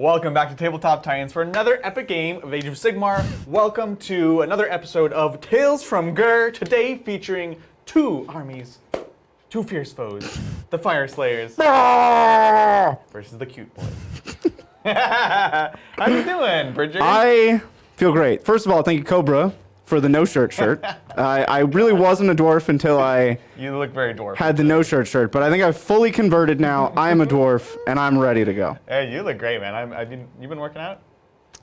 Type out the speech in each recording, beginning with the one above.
Welcome back to Tabletop Titans for another epic game of Age of Sigmar. Welcome to another episode of Tales from Ghur, today featuring two armies, two fierce foes, the Fyreslayers versus the cute boys. How you doing, Bridger? I feel great. First of all, thank you, Cobra, for the no-shirt shirt. I really wasn't a dwarf until I You look very dwarf. had the no-shirt shirt, but I think I've fully converted now. I am a dwarf, and I'm ready to go. Hey, you look great, man. You've been working out?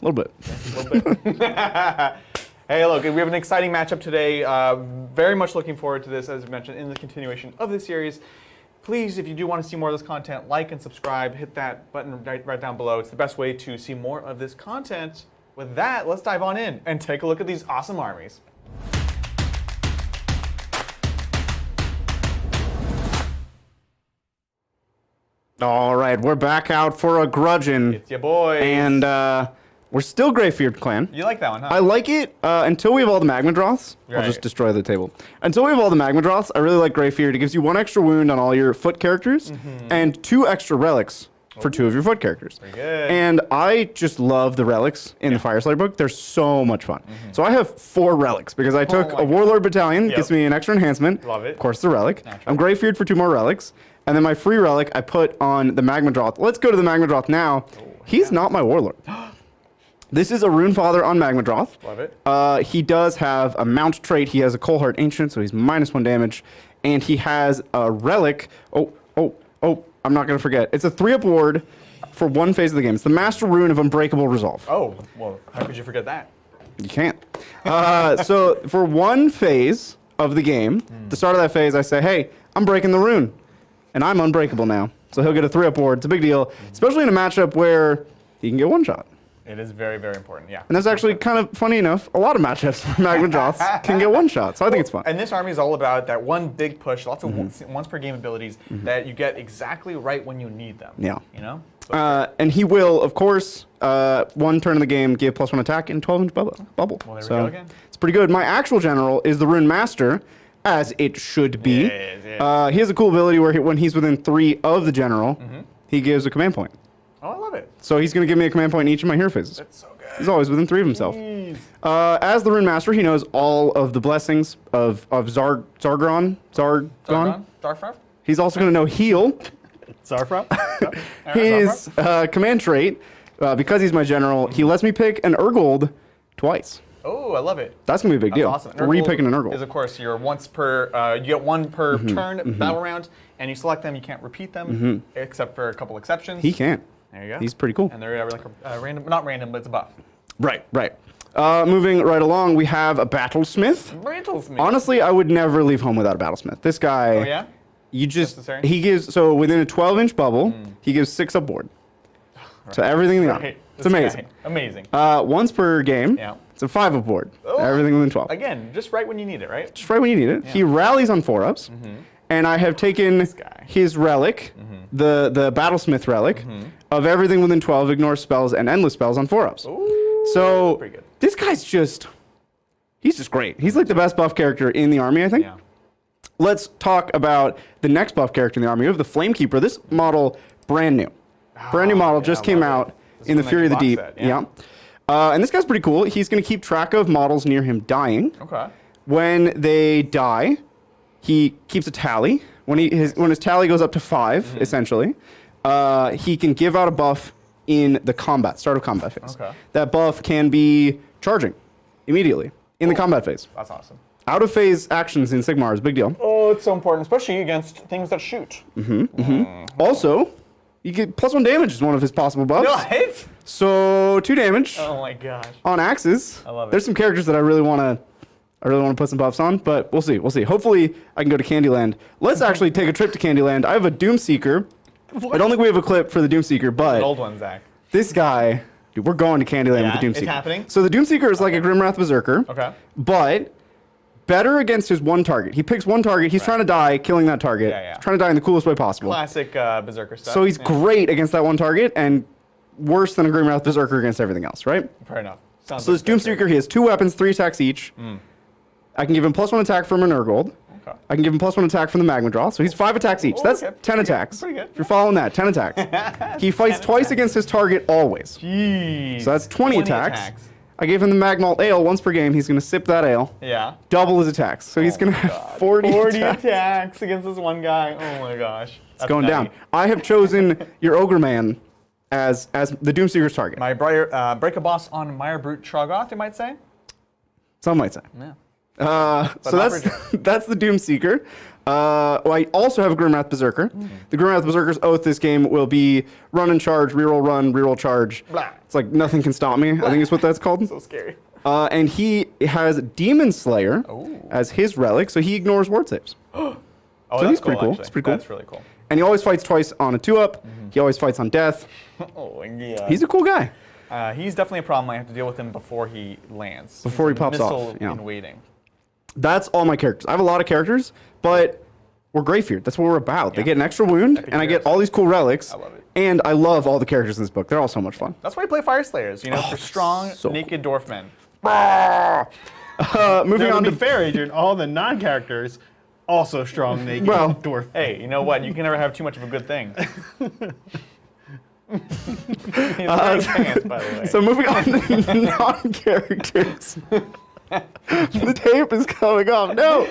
A little bit. A little bit. Hey, look, we have an exciting matchup today. Very much looking forward to this, as I mentioned, in the continuation of the series. Please, if you do want to see more of this content, like and subscribe. Hit that button right down below. It's the best way to see more of this content. With that, let's dive on in and take a look at these awesome armies. All right, we're back out for a grudging. It's your boys. And we're still Greyfeared Clan. You like that one, huh? I like it until we have all the Magma Droths. I'll Right. just destroy the table. Until we have all the Magma Droths, I really like Greyfeared. It gives you 1 extra wound on all your foot characters and 2 extra relics for 2 of your foot characters. Pretty good. And I just love the relics in the Fyreslayer book. They're so much fun. So I have 4 relics because I took my a Warlord Battalion, Yep. gives me an extra enhancement. Love it. Of course, the relic. Natural. I'm Greyfeared for 2 more relics. And then my free relic I put on the Magma Droth. Let's go to the Magma Droth now. He's not my Warlord. This is a Rune Father on Magma Droth. Love it. He does have a mount trait. He has a Cold Heart Ancient, so he's -1 damage. And he has a relic. Oh, I'm not going to forget. It's a 3-up ward for 1 phase of the game. It's the Master Rune of Unbreakable Resolve. Oh, well, how could you forget that? You can't. So for 1 phase of the game, the start of that phase, I say, hey, I'm breaking the rune. And I'm unbreakable now. So he'll get a 3-up ward. It's a big deal, especially in a matchup where he can get 1-shot. It is very, very important, yeah. And that's actually kind of funny enough. A lot of matchups where Magma Droths can get 1-shot. So I think it's fun. And this army is all about that one big push, lots of once per game abilities that you get exactly right when you need them. Yeah. You know? So, And he will, of course, 1 turn of the game, give +1 attack in 12-inch bubble. well, there we go again. It's pretty good. My actual general is the Rune Master, as it should be. Yes. He has a cool ability where when he's within 3 of the general, he gives a command point. Oh, I love it. So he's going to give me a command point in each of my hero phases. That's so good. He's always within 3 of himself. Jeez. As the Rune Master, he knows all of the blessings of Zargon. Zarfront? He's also going to know Heal. Zarfront? His command trait, because he's my general, he lets me pick an Urgold twice. Oh, I love it. That's going to be a big deal. Awesome. Re-picking an Urgold. Is, of course, your once per, you get 1 per turn battle round, and you select them, you can't repeat them, except for a couple exceptions. He can't. There you go. He's pretty cool. And they're like a random, not random, but it's a buff. Right. Moving right along, we have a Battlesmith. Rattlesmith. Honestly, I would never leave home without a Battlesmith. This guy, Oh, yeah? you just, Necessary? he gives, so within a 12-inch bubble, he gives 6 up board. So everything in the army. Right. It's This amazing. guy. Amazing. Once per game, Yeah. it's a 5-up board. Oh. Everything within 12. Again, just right when you need it, right? Just right when you need it. He rallies on 4-ups. And I have taken guy. his relic, the Battlesmith relic, of everything within 12, ignore spells and endless spells on 4-ups. Ooh, So pretty good. this guy's he's just great. He's like the best buff character in the army, I think. Yeah. Let's talk about the next buff character in the army. We have the Flamekeeper. This model, brand new. Brand new model, just I came love out it. This in the is Fury of the box Deep. set, yeah. And this guy's pretty cool. He's going to keep track of models near him dying. Okay. When they die, he keeps a tally. When his tally goes up to 5, essentially, he can give out a buff in the start of combat phase. Okay. That buff can be charging immediately in the combat phase. That's awesome. Out of phase actions in Sigmar is a big deal. Oh, it's so important, especially against things that shoot. Also, you get +1 damage is one of his possible buffs. No, hit? So 2 damage Oh my gosh. on axes. I love it. There's some characters that I really want to put some buffs on, but we'll see. Hopefully, I can go to Candyland. Let's actually take a trip to Candyland. I have a Doomseeker. I don't think we have a clip for the Doomseeker, but An old one, Zach. this guy, dude, we're going to Candyland Yeah, with the Doomseeker. it's happening? So the Doomseeker is like a Grimwrath Berserker. Okay. But better against his 1 target. He picks 1 target. He's trying to die, killing that target. Yeah. He's trying to die in the coolest way possible. Classic Berserker stuff. So he's Yeah. great against that 1 target and worse than a Grimwrath Berserker against everything else, right? Fair enough. So this Doomseeker, he has 2 weapons, 3 attacks each. I can give him +1 attack from an Urgold. Okay. I can give him +1 attack from the magma draw, so he's 5 attacks each. Oh, That's okay. 10 attacks. Pretty good. If you're following that, 10 attacks. He fights twice against his target always. Jeez. So that's 20 attacks. I gave him the Magmalt Ale once per game. He's going to sip that ale. Yeah. Double his attacks. So he's going to have 40 attacks against this one guy. Oh my gosh. It's going down. I have chosen your Ogre Man as the Doomseeker's target. My break a boss on Mire Brute Troggoth, you might say? Some might say. Yeah. So that's the Doomseeker. I also have a Grimwrath Berserker. The Grimwrath Berserker's oath this game will be run and charge, reroll run, reroll charge. Blah. It's like nothing can stop me. I think is what that's called. So scary. And he has Demon Slayer as his relic, so he ignores ward saves. Oh, so that's he's pretty cool. actually. It's pretty cool. That's really cool. And he always fights twice on a 2-up. He always fights on death. Oh, yeah. He's a cool guy. He's definitely a problem. I have to deal with him before he lands. Before he pops missile off. Yeah. in waiting. That's all my characters. I have a lot of characters, but we're Greyfeared. That's what we're about. They get an extra wound, and I get all these cool relics. I love it. And I love all the characters in this book. They're all so much fun. That's why I play Fyreslayers, you know, for strong, so naked dwarf men. Moving Now, on to to be fair, Adrian, all the non-characters also strong naked Well, dwarf. Hey, you know what? You can never have too much of a good thing. He's wearing pants, by the way. So moving on to non-characters. The tape is coming off. No.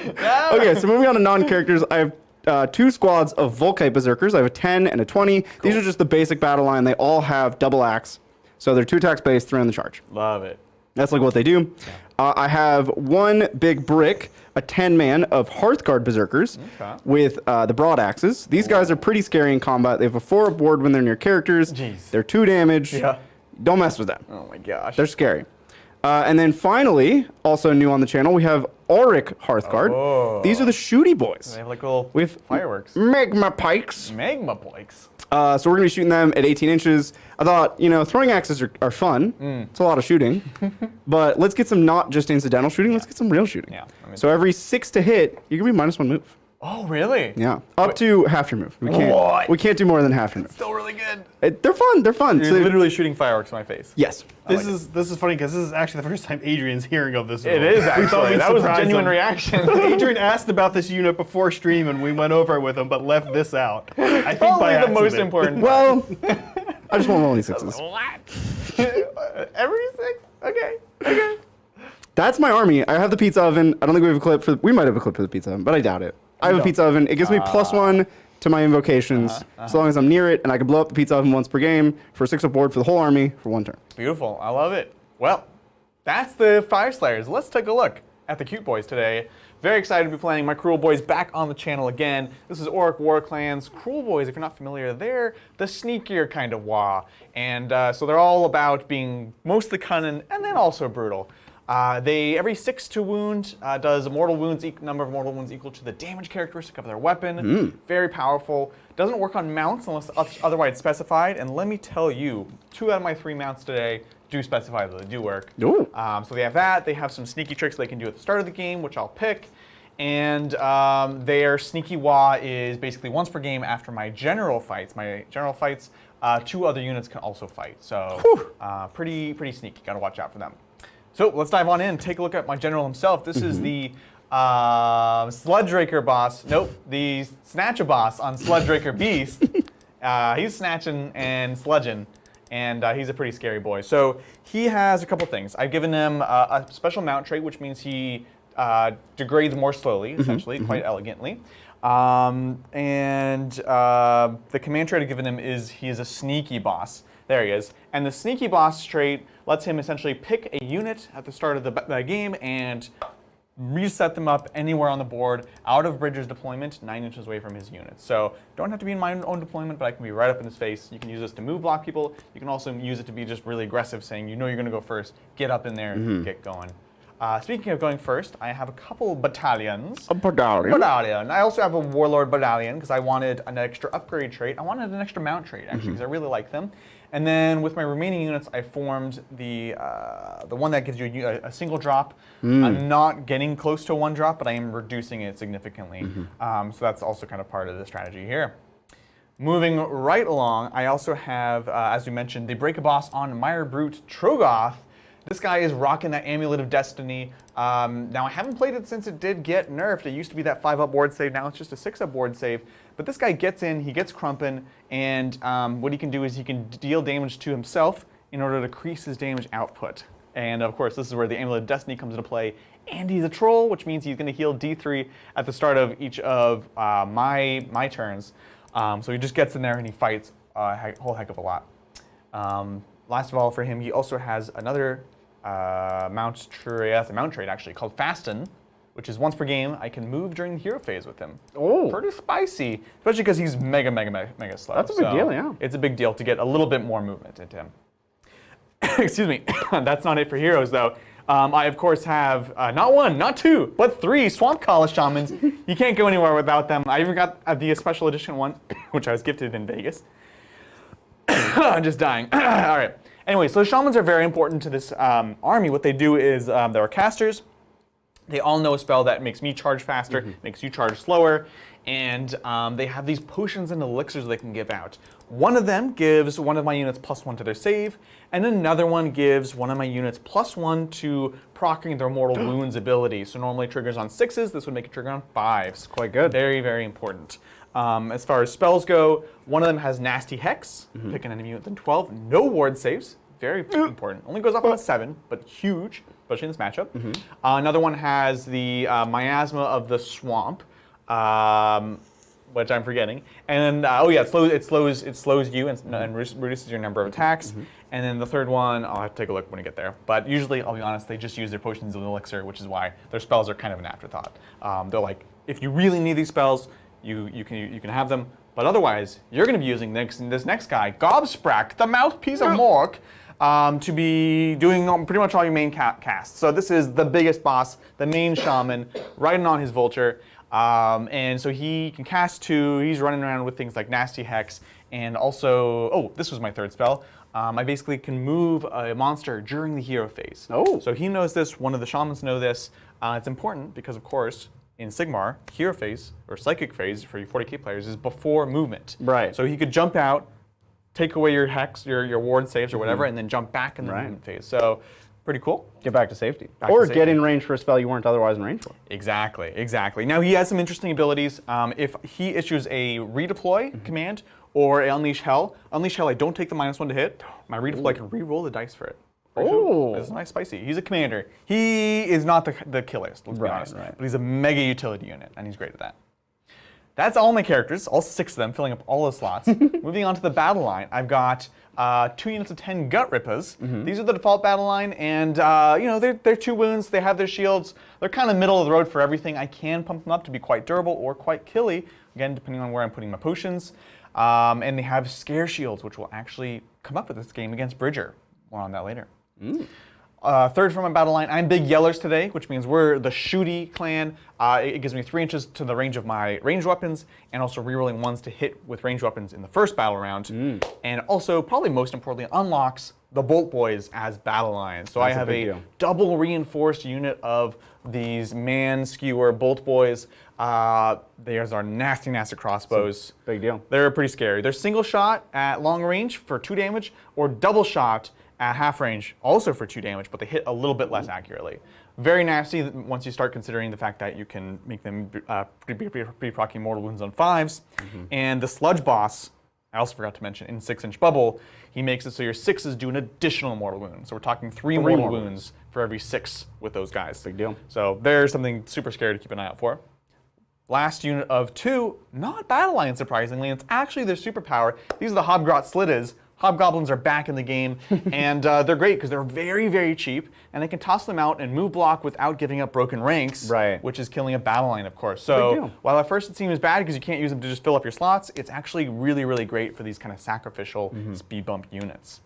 Okay, so moving on to non-characters, I have 2 squads of Volkite Berserkers. I have a 10 and a 20. These are just the basic battle line. They all have double axe. So they're 2 attacks base, 3 on the charge. Love it. That's like what they do. I have 1 big brick, a 10-man of Hearthguard Berserkers with the broad axes. These guys are pretty scary in combat. They have a 4 board when they're near characters. Jeez. They're 2 damage. Yeah. Don't mess with them. Oh my gosh. They're scary. And then finally, also new on the channel, we have Orruk Hearthguard. Oh. These are the shooty boys. They have like little With fireworks. magma pikes. Magma pikes. So we're going to be shooting them at 18 inches. I thought, you know, throwing axes are fun. It's a lot of shooting. But let's get some not just incidental shooting. Let's get some real shooting. Yeah, So every 6 to hit, you can be -1 move. Oh, really? Yeah. Up to half your move. What? We can't do more than half your move. Still really good. They're fun. They're fun. You're So- literally shooting fireworks in my face. yes. This is funny because this is actually the first time Adrian's hearing of this. It is actually. That was a genuine reaction. Adrian asked about this unit before stream, and we went over it with him, but left this out. I think Probably by the most accident. important. Well, I just want rolling 6s. What? Every 6? Okay. Okay. That's my army. I have the pizza oven. I don't think we have a clip for. We might have a clip for the pizza oven, but I doubt it. I have a pizza oven. It gives me +1 to my invocations as long as I'm near it, and I can blow up the pizza oven once per game for 6 up board for the whole army for 1 turn. Beautiful. I love it. Well, that's the Fyreslayers. Let's take a look at the cute boys today. Very excited to be playing my Kruleboyz back on the channel again. This is Orruk Warclans. Kruleboyz, if you're not familiar, they're the sneakier kind of Wa. And so they're all about being mostly cunning and then also brutal. They every 6 to wound does mortal wounds number of mortal wounds equal to the damage characteristic of their weapon. Very powerful. Doesn't work on mounts unless otherwise specified. And let me tell you, 2 out of my 3 mounts today do specify that they do work. Ooh. So they have that. They have some sneaky tricks they can do at the start of the game, which I'll pick. And their sneaky Wa is basically once per game after my general fights. My general fights, 2 other units can also fight. So pretty sneaky. Got to watch out for them. So let's dive on in and take a look at my general himself. This is the Sludge-Raker boss. Nope, the Snatcher boss on Sludge-Raker Beast. He's snatching and sludging, and he's a pretty scary boy. So he has a couple things. I've given him a special mount trait, which means he degrades more slowly, essentially, quite elegantly. The command trait I've given him is he is a sneaky boss. There he is. And the sneaky boss trait lets him essentially pick a unit at the start of the game and reset them up anywhere on the board out of Bridger's deployment, 9 inches away from his unit. So don't have to be in my own deployment, but I can be right up in his face. You can use this to move block people. You can also use it to be just really aggressive, saying you know you're going to go first, get up in there, get going. Speaking of going first, I have a couple battalions. A battalion. I also have a Warlord battalion because I wanted an extra upgrade trait. I wanted an extra mount trait, actually, because I really like them. And then with my remaining units, I formed the one that gives you a single drop. I'm not getting close to a 1 drop, but I am reducing it significantly. So that's also kind of part of the strategy here. Moving right along, I also have, as we mentioned, the Break a Boss on Mire Brute Troggoth. This guy is rocking that Amulet of Destiny. Now, I haven't played it since it did get nerfed. It used to be that 5-up board save. Now it's just a 6-up board save. But this guy gets in, he gets Crumpin', and what he can do is he can deal damage to himself in order to increase his damage output. And of course, this is where the Amulet of Destiny comes into play. And he's a troll, which means he's going to heal D3 at the start of each of my turns. So he just gets in there and he fights a whole heck of a lot. Last of all, for him, he also has another mount trait actually called Fasten, which is once per game. I can move during the hero phase with him. Oh, pretty spicy, especially because he's mega slow. That's a big deal, yeah. It's a big deal to get a little bit more movement into him. Excuse me. That's not it for heroes, though. I, of course, have not 1, not 2, but 3 Swamp Collar Shamans. You can't go anywhere without them. I even got the special edition one, which I was gifted in Vegas. I'm just dying. All right. Anyway, so the Shamans are very important to this army. What they do is they're casters. They all know a spell that makes me charge faster, makes you charge slower, and they have these potions and elixirs they can give out. One of them gives one of my units +1 to their save, and another one gives one of my units +1 to proccing their Mortal Wounds ability. So normally it triggers on 6s, this would make it trigger on 5s. quite good. Very, very important. As far as spells go, one of them has Nasty Hex, pick an enemy unit then 12, no ward saves, very important. Only goes off on a 7, but huge, especially in this matchup. Another one has the Miasma of the Swamp, which I'm forgetting. And oh yeah, it slows you and reduces your number of attacks. And then the third one, I'll have to take a look when we get there. But usually, I'll be honest, they just use their potions of elixir, which is why their spells are kind of an afterthought. They're like, if you really need these spells, you can have them. But otherwise, you're going to be using this next guy, Gobsprak, the mouthpiece of Mork, to be doing pretty much all your main casts. So this is the biggest boss, the main shaman, riding on his vulture. And so he can cast 2. He's running around with things like Nasty Hex, and also, oh, this was my third spell. I basically can move a monster during the hero phase. Oh. So he knows this. One of the shamans know this. It's important because, of course, in Sigmar, hero phase, or psychic phase for your 40k players, is before movement. Right. So he could jump out, take away your hex, your ward saves or whatever, and then jump back in the movement phase. So pretty cool. Get back to safety. Back or to safety. Get in range for a spell you weren't otherwise in range for. Exactly. Now he has some interesting abilities. If he issues a redeploy command or Unleash Hell, I don't take the -1 to hit. My redeploy can re-roll the dice for it. Oh. This is nice spicy. He's a commander. He is not the killest, let's be honest. But he's a mega utility unit, and he's great at that. That's all my characters, all 6 of them, filling up all the slots. Moving on to the battle line, I've got 2 units of 10 Gut Rippers. These are the default battle line, and they're 2 wounds, they have their shields. They're kind of middle of the road for everything. I can pump them up to be quite durable or quite killy, again, depending on where I'm putting my potions. And they have scare shields, which will actually come up with this game against Bridger. More on that later. Third from my battle line, I'm Big Yellers today, which means we're the Shooty clan. It gives me 3 inches to the range of my ranged weapons, and also rerolling 1s to hit with ranged weapons in the first battle round. And also, probably most importantly, unlocks the Bolt Boys as battle lines. So I have a double reinforced unit of these man skewer Bolt Boys. There's our nasty crossbows. Big deal. They're pretty scary. They're single shot at long range for 2 damage, or double shot at half range, also for 2 damage, but they hit a little bit less accurately. Very nasty once you start considering the fact that you can make them be proccing Mortal Wounds on 5s. And the Sludge Boss, I also forgot to mention, in 6-inch bubble, he makes it so your 6s do an additional Mortal Wound. So we're talking 3 Mortal Wounds for every 6 with those guys. Big deal. So there's something super scary to keep an eye out for. Last unit of 2, not battle line surprisingly, it's actually their superpower. These are the Hobgrot Slitters. Hobgoblins are back in the game, and they're great because they're very, very cheap, and they can toss them out and move block without giving up broken ranks, which is killing a battle line, of course. So while at first it seems bad because you can't use them to just fill up your slots, it's actually really, really great for these kind of sacrificial speed bump units.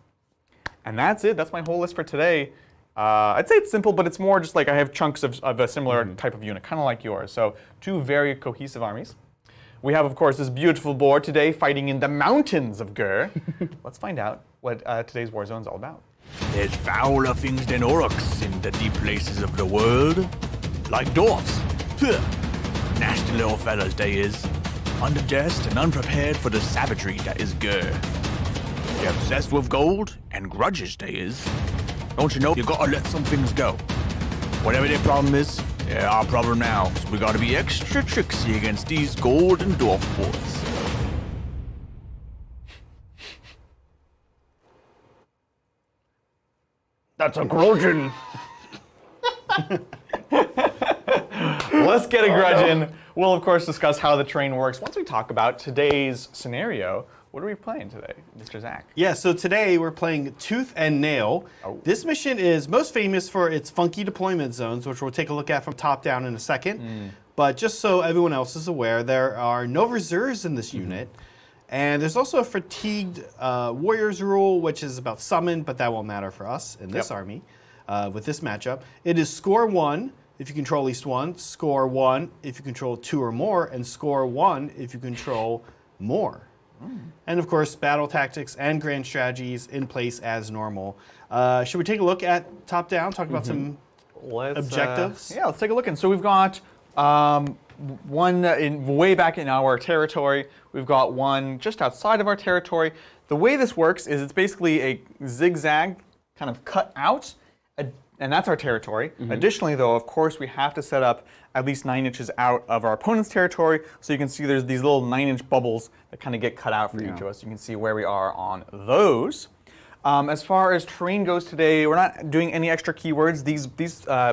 And that's it. That's my whole list for today. I'd say it's simple, but it's more just like I have chunks of a similar type of unit, kind of like yours. So 2 very cohesive armies. We have, of course, this beautiful board today fighting in the mountains of Ghur. Let's find out what today's Warzone is all about. There's fouler things than orcs in the deep places of the world. Like dwarfs. Pugh. Nasty little fellas they is. Underdressed and unprepared for the savagery that is Ghur. They're obsessed with gold and grudges they is. Don't you know? You gotta let some things go. Whatever their problem is, they're our problem now. So we gotta be extra tricksy against these golden dwarf boys. That's a grudging. Let's get a grudging. We'll, of course, discuss how the train works once we talk about today's scenario. What are we playing today, Mr. Zach? Yeah, so today we're playing Tooth and Nail. Oh. This mission is most famous for its funky deployment zones, which we'll take a look at from top down in a second. But just so everyone else is aware, there are no reserves in this unit. And there's also a fatigued warriors rule, which is about summon, but that won't matter for us in this army with this matchup. It is score 1 if you control at least 1, score 1 if you control 2 or more, and score 1 if you control more. And of course, battle tactics and grand strategies in place as normal. Should we take a look at top down, talk about some objectives? Yeah, let's take a look. And so we've got one way back in our territory. We've got one just outside of our territory. The way this works is it's basically a zigzag kind of cut out, and that's our territory. Additionally, though, of course, we have to set up at least 9 inches out of our opponent's territory. So you can see there's these little 9-inch bubbles that kind of get cut out for each of us. You can see where we are on those. As far as terrain goes today, we're not doing any extra keywords. These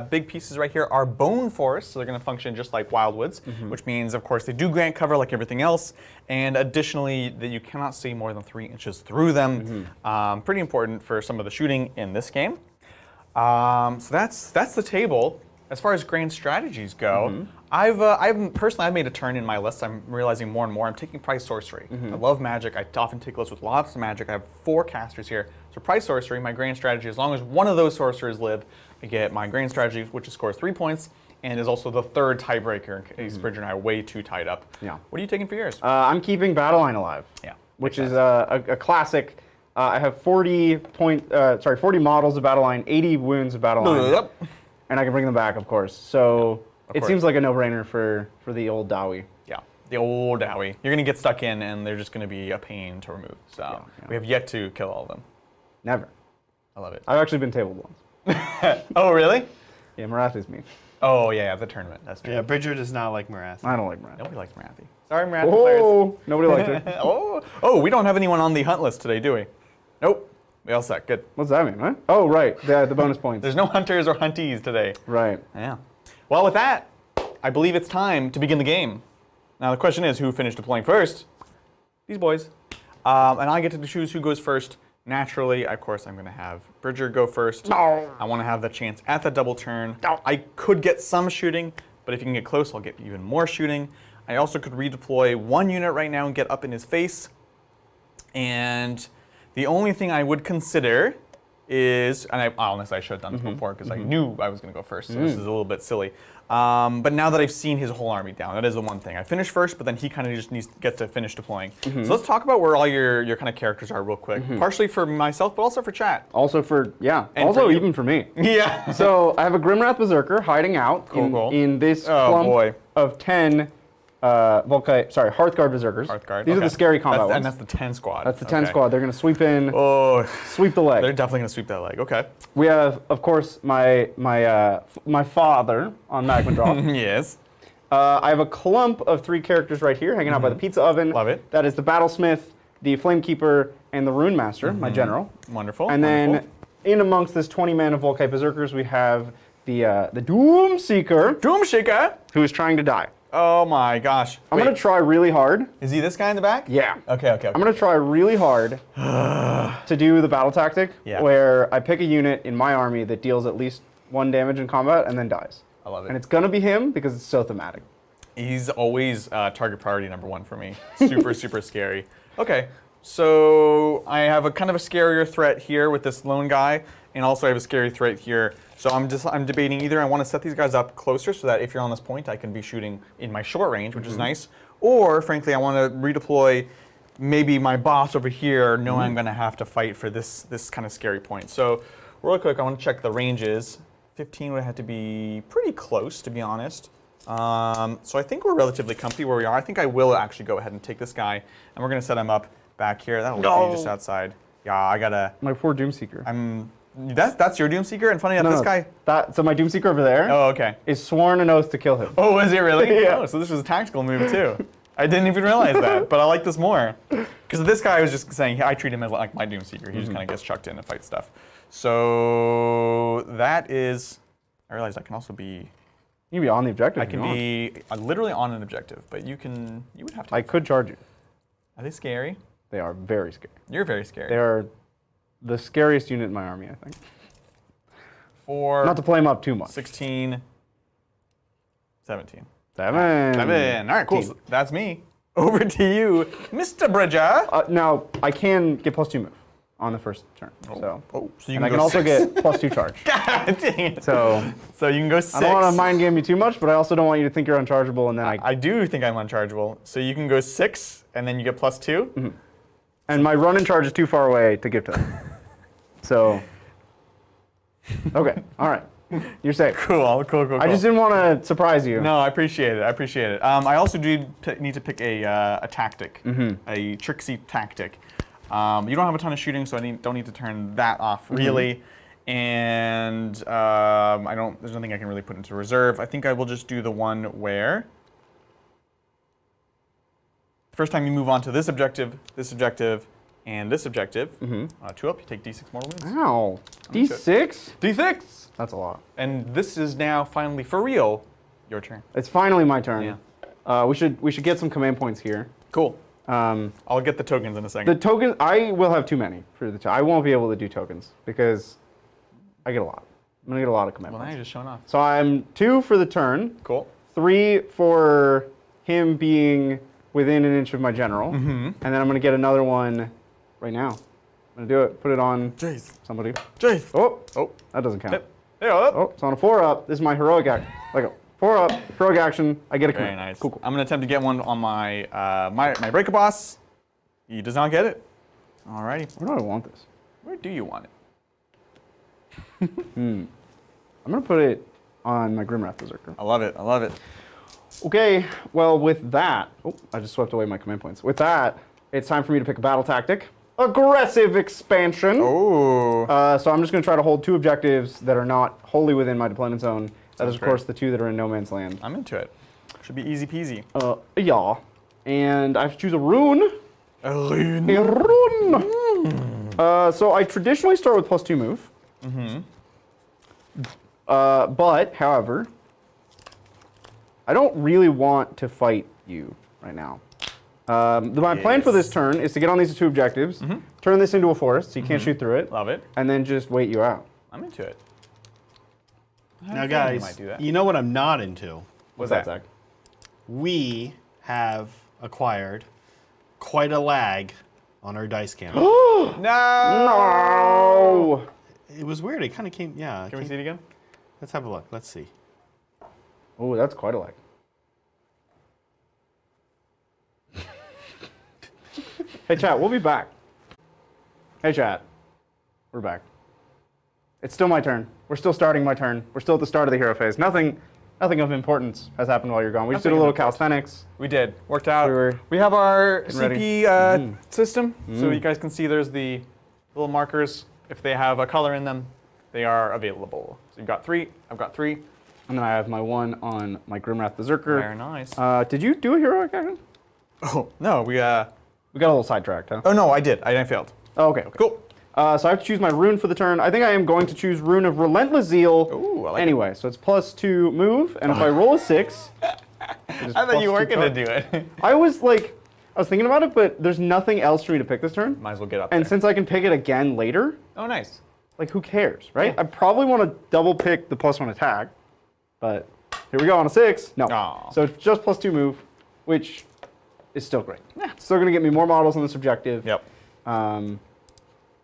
big pieces right here are bone forests, so they're going to function just like wildwoods, which means, of course, they do grant cover like everything else, and additionally, that you cannot see more than 3 inches through them. Pretty important for some of the shooting in this game. So that's the table. As far as grand strategies go, I've personally made a turn in my list. I'm realizing more and more. I'm taking prize sorcery. I love magic. I often take lists with lots of magic. I have 4 casters here. So prize sorcery, my grand strategy, as long as one of those sorcerers live, I get my grand strategy, which scores 3 points, and is also the 3rd tiebreaker in case Bridger and I are way too tied up. Yeah. What are you taking for yours? I'm keeping Battle Line alive. Yeah, Which makes is a classic. I have 40 models of Battle Line, 80 wounds of Battle Line. And I can bring them back, of course. So it seems like a no-brainer for the old Dowie. Yeah, the old Dowie. You're going to get stuck in, and they're just going to be a pain to remove. So we have yet to kill all of them. Never. I love it. I've actually been tabled once. Oh, really? Yeah, Marathi's me. Oh, yeah, the tournament. That's true. Yeah, Bridger does not like Marath. I don't like Marathi. Nobody likes Marathi. Sorry, Marathi players. Oh, nobody liked it. Oh, we don't have anyone on the hunt list today, do we? Nope. We all suck. Good. What's that mean, huh? Oh, right, the bonus points. There's no hunters or huntees today. Right. Yeah. Well, with that, I believe it's time to begin the game. Now, the question is, who finished deploying first? These boys. And I get to choose who goes first. Naturally, of course, I'm going to have Bridger go first. No. I want to have the chance at the double turn. No. I could get some shooting, but if you can get close, I'll get even more shooting. I also could redeploy 1 unit right now and get up in his face. And the only thing I would consider is, and honestly I should have done this before because I knew I was going to go first, so this is a little bit silly. But now that I've seen his whole army down, that is the one thing. I finished first, but then he kind of just gets to finish deploying. So let's talk about where all your kind of characters are real quick. Partially for myself, but also for chat. Also for, And also for you. even for me. Yeah. So I have a Grimwrath Berserker hiding out in this clump of 10 Hearthguard Berserkers. Hearthguard. These are the scary combat ones. And that's the 10 squad. That's the 10 squad. They're going to sweep in, sweep the leg. They're definitely going to sweep that leg. Okay. We have, of course, my father on Magma Drop. Yes. I have a clump of 3 characters right here hanging out by the pizza oven. Love it. That is the Battlesmith, the Flamekeeper, and the Rune Master, my general. Wonderful. And then in amongst this 20-man of Volkite Berserkers, we have the Doom Seeker, who is trying to die. Oh my gosh. I'm going to try really hard. Is he this guy in the back? Yeah. Okay. I'm going to try really hard to do the battle tactic where I pick a unit in my army that deals at least 1 damage in combat and then dies. I love it. And it's going to be him because it's so thematic. He's always target priority #1 for me. Super, super scary. Okay, so I have a kind of a scarier threat here with this lone guy, and also I have a scary threat here. So I'm debating either I want to set these guys up closer so that if you're on this point, I can be shooting in my short range, which is nice, or frankly, I want to redeploy maybe my boss over here, knowing I'm going to have to fight for this kind of scary point. So real quick, I want to check the ranges. 15 would have to be pretty close, to be honest. So I think we're relatively comfy where we are. I think I will actually go ahead and take this guy, and we're going to set him up back here. That'll be just outside. Yeah, I gotta. My poor Doomseeker. That's your Doomseeker, and funny enough, this guy. So my Doomseeker over there Oh, okay. is sworn an oath to kill him. Oh, is it really? Yeah. Oh, so this was a tactical move too. I didn't even realize that, but I like this more. Because this guy was just saying, I treat him as like my Doomseeker. He just kind of gets chucked in and fights stuff. So that is, I realize I can also be. You can be on the objective. I can be literally on an objective, but you would have to. I could charge you. Are they scary? They are very scary. You're very scary. They are the scariest unit in my army, I think. Not to play them up too much. 16, 17. 7. 7. All right, cool. So that's me. Over to you, Mr. Bridger. Now, I can get +2 move on the first turn. So you and I can also get +2 charge. God dang it. So you can go 6. I don't want to mind game you too much, but I also don't want you to think you're unchargeable, and then I do think I'm unchargeable. So you can go 6, and then you get +2. Mm-hmm. And my run and charge is too far away to give to them. So, okay, all right. You're safe. Cool. I just didn't want to surprise you. No, I appreciate it. I also do need to pick a tactic, a tricksy tactic. You don't have a ton of shooting, so I don't need to turn that off really. And there's nothing I can really put into reserve. I think I will just do the one where the first time you move on to this objective, and this objective, 2 up, you take D6 mortal wounds. Ow. D6? D6! That's a lot. And this is now finally, for real, your turn. It's finally my turn. Yeah. We should get some command points here. Cool. I'll get the tokens in a second. The tokens, I will have too many for the I won't be able to do tokens because I get a lot. I'm going to get a lot of command Well, now points. you're just showing off. So I'm 2 for the turn. Cool. 3 for him being within an inch of my general. And then I'm going to get another one right now. I'm going to do it. Put it on somebody. Jace. Oh, that doesn't count. There you go. Oh, it's on a 4 up. This is my heroic action. Like a 4 up, heroic action. I get a command. Very nice. Cool. I'm going to attempt to get one on my my Breaker Boss. He does not get it. Alrighty. Where do I want this? Where do you want it? I'm going to put it on my Grimwrath Berserker. I love it. Okay, well with that, I just swept away my command points. With that, it's time for me to pick a battle tactic. Aggressive expansion. Oh. So I'm just going to try to hold 2 objectives that are not wholly within my deployment zone. That is, of course, the 2 that are in no man's land. I'm into it. Should be easy peasy. Yeah. And I have to choose a rune. A rune. A rune. So I traditionally start with +2 move. But, however, I don't really want to fight you right now. My plan for this turn is to get on these 2 objectives, turn this into a forest so you can't shoot through it. Love it. And then just wait you out. I'm into it. Now, guys, you know what I'm not into? What's that, Zach? We have acquired quite a lag on our dice camera. No! No! It was weird. It kind of came, yeah. Can we see it again? Let's have a look. Let's see. Oh, that's quite a lag. Hey, chat, we'll be back. Hey, chat. We're back. It's still my turn. We're still starting my turn. We're still at the start of the hero phase. Nothing of importance has happened while you're gone. We just did a little calisthenics. We did. Worked out. We were We have our ready. CP system, so you guys can see there's the little markers. If they have a color in them, they are available. So you've got 3. I've got 3. And then I have my 1 on my Grimwrath Berserker. Very nice. Did you do a heroic action? Oh, no, we got a little sidetracked, huh? Oh, no, I did. I failed. Oh, okay. Cool. So I have to choose my rune for the turn. I think I am going to choose Rune of Relentless Zeal. Ooh, I like anyway, so it's +2 move, and if I roll a 6... I thought you weren't going to do it. I was thinking about it, but there's nothing else for me to pick this turn. Might as well get up And there. since I can pick it again later, Oh, nice. who cares, right? Yeah. I probably want to double pick the +1 attack, but here we go on a 6. No. Aw. So it's just +2 move, which is still great. Yeah. Still going to get me more models on this objective. Yep.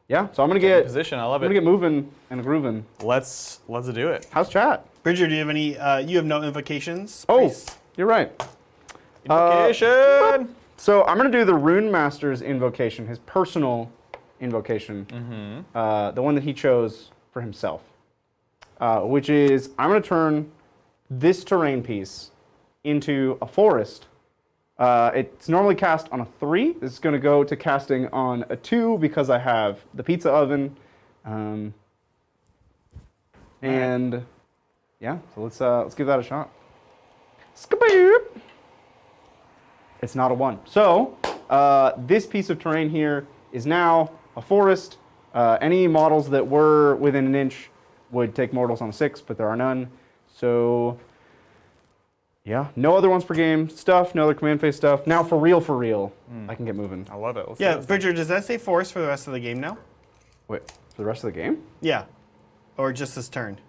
Yeah, so I'm going to get Position, I love I'm going to it. get moving and grooving. Let's do it. How's chat? Bridger, do you have any, you have no invocations? Oh, Please. you're right. Invocation! So I'm going to do the Rune Master's invocation, his personal invocation, the one that he chose for himself, which is I'm going to turn this terrain piece into a forest. It's normally cast on a 3. This is going to go to casting on a 2 because I have the pizza oven. And yeah, so let's give that a shot. Skaboop. It's not a 1. So this piece of terrain here is now a forest. Any models that were within an inch would take mortals on a 6, but there are none. So yeah, no other ones per game stuff, no other command phase stuff. Now for real, I can get moving. I love it. Let's Yeah, do this. Bridger, does that say forest for the rest of the game now? Wait, for the rest of the game? Yeah. Or just this turn?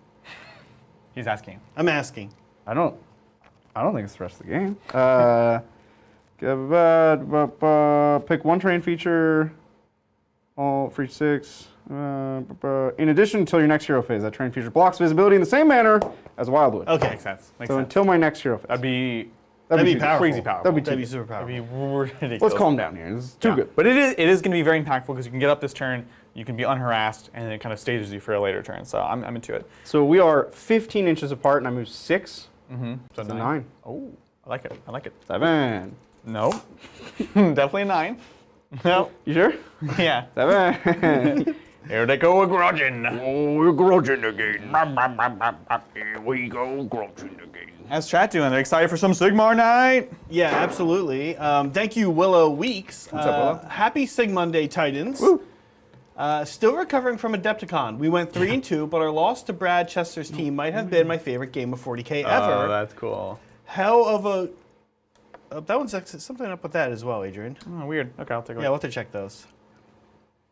He's asking. I'm asking. I don't think it's the rest of the game. Pick one terrain feature, all for each 6. In addition, until your next hero phase, that terrain feature blocks visibility in the same manner as Wildwood. Okay. Makes sense. Makes So sense. until my next hero phase. That'd be That'd be powerful. crazy powerful. That'd be That'd be super powerful. That'd be ridiculous. Let's calm down here. This is too Yeah. good. But it is going to be very impactful because you can get up this turn, you can be unharassed, and then it kind of stages you for a later turn. So I'm into it. So we are 15 inches apart, and I moved 6. So It's a 9. Oh, I like it. I like it. 7. No, definitely a 9. No, You sure? yeah. 7. Here they go, grudging. Oh, we're grudging again. Here we go, grudging again. How's chat doing? They're excited for some Sigmar night. Yeah, absolutely. Thank you, Willow Weeks. What's up, Willow? Happy Sig Monday, Titans. Woo. Still recovering from Adepticon. We went 3-2, but our loss to Brad Chester's team might have been my favorite game of 40K ever. Oh, that's cool. Hell of a... that one's something up with that as well, Adrian. Oh, weird. Okay, I'll take a Yeah, look. we'll have to check those.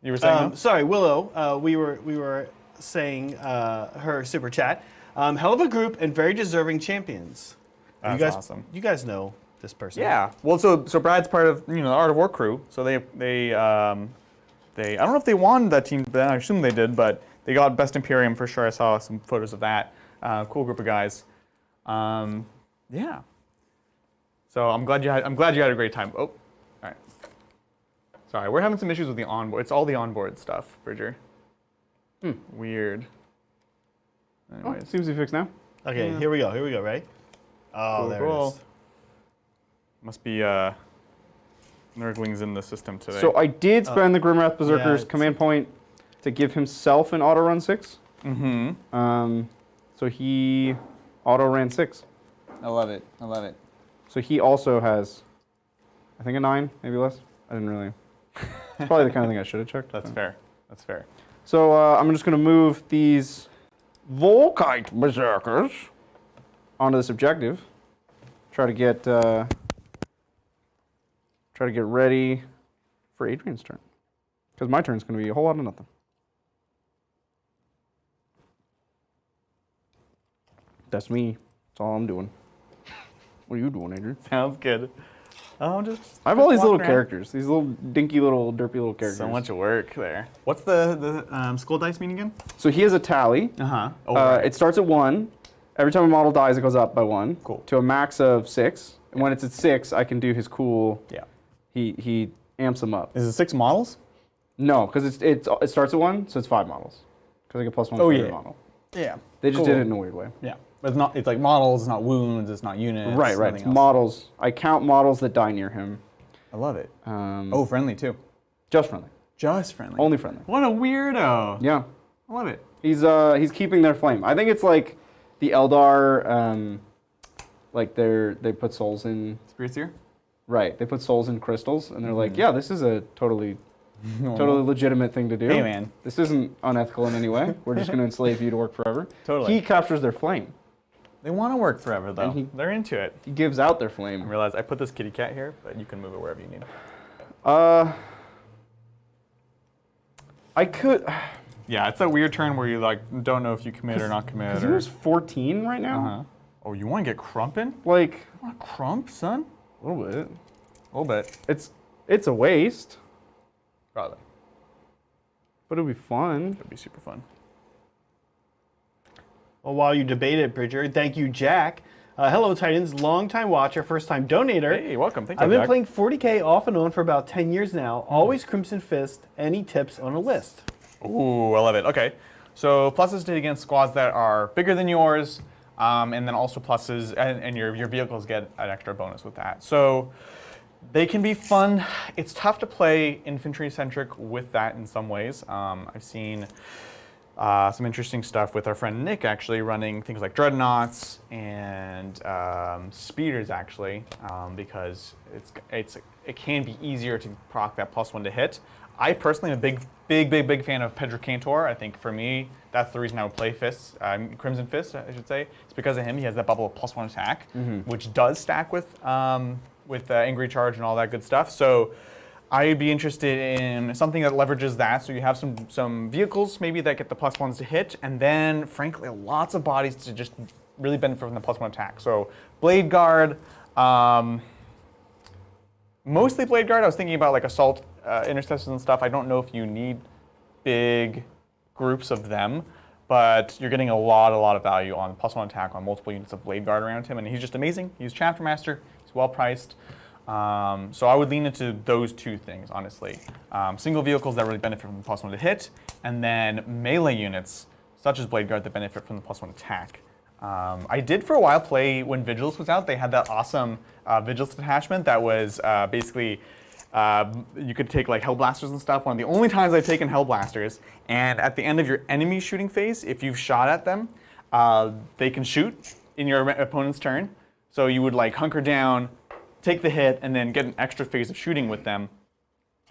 You were saying no? Sorry, Willow. We were saying her super chat. Hell of a group and very deserving champions. That's you guys, awesome. You guys know this person. Yeah. Well, so Brad's part of the Art of War crew. So they I don't know if they won that team, but I assume they did. But they got Best Imperium for sure. I saw some photos of that. Cool group of guys. Yeah. So I'm glad you had a great time. Oh, all right. Sorry, we're having some issues with the onboard. It's all the onboard stuff, Bridger. Weird. Oh, Anyways. seems to be fixed now. Okay, here we go. Ready? Oh, Cool, there cool. it is. Must be Nurgling's in the system today. So I did spend the Grimwrath Berserker's it's- command point to give himself an auto run 6. Mm-hmm. So he auto ran 6. I love it. I love it. So he also has, I think, a 9, maybe less. I didn't really. It's probably the kind of thing I should have checked. That's fair. That's fair. So I'm just going to move these Volkite Berserkers onto this objective. Try to get ready for Adrian's turn. Because my turn's going to be a whole lot of nothing. That's me. That's all I'm doing. What are you doing, Adrian? Sounds good. Oh, just. I have all these walk little around. characters. These little dinky little derpy little characters. So much work there. What's the skull dice mean again? So he has a tally. Uh-huh. Oh, It starts at 1. Every time a model dies, it goes up by 1. Cool. To a max of 6. And when it's at 6, I can do his cool. yeah. He amps them up. Is it 6 models? No, because it starts at 1, so it's 5 models. Because I get +1 Oh, for every yeah. model. Yeah. They just did it in a weird way. Yeah. But it's not. It's like models. It's not wounds. It's not units. Right. nothing It's else. models. I count models that die near him. I love it. Oh, Friendly too. just friendly. Just friendly. Only friendly. What a weirdo. Yeah. I love it. He's keeping their flame. I think it's like the Eldar, like they put souls in. Spirits here. Right. They put souls in crystals, and they're like, yeah, this is a totally legitimate thing to do. Hey, man. This isn't unethical in any way. We're just going to enslave you to work forever. Totally. He captures their flame. They want to work forever though. And They're into it. He gives out their I flame. realize I put this kitty cat here, but you can move it wherever you need. I could. Yeah, it's that weird turn where you like don't know if you commit or not commit. He Or, was 14 right now. uh-huh. Oh, you want to get crumpin'? Like You want to crump, son? a little bit. A little bit. It's a waste, Probably. but it'll be fun. It'd be super fun. Well, while you debate it, Bridger, thank you, Jack. Hello, Titans. Long-time watcher, first-time donator. Hey, welcome. Thank you, I've been Jack. playing 40K off and on for about 10 years now. Always Crimson Fist. Any tips on a list? Ooh, I love it. Okay. So pluses to hit against squads that are bigger than yours, and then also pluses, and your vehicles get an extra bonus with that. So they can be fun. It's tough to play infantry-centric with that in some ways. I've seen some interesting stuff with our friend Nick actually running things like dreadnoughts and speeders actually, because it can be easier to proc that +1 to hit. I personally am a big fan of Pedro Cantor. I think for me, that's the reason I would play Fists, Crimson Fist, I should say. It's because of him. He has that bubble of +1 attack, which does stack with Angry Charge and all that good stuff. So I'd be interested in something that leverages that. So you have some vehicles maybe that get the +1s to hit, and then frankly lots of bodies to just really benefit from the +1 attack. So Blade Guard, mostly Blade Guard. I was thinking about like Assault Intercessors and stuff. I don't know if you need big groups of them, but you're getting a lot of value on +1 attack on multiple units of Blade Guard around him, and he's just amazing. He's Chapter Master. He's well priced. So I would lean into those two things, honestly. Single vehicles that really benefit from the +1 to hit, and then melee units, such as Blade Guard, that benefit from the +1 attack. I did for a while play when Vigilus was out. They had that awesome Vigilus detachment that was basically, you could take like Hellblasters and stuff. One of the only times I've taken Hellblasters, and at the end of your enemy shooting phase, if you've shot at them, they can shoot in your opponent's turn. So you would like hunker down, take the hit, and then get an extra phase of shooting with them.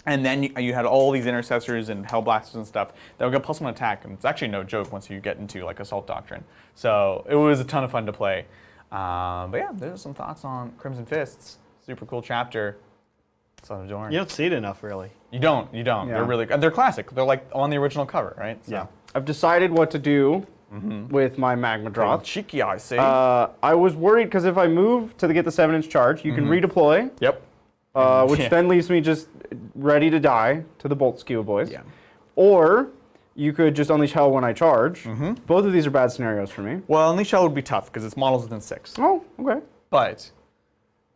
And then you had all these intercessors and Hellblasters and stuff that would get +1 attack, and it's actually no joke once you get into like Assault Doctrine. So it was a ton of fun to play. But yeah, there's some thoughts on Crimson Fists. Super cool chapter. Son of Dorn. You don't see it enough, really. You don't. Yeah. They're really good. They're classic. They're like on the original cover, right? So. Yeah. I've decided what to do with my Magma Drop. Cheeky, I see. I was worried because if I move to get the 7-inch charge, you can redeploy, Yep. which then leaves me just ready to die to the Bolt Skewer Boys. Yeah. Or you could just unleash hell when I charge. Both of these are bad scenarios for me. Well, Unleash Hell would be tough because it's models within 6. Oh, okay. But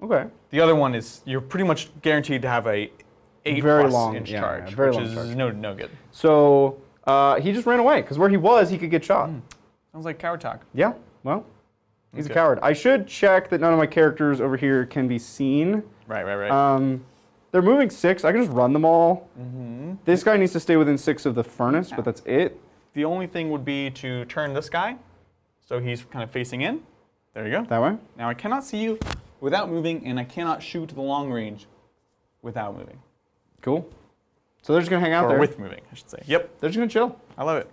Okay. the other one is you're pretty much guaranteed to have a 8+ Very long, inch yeah, charge, very which long is charge. no good. So he just ran away because where he was, he could get shot. Sounds like coward talk. Yeah, well, he's Okay. a coward. I should check that none of my characters over here can be seen. Right. They're moving 6. I can just run them all. This guy needs to stay within 6 of the furnace, but that's it. The only thing would be to turn this guy, so he's kind of facing in. There you go. That way? Now I cannot see you without moving, and I cannot shoot the long range without moving. Cool. So they're just gonna hang out Or there. with moving, I should say. Yep, They're just gonna chill. I love it.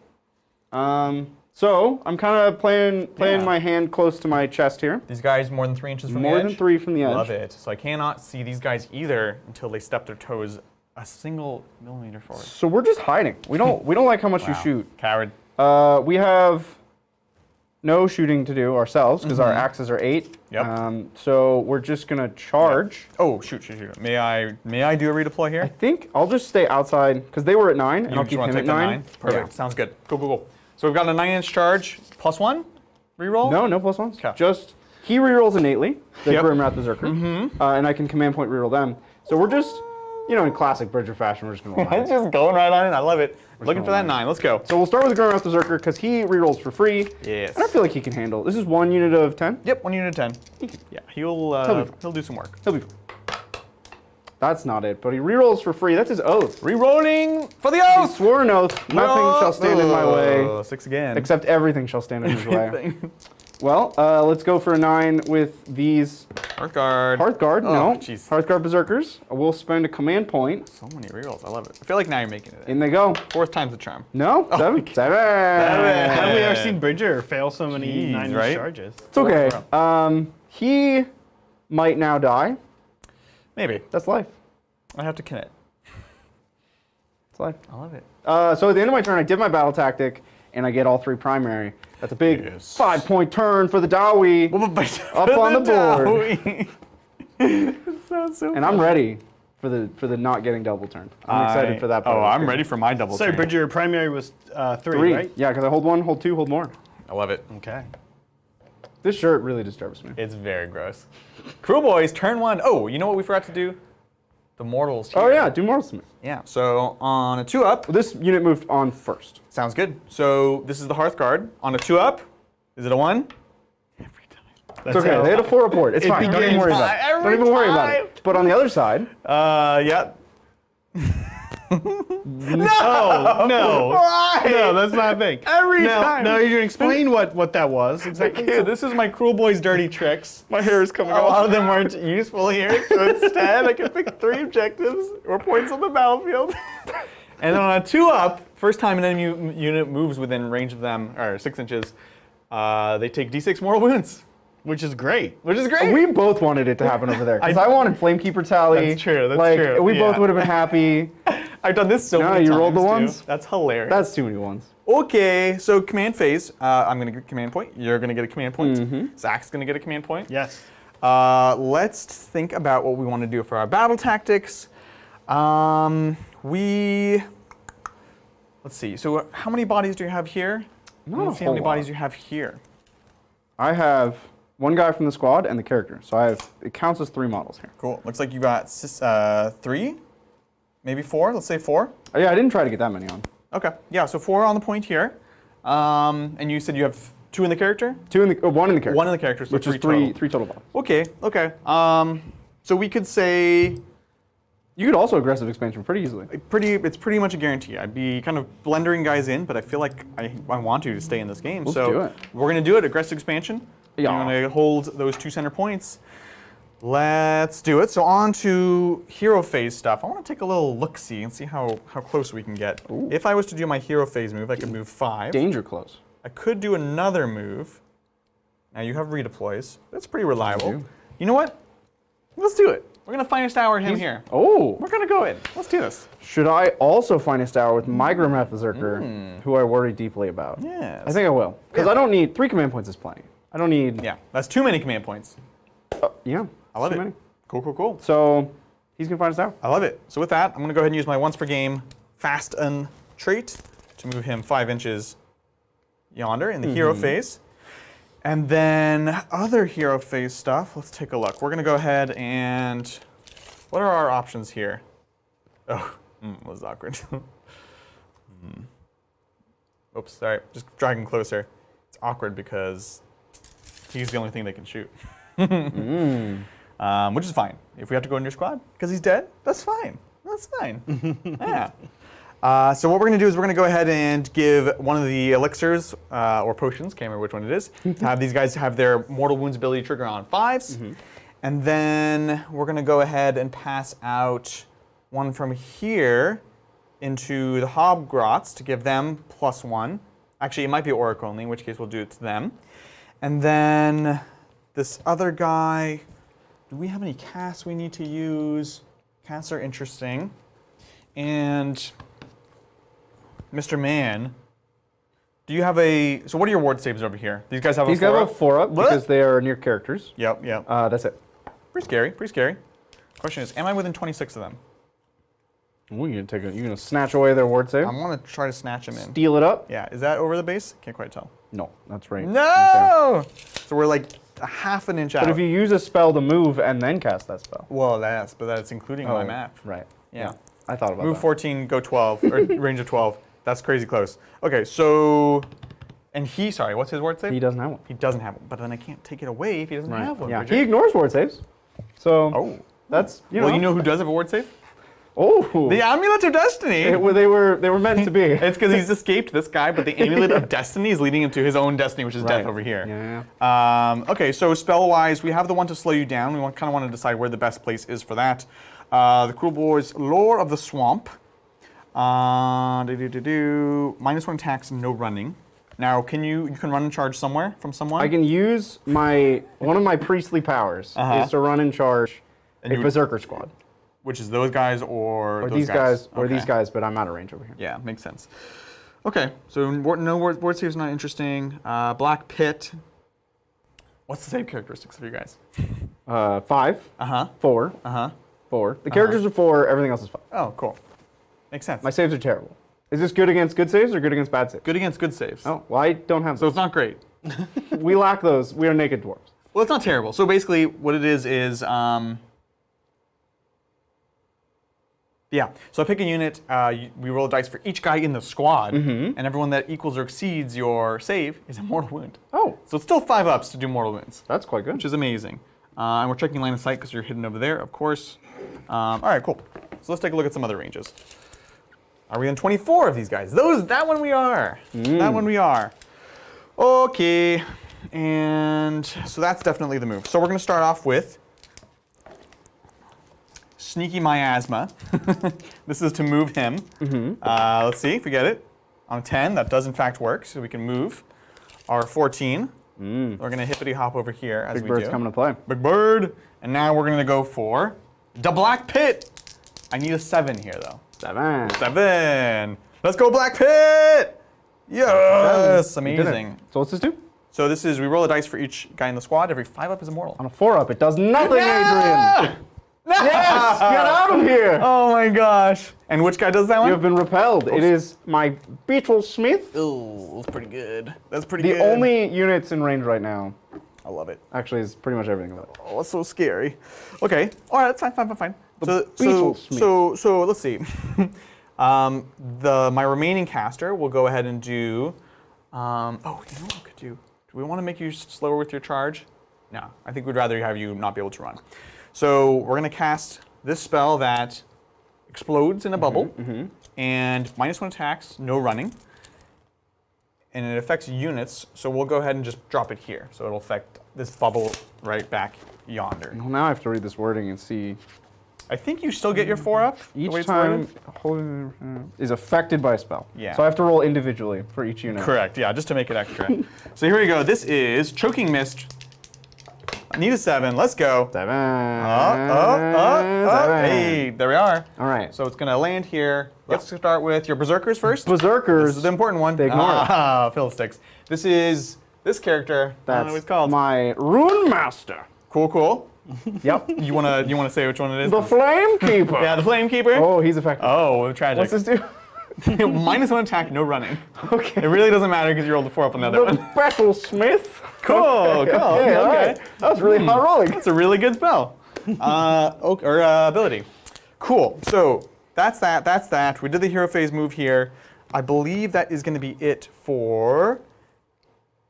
So I'm kind of playing Yeah. my hand close to my chest here. These guys more than 3 inches from More the edge. than 3 from the edge. Love it. So I cannot see these guys either until they step their toes a single millimeter forward. So we're just hiding. We don't like how much you Wow. shoot. Coward. We have no shooting to do ourselves because our axes are 8. Yep. So we're just gonna charge. Oh, shoot. May I do a redeploy I here? think I'll just stay outside because they were at 9, and You I'll just keep want him to at take the 9. Perfect. Yeah. Sounds good. Cool. So we've got a 9-inch charge +1 reroll. No +1s. Okay. Just he rerolls innately, the Yep. Grimwrath Berserker, and I can command point reroll them. So we're just, in classic Bridger fashion, we're just gonna roll I'm 9s. just going right on it. I love it. Looking for that going 9. Let's go. So we'll start with the Grimwrath Berserker because he rerolls for free. Yes. And I feel like he can handle. This is 1 unit of 10. Yep, 1 unit of 10. Yeah, he'll do some work. He'll be fine. That's not it, but he rerolls for free. That's his oath. Rerolling for the He oath. swore an oath. Nothing shall stand in my way, Oh, 6 again. except everything shall stand in his way. Well, let's go for a 9 with these Hearthguard. Hearthguard. Oh, No, jeez. Hearthguard Berserkers. We'll spend a command point. So many rerolls. I love it. I feel like now you're making it. In they go. 4th time's the charm. No, 7. 7. Have we ever seen Bridger fail so many Jeez, 9-inch right? charges? It's okay. He might now die. Maybe. That's life. I have to commit. It's life. I love it. So at the end of my turn, I did my battle tactic, and I get all 3 primary. That's a big Yes. 5-point turn for the Dowie. Up on the board. It sounds so And I'm ready for the not getting double turn. I'm excited for that part. Oh, of the I'm game. ready for my double Sorry, turn. Bridger, your primary was 3, 3. right? Yeah, because I hold 1, hold 2, hold more. I love it. Okay. This shirt really disturbs me. It's very gross. Kruleboyz, turn 1. Oh, you know what we forgot to do? The mortals here. Oh yeah, do more to me. Yeah, so on a 2-up, Well, this unit moved on first. sounds good. So this is the Hearthguard. On a 2-up, is it a 1? Every time. It's okay. They had a 4 report. It's fine. Don't even worry about it. Every Don't even worry about time. it. But on the other side, Yeah. No, Why? no, that's not a thing. Every time. Now you're gonna explain what that was exactly. Okay, so this is my Kruleboyz dirty tricks. My hair is coming A lot off. of them weren't useful here, so instead I can pick 3 objectives or points on the battlefield. And then on a 2-up, first time an enemy unit moves within range of them, or 6 inches, they take D6 mortal wounds, Which is great. which is great. We both wanted it to happen over there because I wanted Flamekeeper tally. That's true, that's like, true, We both yeah. would have been happy. I've done this so No, many times. you rolled the too. ones? That's hilarious. That's too many ones. Okay, so command phase. I'm going to get a command point. You're going to get a command point. Zach's going to get a command point. Yes. Let's think about what we want to do for our battle tactics. Let's see. So how many bodies do you have here? Not Let's a see how many whole bodies lot. you have here. I have one guy from the squad and the character, so it counts as 3 models here. Cool. Looks like you got 3, maybe 4. Let's say 4. Oh, yeah, I didn't try to get that many on. Okay. Yeah. So 4 on the point here. And you said you have 2 in the character. 1 in the character. 1 in the character. So which is 3 three total bodies. Okay. Okay. So we could say. You could also aggressive expansion pretty easily. It's pretty much a guarantee. I'd be kind of blendering guys in, but I feel like I want to stay in this game. Let's so do it. we're gonna do it. Aggressive expansion. Yeah. I'm gonna hold those 2 center points. Let's do it. So on to hero phase stuff. I want to take a little look-see and see how close we can get. Ooh. If I was to do my hero phase move, I could move 5. Danger close. I could do another move. Now you have redeploys. That's pretty reliable. do. You know what? Let's do it. We're gonna finest hour him here. Oh. We're gonna go in. Let's do this. Should I also finest hour with my Grimwrath Berserker, who I worry deeply about? Yes. I think I will. Because I don't need 3 command points is plenty. I don't need. Yeah, that's too many command points. Yeah. I love too it. many. Cool, cool, cool. So he's going to finest hour. I love it. So with that, I'm going to go ahead and use my once per game fast un trait to move him 5 inches yonder in the hero phase. And then other hero phase stuff, let's take a look. We're going to go ahead and, what are our options here? Oh, that was awkward. Oops, sorry, just dragging closer. It's awkward because he's the only thing they can shoot. Which is fine. If we have to go in your squad because he's dead, that's fine. That's fine. Yeah. So what we're going to do is we're going to go ahead and give one of the elixirs or potions, can't remember which one it is, have these guys have their mortal wounds ability trigger on 5s. And then we're going to go ahead and pass out one from here into the Hobgrots to give them +1. Actually, it might be Orruk only, in which case we'll do it to them. And then this other guy, do we have any casts we need to use? Casts are interesting. And Mr. Man, do you have a, so what are your ward saves over here? These guys have These a guys 4 have a 4 up What? because they are near characters. Yep, yep. That's it. Pretty scary, pretty scary. Question is, am I within 26 of them? Ooh, you're gonna snatch away their ward save. I'm gonna try to snatch him in. Steal it up. Yeah, is that over the base? Can't quite tell. No, that's right. right No! So we're like a half an inch out. But if you use a spell to move and then cast that spell. Well, but that's including my map. Right. Yeah. I thought about Move that. 14, go 12, or range of 12. That's crazy close. Okay, so, and sorry, what's his ward save? He doesn't have one. He doesn't have one, but then I can't take it away if he doesn't have one. Yeah. Bridget. He ignores ward saves. So Oh. that's you know. Well, you know who does have a ward save? Oh. The Amulet of Destiny. they were meant to be. It's because he's escaped this guy, but the Amulet of Destiny is leading him to his own destiny, which is death Right. over here. Yeah. Okay, so spell-wise, we have the one to slow you down. We kind of want to decide where the best place is for that. The Kruleboyz, Lore of the Swamp. -1 attacks, no running. Now, you can run and charge somewhere from someone? I can use one of my priestly powers is to run and charge And a you- berserker squad. Which is those guys or those These guys or Okay. these guys, but I'm out of range over here. Yeah, makes sense. Okay, so no word save is not interesting. Black Pit. What's the save characteristics of you guys? 5, Uh-huh. 4, Uh-huh. 4. The characters are 4. Everything else is 5. Oh, cool. Makes sense. My saves are terrible. Is this good against good saves or good against bad saves? Good against good saves. Oh, well, I don't have So those. it's not great. We lack those. We are naked dwarves. Well, it's not terrible. So basically, what it is yeah. So I pick a unit. We roll dice for each guy in the squad, and everyone that equals or exceeds your save is a mortal wound. Oh, So it's still 5 ups to do mortal wounds, that's quite good. which is amazing. And we're checking line of sight because you're hidden over there, of course. All right, cool. So let's take a look at some other ranges. Are we on 24 of these guys? That one we are. That one we are. Okay, and so that's definitely the move. So we're going to start off with Sneaky Miasma. This is to move him. Let's see if we get it. On 10, that does in fact work, so we can move our 14. We're going to hippity hop over here as Big we Bird's do. coming to play. Big Bird. And now we're going to go for the Black Pit. I need a 7 here, though. 7. 7. Let's go, Black Pit. Yes, You did it. amazing. So what's this do? So this is, we roll a dice for each guy in the squad. Every 5 up is immortal. On a 4-up, it does nothing, Adrian. Yes, get out of here. Oh my gosh. And which guy does that one? You have been repelled. It is my Beetle Smith. Ooh, that's pretty good. That's pretty The good. only units in range right now, I love it. actually, is pretty much everything of it. Oh, that's so scary. Okay. All right, that's fine. Beetlesmith. So let's see. My remaining caster will go ahead and do. You know what we could do? Do we want to make you slower with your charge? No, I think we'd rather have you not be able to run. So we're going to cast this spell that explodes in a bubble, and -1 attacks, no running, and it affects units. So we'll go ahead and just drop it here. So it'll affect this bubble right back yonder. Well, now I have to read this wording and see. I think you still get your 4 up. the Each way it's time worded. is affected by a spell. Yeah. So I have to roll individually for each unit. Correct, yeah, just to make it extra. So here we go. This is Choking Mist. I need a 7. Let's go. 7. Hey, there we are. All right. So it's going to land here. Let's start with your Berserkers first. Berserkers. This is the important one. They ignore it. Fiddlesticks. This is this character. I don't know what it's That's called. my Rune Master. Cool. Yep. You wanna say which one it is? The Flame Keeper. Yeah, the Flame Keeper. Oh, he's effective. Oh, tragic. What's this do? -1 attack, no running. Okay. It really doesn't matter because you rolled a 4 up on the other The one. Battle Smith. Cool. Okay, all right. That was really hot rolling. That's a really good spell. Ability. Cool. So that's that. We did the hero phase move here. I believe that is going to be it for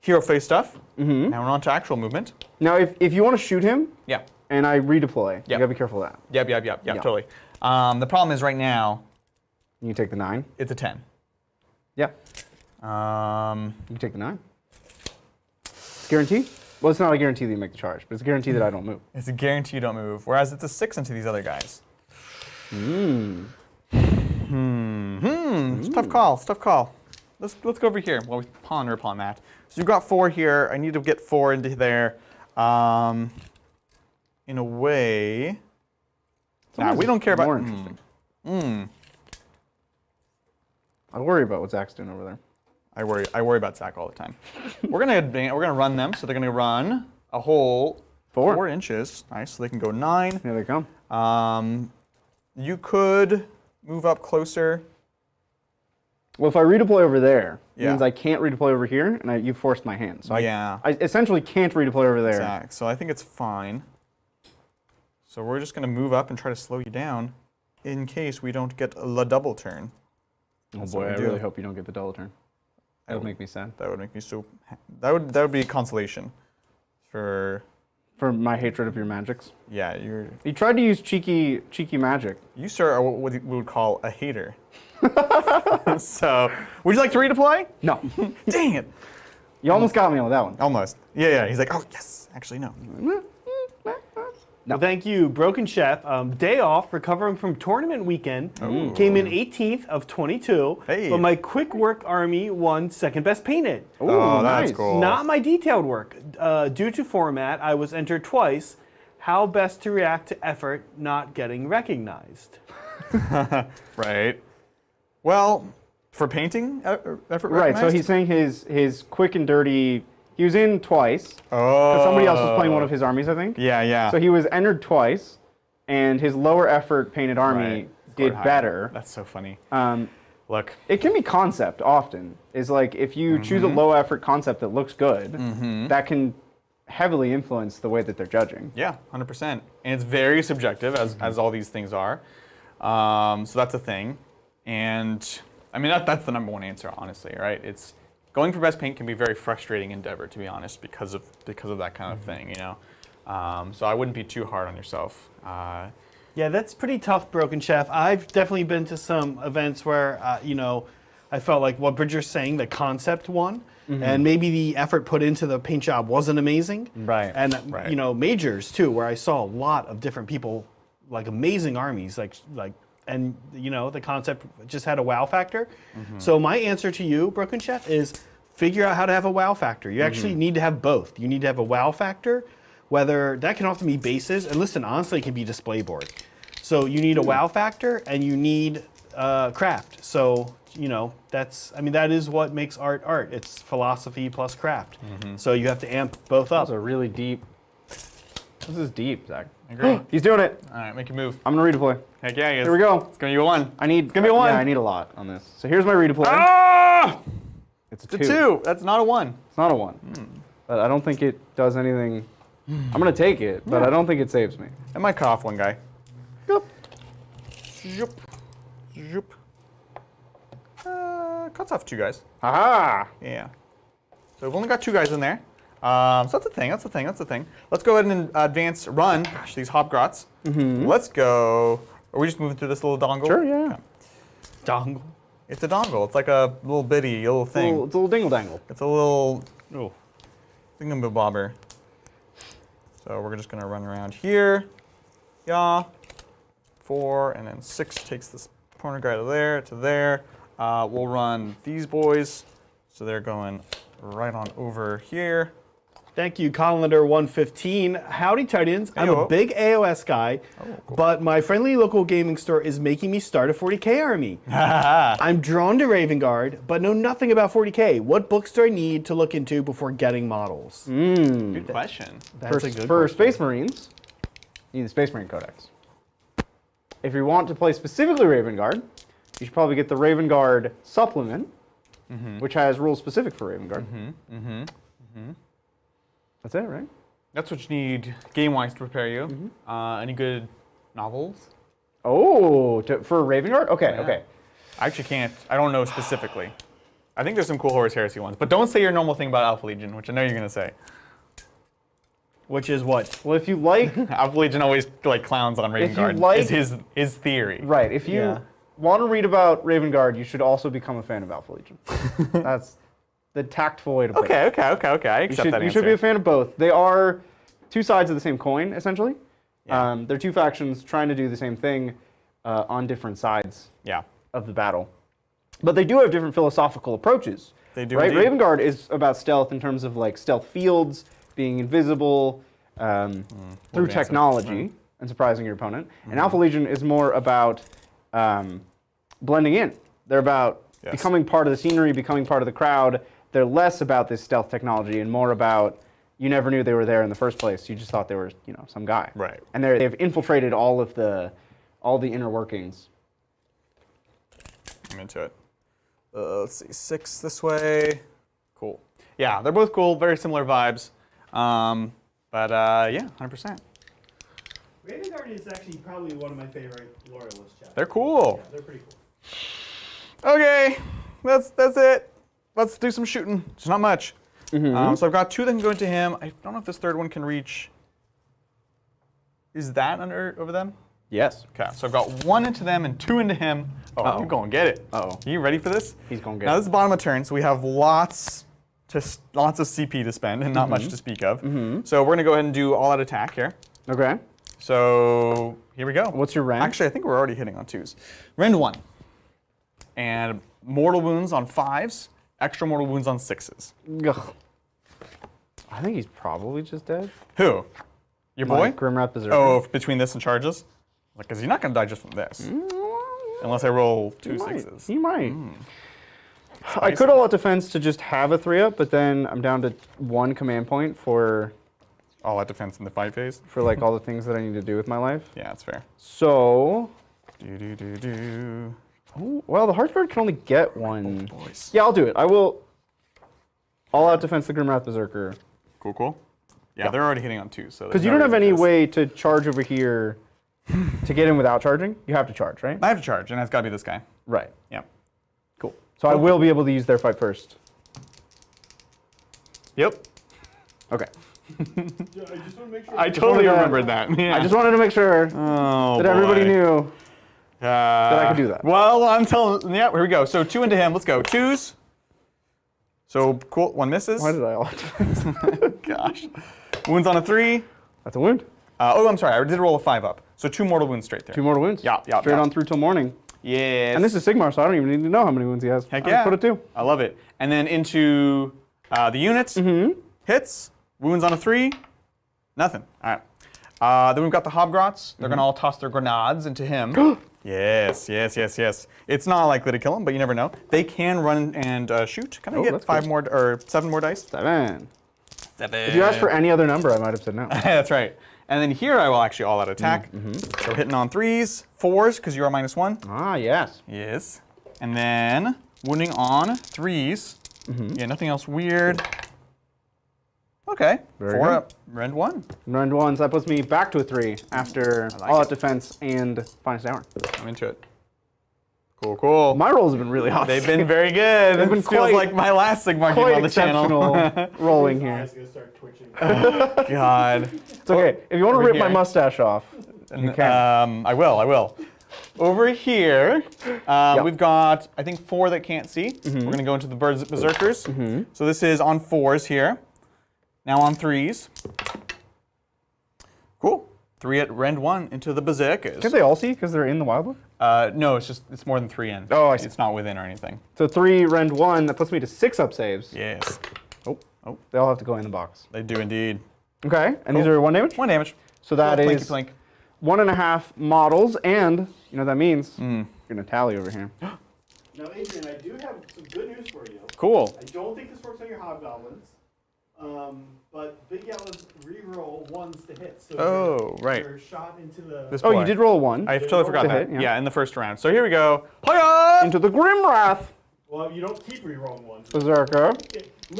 hero phase stuff. Now we're on to actual movement. Now, if you want to shoot him Yeah. and I redeploy, you gotta be careful of that. Yep, totally. The problem is right now, You can take the 9. it's a 10. Yeah. Um, You can take the 9. Guarantee? Well, it's not a guarantee that you make the charge, but it's a guarantee that I don't move. it's a guarantee you don't move, whereas it's a 6 into these other guys. It's a tough call. Let's go over here while we ponder upon that. So you've got 4 here. I need to get 4 into there. In a way, Sometimes we don't care it's about. more interesting. I worry about what Zach's doing over there. I worry about Zach all the time. We're gonna run them, so they're gonna run a whole 4 inches. Nice, so they can go 9. Here they come. You could move up closer. Well, if I redeploy over there, it Yeah. means I can't redeploy over here, and you forced my hand. So Yeah. I essentially can't redeploy over there. Zach, so I think it's fine. So we're just gonna move up and try to slow you down, in case we don't get a double turn. Oh That's boy, what we I do. really hope you don't get the double turn. That would make me sad. That would make me so. That would be consolation, for For my hatred of your magics. yeah. You tried to use cheeky magic. You sir are what we would call a hater. So would you like to redeploy? No. Dang it! You almost got me on that one. Almost. Yeah. He's like, oh yes. Actually no. Well, thank you, Broken Chef. Day off, recovering from tournament weekend. Came in 18th of 22, Hey. but my quick work army won second best painted. Oh, that's nice. cool. Not my detailed work. Due to format, I was entered twice. How best to react to effort not getting recognized? Right. Well, for painting, effort Right, so recognized? he's saying his quick and dirty. He was in twice. Oh. Because somebody else was playing one of his armies, I think. Yeah. So he was entered twice, and his lower effort painted army Right. did Scored higher. better. That's so funny. Um, Look. it can be concept often. Is like if you choose a low effort concept that looks good, that can heavily influence the way that they're judging. Yeah, 100%. And it's very subjective, as all these things are. So that's a thing. And I mean, that's the number one answer, honestly, right? It's going for best paint can be a very frustrating endeavor, to be honest, because of that kind of thing, you know. So I wouldn't be too hard on yourself. Yeah, that's pretty tough, Broken Chef. I've definitely been to some events where, I felt like what Bridger's saying, the concept won, and maybe the effort put into the paint job wasn't amazing. Right. And, Right. majors, too, where I saw a lot of different people, like amazing armies, and, the concept just had a wow factor. So my answer to you, Broken Chef, is figure out how to have a wow factor. You actually need to have both. You need to have a wow factor, whether that can often be bases, and listen, honestly, it can be display board. So you need a wow factor, and you need craft. So, that is what makes art art. It's philosophy plus craft. So you have to amp both up. That's a really deep. This is deep, Zach. I agree. He's doing it. All right, make a move. I'm gonna redeploy. Heck yeah, he is. Here we go. It's gonna be a 1. I need. It's gonna be a 1. Yeah, I need a lot on this. So here's my redeploy. Ah! It's It's a 2. That's not a 1. It's not a 1. But I don't think it does anything. I'm gonna take it, but I don't think it saves me. It might cut off one guy. Yep. Zoop. Zoop. Cuts off 2 guys. Haha. Yeah. So we've only got 2 guys in there. So that's a thing. That's a thing. That's a thing. Let's go ahead and advance. Run. Gosh, these hobgrots. Let's go. Are we just moving through this little dongle? Sure. Yeah. Okay. Dongle. It's a dongle. It's like a little bitty little thing. It's a little dingle dangle. It's a little Oh. thingamabobber. So we're just gonna run around here. Yeah. 4 and then 6 takes this corner guy to there. We'll run these boys. So they're going right on over here. Thank you, Collender 115. Howdy, Titans. I'm Heyo. a big AOS guy, cool. but my friendly local gaming store is making me start a 40k army. I'm drawn to Raven Guard, but know nothing about 40k. What books do I need to look into before getting models? Good question. That's a good For question. Space Marines, you need the Space Marine Codex. If you want to play specifically Raven Guard, you should probably get the Raven Guard supplement, which has rules specific for Raven Guard. That's it, right? That's what you need game-wise to prepare you. Any good novels? Oh, for Raven Guard? Okay, Yeah. okay. I actually can't. I don't know specifically. I think there's some cool Horus Heresy ones, but don't say your normal thing about Alpha Legion, which I know you're gonna say. Which is what? Well, if you like, Alpha Legion always like clowns on Raven If you Guard. like- is his theory. right, if you Yeah. want to read about Raven Guard, you should also become a fan of Alpha Legion. That's the tactful way to play it. Okay. I accept that You answer. should be a fan of both. They are 2 sides of the same coin, essentially. Yeah. They're 2 factions trying to do the same thing on different sides Yeah. of the battle. But they do have different philosophical approaches. They do Right? indeed. Raven Guard is about stealth in terms of like stealth fields, being invisible through advancement, technology and surprising your opponent. And Alpha Legion is more about blending in. They're about Yes. becoming part of the scenery, becoming part of the crowd. They're less about this stealth technology and more about you never knew they were there in the first place. You just thought they were, some guy. Right. And they've infiltrated all the inner workings. I'm into it. Let's see, 6 this way. Cool. Yeah, they're both cool, very similar vibes. Yeah, 100%. Raven Guard is actually probably one of my favorite loyalist chapters. They're cool. They're pretty cool. Okay, that's it. Let's do some shooting. It's not much. So I've got 2 that can go into him. I don't know if this third one can reach. Is that over them? Yes. Okay, so I've got 1 into them and 2 into him. Oh, Uh-oh. you're going to get it. Uh-oh. You ready for this? He's gonna get Now it. this is the bottom of turn, so we have lots of CP to spend and not much to speak of. So we're gonna go ahead and do all-out attack here. Okay. So here we go. What's your rend? Actually, I think we're already hitting on 2s. Rend 1. And mortal wounds on 5s, extra mortal wounds on 6s. Ugh. I think he's probably just dead. Who? Your boy? Grimwrath Berserker. Oh, between this and charges? Because he's not gonna die just from this. Unless I roll 2 6s. He might. I could all out defense to just have a 3-up, but then I'm down to 1 command point for All out defense in the fight phase. like all the things that I need to do with my life. Yeah, that's fair. So, Do. well, the Heartbird can only get 1. Boys. Yeah, I'll do it. I will all out defense the Grimwrath Berserker. Cool. Yeah, they're already hitting on 2, so. Because you don't have any way to charge over here to get in without charging. You have to charge, right? I have to charge, and it's gotta be this guy. Right. Yeah. Cool. So I will be able to use their fight first. Yep. Okay. I just want to make sure. I totally wanted to- remembered that. Yeah. I just wanted to make sure Oh, that everybody boy. knew that I could do that. Well, I'm telling. Yeah, here we go. So 2 into him. Let's go. 2s. So cool. 1 misses. Why did I all Gosh. Wounds on a 3. That's a wound. Oh, I'm sorry. I did roll a 5 up. So 2 mortal wounds straight there. 2 mortal wounds. Yeah, yeah, Straight yeah. on through till morning. Yes. And this is Sigmar, so I don't even need to know how many wounds he has. Heck I yeah. just put it 2. I love it. And then into the units. Hits. Wounds on a 3. Nothing. All right. Then we've got the Hobgrots. They're going to all toss their grenades into him. Yes. It's not likely to kill him, but you never know. They can run and shoot. Can I Oh, get that's 5 good. more or 7 more dice? 7. 7. If you asked for any other number, I might have said no. That's right. And then here I will actually all out attack. So hitting on 3s, 4s, because you are -1. Ah, yes. Yes. And then wounding on 3s. Yeah, nothing else weird. Okay. Very 4 good. up. Rend 1. Round 1, so that puts me back to a 3 after like all it. out defense and finest hour. I'm into it. Cool, cool. My rolls have been really hot. They've been very good. They've been It feels quite- like my last Sigmar game quite on the channel. exceptional rolling here. Eyes gonna start twitching. God. It's okay. If you want to Over rip my here. mustache off, you can. I will. Over here, we've got, I think, 4 that can't see. We're going to go into the Berserkers. So this is on 4s here. Now on 3s. Cool. 3 at Rend 1 into the Berserkers. Can't they all see because they're in the wildwood? No, it's more than 3 in. Oh, I see. It's not within or anything. So 3 rend 1, that puts me to 6 up saves. Yes. Oh, they all have to go in the box. They do indeed. Okay, and these are 1 damage? 1 damage. So that Little is planky plank. 1.5 models, and you know what that means? You're gonna tally over here. Now, Adrian, I do have some good news for you. Cool. I don't think this works on your hobgoblins, but Big Yellow's reroll 1s to hit. So Oh, right. You're shot into the. This Oh, boy. you did roll a 1 I totally forgot To that. hit, yeah. Yeah, in the first round. So here we go. Hiya! into the Grimwrath Well, you don't keep rerolling 1s. Berserker.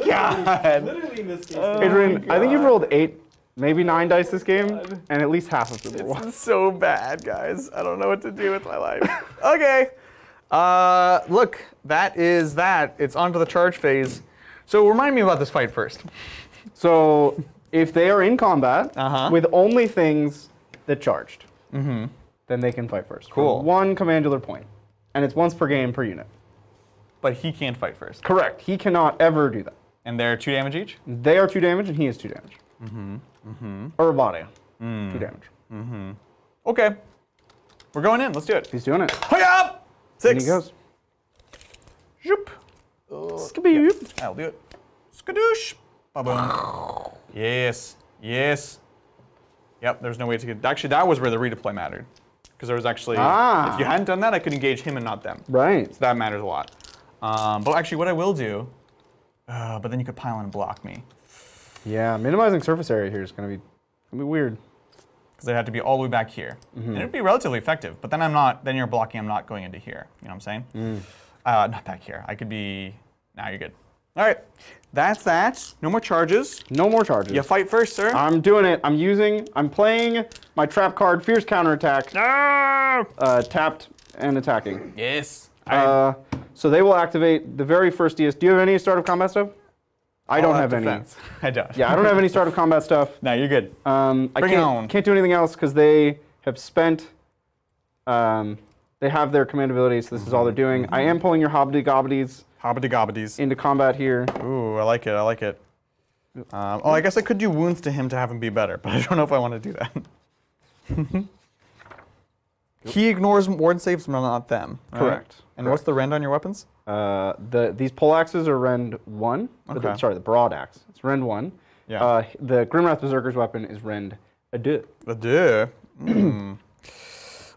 God. Literally in this case. Adrian, I think you've rolled 8, maybe 9 dice this game, and at least half of them were 1. This is so bad, guys. I don't know what to do with my life. Okay. Look, that is that. It's on to the charge phase. So remind me about this fight first. So if they are in combat with only things that charged, then they can fight first. Cool. For 1 commandular point, and it's once per game per unit. But he can't fight first. Correct. He cannot ever do that. And they're 2 damage each? They are 2 damage, and he is 2 damage. Urbane, 2 damage. Okay. We're going in. Let's do it. He's doing it. Hiya! 6. And he goes. Zoop. Skibby. I'll do it. Skadoosh. Ba-boom. Yes. Yes. Yep, there's no way to get... Actually, that was where the redeploy mattered. Because there was actually... Ah. If you hadn't done that, I could engage him and not them. Right. So that matters a lot. But actually, what I will do... but then you could pile in and block me. Yeah, minimizing surface area here is gonna be weird. Because I'd have to be all the way back here. And it would be relatively effective. But then I'm not... Then you're blocking, I'm not going into here. You know what I'm saying? Not back here. I could be... Now you're good. All right. That's that. No more charges. No more charges. You fight first, sir. I'm doing it. I'm playing my trap card, Fierce Counterattack, No! tapped and attacking. Yes. So they will activate the very first DS. Do you have any start of combat stuff? I don't have any. I don't. Yeah, I don't have any start of combat stuff. No, you're good. I Bring it on. can't do anything else because they have spent. They have their command abilities, so this is all they're doing. I am pulling your Hobbity-Gobbities Hobbity-gobbities. into combat here. Ooh, I like it. I like it. I guess I could do wounds to him to have him be better, but I don't know if I want to do that. He ignores warden saves, but not them. Right? Correct. And what's the rend on your weapons? These poleaxes are Rend 1. Okay. Sorry, the broadaxe. It's Rend 1. Yeah. The Grimwrath Berserker's weapon is Rend 2. Duh.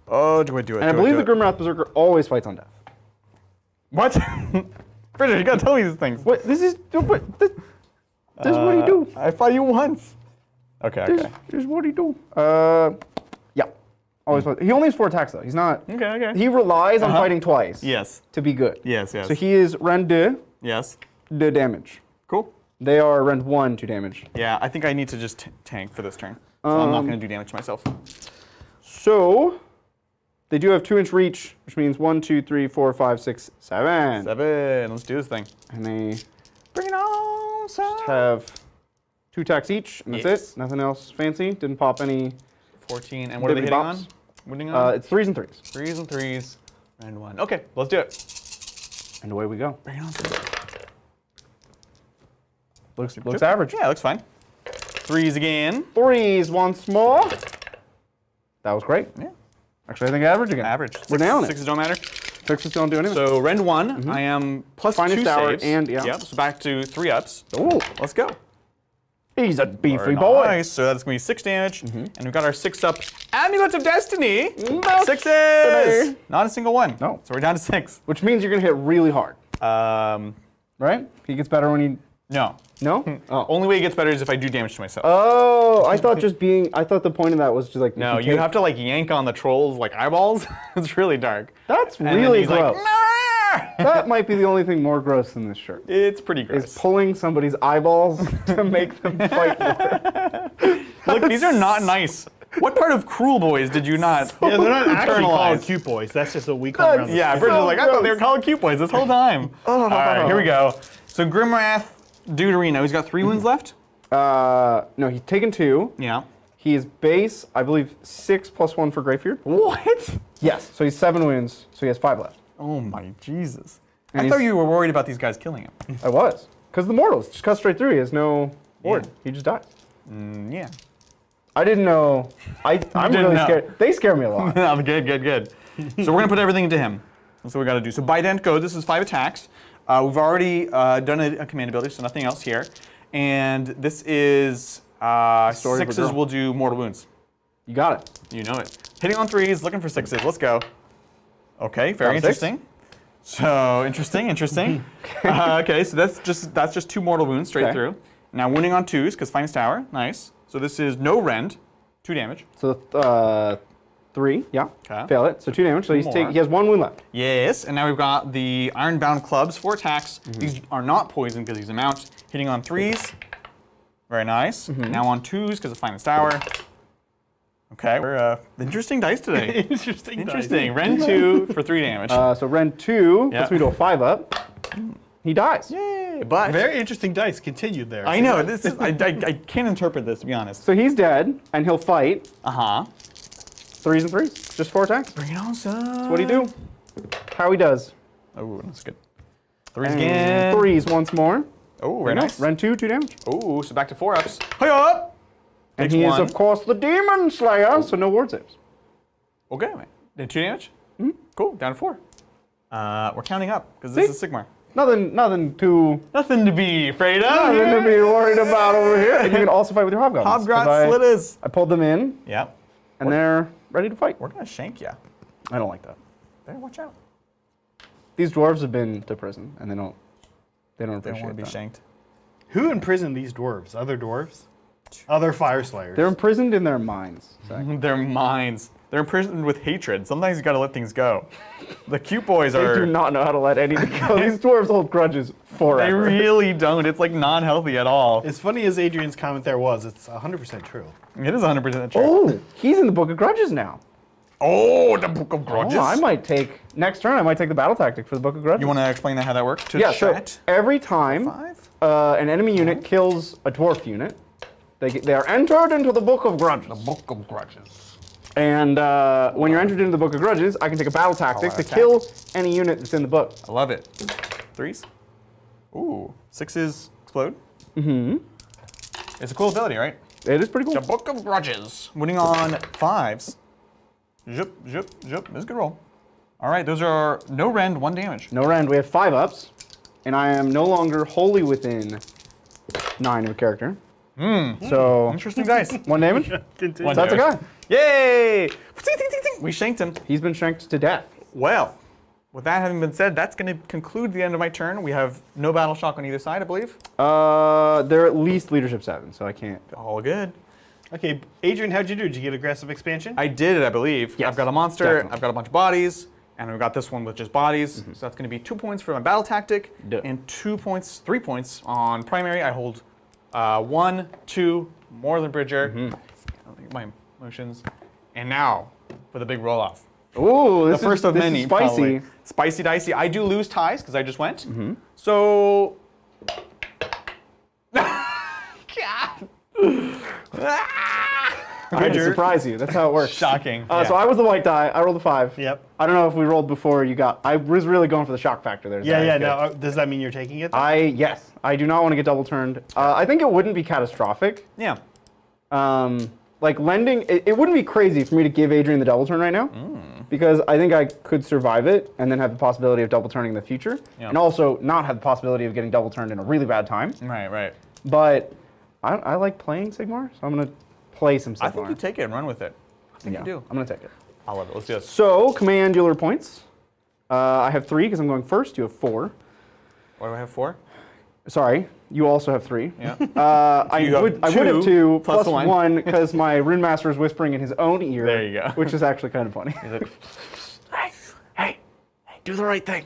Oh, do I do it? And I believe the Grimwrath Berserker always fights on death. What? Bridget, you gotta tell me these things. What? This is what he do. I fought you once. Okay, This okay. is what he do. Yeah. Always fights. He only has 4 attacks though. He's not. Okay, okay. He relies on fighting twice. Yes. To be good. Yes, yes. So he is Rend 2 Yes. damage. Cool. They are Rend 1 damage. Yeah, I think I need to just tank for this turn. So I'm not going to do damage to myself. So they do have 2-inch reach, which means 1, 2, 3, 4, 5, 6, 7. 7. Let's do this thing. And they Bring it on, son. have 2 attacks each, and that's Yes. it. Nothing else fancy. Didn't pop any. 14. And what are they Dippy hitting bops. on? Winning on? It's 3s and 3s. 3s and 3s. Round 1. Okay, let's do it. And away we go. Bring it on. Looks average. Yeah, looks fine. 3s again. 3s once more. That was great. Yeah. Actually, I think average again. Average. We're nailing it. 6s don't matter. 6s don't do anything. So rend 1, I am plus Finest 2 hour saves. and- yeah. Yep, so back to 3 ups. Ooh, Let's go. he's a beefy Very boy. Nice. So that's going to be 6 damage. And we've got our 6-up Amulet of Destiny. Destiny. 6s! Not a single one. No. So we're down to 6. Which means you're going to hit really hard, right? He gets better when he... No. No? Oh. Only way it gets better is if I do damage to myself. Oh, I thought the point of that was just like... No, if you have to like yank on the troll's like eyeballs. It's really dark. That's And then really he's gross. like, "Nah!" That might be the only thing more gross than this shirt. It's pretty gross. Is pulling somebody's eyeballs to make them fight more. Look, these are not nice. What part of Kruleboyz did you not? Yeah, they're not actually called internalize? cute boys. That's just what we call them. around the Yeah, street. Bridget's like, I thought they were called cute boys this whole time. All right, here we go. So Grimwrath, Deuterino, he's got 3 wounds left. No, he's taken 2. Yeah. He is base, I believe, 6 plus 1 for Greyfear. What? Yes. So he's 7 wounds, so he has 5 left. Oh my Jesus. And I thought he's- you were worried about these guys killing him. I was. Because the mortals just cut straight through. He has no ward. Yeah. He just dies. Yeah. I didn't know. I'm didn't really know. scared. They scare me a lot. Good. So we're gonna put everything into him. That's what we gotta do. So by dent go, this is 5 attacks. We've already done a command ability, so nothing else here. And this is Story of a 6s girl. will do mortal wounds. You got it. You know it. Hitting on 3s, looking for 6s. Let's go. Okay, very Got a 6. interesting. So interesting. Okay, so that's just 2 mortal wounds straight Okay. through. Now wounding on 2s because finest tower. Nice. So this is no rend, 2 damage. So 3, yeah. Okay. Fail it. So 2 damage. So More. he has 1 wound left. Yes, and now we've got the Ironbound clubs, 4 attacks. These are not poisoned because he's a mount. Hitting on 3s. Very nice. Now on 2s because of finest tower. Okay, we're interesting dice today. Interesting. Rend 2 for 3 damage. So Rend 2 Yeah. puts me to a 5-up. He dies. Yay! But Very interesting dice continued there. I know this is I can't interpret this to be honest. So he's dead, and he'll fight. 3s and 3s. Just 4 attacks. Bring it on, son. That's what he do. How he does. Oh, that's good. 3s And again. 3s once more. Oh, very nice. Rend 2, 2 damage. Oh, so back to 4 ups. Hi up. And Takes he is, 1. of course, the Demon Slayer, so no ward saves. Okay, man. Did 2 damage? Cool. Down to 4. We're counting up because this is Sigmar. Nothing too... Nothing to be afraid of. Nothing to be worried about over here. And you can also fight with your hobgoblins. 'cause Hobgrot Slitters. I pulled them in, Yep. and they're ready to fight. We're gonna shank ya. I don't like that. Better watch out. These dwarves have been to prison, and they don't They don't appreciate want to be that. shanked. Who imprisoned these dwarves? Other dwarves? Other Fyreslayers. They're imprisoned in their minds. Zach. Their minds. They're imprisoned with hatred. Sometimes you gotta let things go. The cute boys They are. do not know how to let anything go. These dwarves hold grudges They forever. really don't. It's like non-healthy at all. As funny as Adrian's comment there was, it's 100% true. It is 100% true. Oh, he's in the Book of Grudges now. Oh, the Book of Grudges. Oh, I might take, next turn, I might take the battle tactic for the Book of Grudges. You want to explain how that works to Yeah, so chat? every time 5? an enemy unit kills a dwarf unit, they are entered into the Book of Grudges. Book of Grudges. And when you're entered into the Book of Grudges, I can take a battle tactic to kill any unit that's in the book. I love it. 3s. Ooh, 6s explode. It's a cool ability, right? It is pretty cool. The Book of Grudges. Winning on 5s. Zhup, zhup, zhup. That's a good roll. All right, those are no rend, 1 damage. No rend, we have 5 ups, and I am no longer wholly within 9 of a character. So, Interesting dice. 1 damage. Continue. One That's a guy. Yay! We shanked him. He's been shanked to death. Well, with that having been said, that's going to conclude the end of my turn. We have no battle shock on either side, I believe. They're at least leadership 7, so I can't. All good. Okay, Adrian, how'd you do? Did you get aggressive expansion? I did it, I believe. Yes, I've got a monster, definitely. I've got a bunch of bodies, and I've got this one with just bodies. So that's going to be 2 points for my battle tactic, Duh. and 3 points on primary. I hold 1, 2, more than Bridger. I don't think my motions. And now for the big roll off. Ooh, this The first is, of this many, is spicy. probably. Spicy dicey. I do lose ties because I just went. So. God I had to surprise you. That's how it works. Shocking. So I was the white die. I rolled a 5. Yep. I don't know if we rolled before you got. I was really going for the shock factor there. Yeah, Zach. yeah. Good. No, does that mean you're taking it? Then? Yes. I do not want to get double turned. I think it wouldn't be catastrophic. Yeah. Like lending, it wouldn't be crazy for me to give Adrian the double turn right now, because I think I could survive it and then have the possibility of double turning in the future, and also not have the possibility of getting double turned in a really bad time. Right, right. But I like playing Sigmar, so I'm gonna play some Sigmar. I think you take it and run with it. I think you do. I'm gonna take it. I love it. Let's do this. So command dealer points. I have 3 because I'm going first. You have 4. What do I have 4? Sorry, you also have 3. Yeah. I would have 2 plus plus 1 because my Rune Master is whispering in his own ear. There you go. Which is actually kind of funny. He's like, Hey, do the right thing.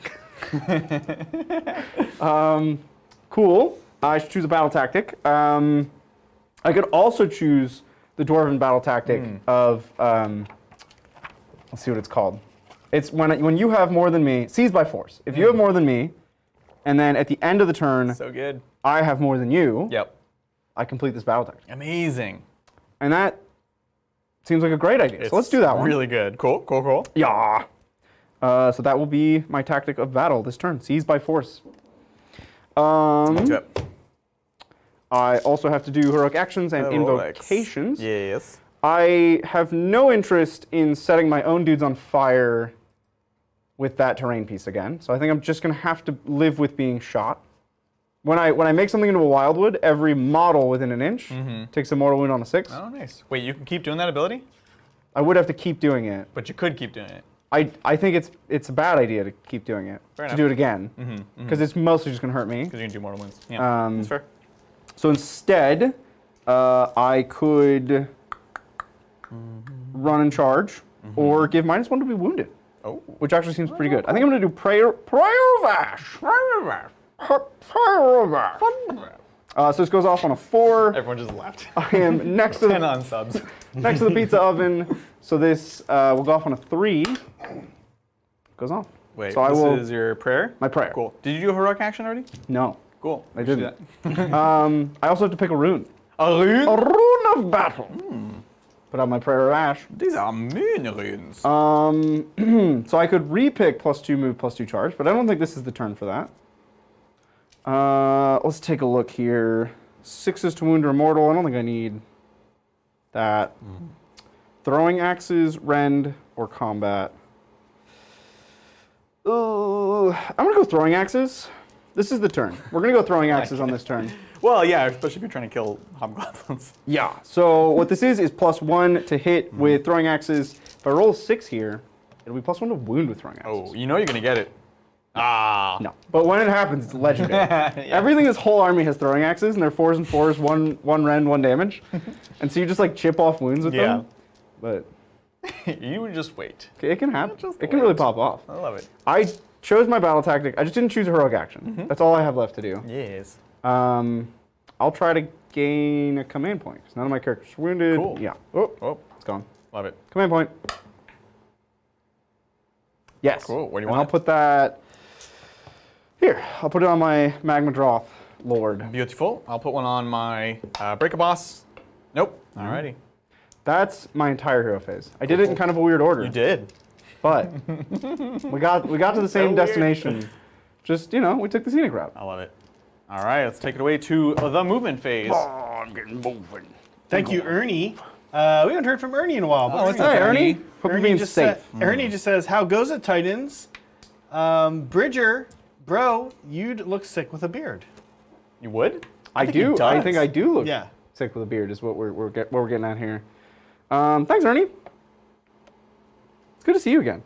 Cool. I should choose a battle tactic. I could also choose the Dwarven battle tactic of, let's see what it's called. It's when you have more than me, seize by force. If you have more than me, and then at the end of the turn, so good. I have more than you, Yep. I complete this battle tactic. Amazing. And that seems like a great idea. So let's do that one. Really good. Cool, cool, cool. Yeah. So that will be my tactic of battle this turn. Seize by force. Let's do it. I also have to do heroic actions and invocations. Yes. I have no interest in setting my own dudes on fire with that terrain piece again. So I think I'm just going to have to live with being shot. When I make something into a wildwood, every model within an inch takes a mortal wound on a 6. Oh, nice. Wait, you can keep doing that ability? I would have to keep doing it. But you could keep doing it. I think it's a bad idea to keep doing it. Fair to enough. do it again. Because it's mostly just going to hurt me. Because you can do mortal wounds. Yeah, that's fair. So instead, I could run and charge, or give -1 to be wounded. Oh. Which actually seems pretty good. I think I'm going to do Prayer Vash. So this goes off on a 4. Everyone just laughed. I am next to 10 the on subs. next to the pizza oven. So this will go off on a 3. Goes off. Wait, so this is your prayer? My prayer. Cool. Did you do a heroic action already? No, Cool. I We should do didn't. that. I also have to pick a rune. A rune? A rune of battle. Put out my Prayer of Ash. These are mean runes. So I could re-pick +2 move, +2 charge, but I don't think this is the turn for that. Let's take a look here. 6s to wound or immortal. I don't think I need that. Throwing axes, rend, or combat. I'm gonna go throwing axes. This is the turn. We're gonna go throwing axes on this turn. Well, yeah, especially if you're trying to kill hobgoblins. Yeah. So what this is +1 to hit with throwing axes. If I roll a 6 here, it'll be +1 to wound with throwing axes. Oh, you know you're going to get it. Ah. No. But when it happens, it's legendary. Everything this whole army has throwing axes, and they're 4s and 4s, one rend, 1 damage. And so you just like chip off wounds with them. But You would just wait. it can happen. Just It can really wait. pop off. I love it. I chose my battle tactic. I just didn't choose a heroic action. That's all I have left to do. Yes. I'll try to gain a command point, because none of my characters are wounded. Cool. Yeah. Oh, Oh, it's gone. love it. Command point. Yes. Cool. Where do you And want I'll put that here. I'll put it on my Magma Droth Lord. Beautiful. I'll put one on my Break a Boss. Nope. Alrighty. That's my entire hero phase. I did it in kind of a weird order. You did. But we got to the same weird. destination. Just, we took the scenic route. I love it. All right, let's take it away to the movement phase. Oh, I'm getting moving. Thank you, Ernie. We haven't heard from Ernie in a while. But what's Ernie- up, Hey, Ernie. Ernie. Hope you're being just safe. Ernie just says, "How goes it, Titans? Bridger, bro, you'd look sick with a beard." You would? I think he do. I does. think I do look Yeah. sick with a beard is what we're getting at here. Thanks, Ernie. It's good to see you again.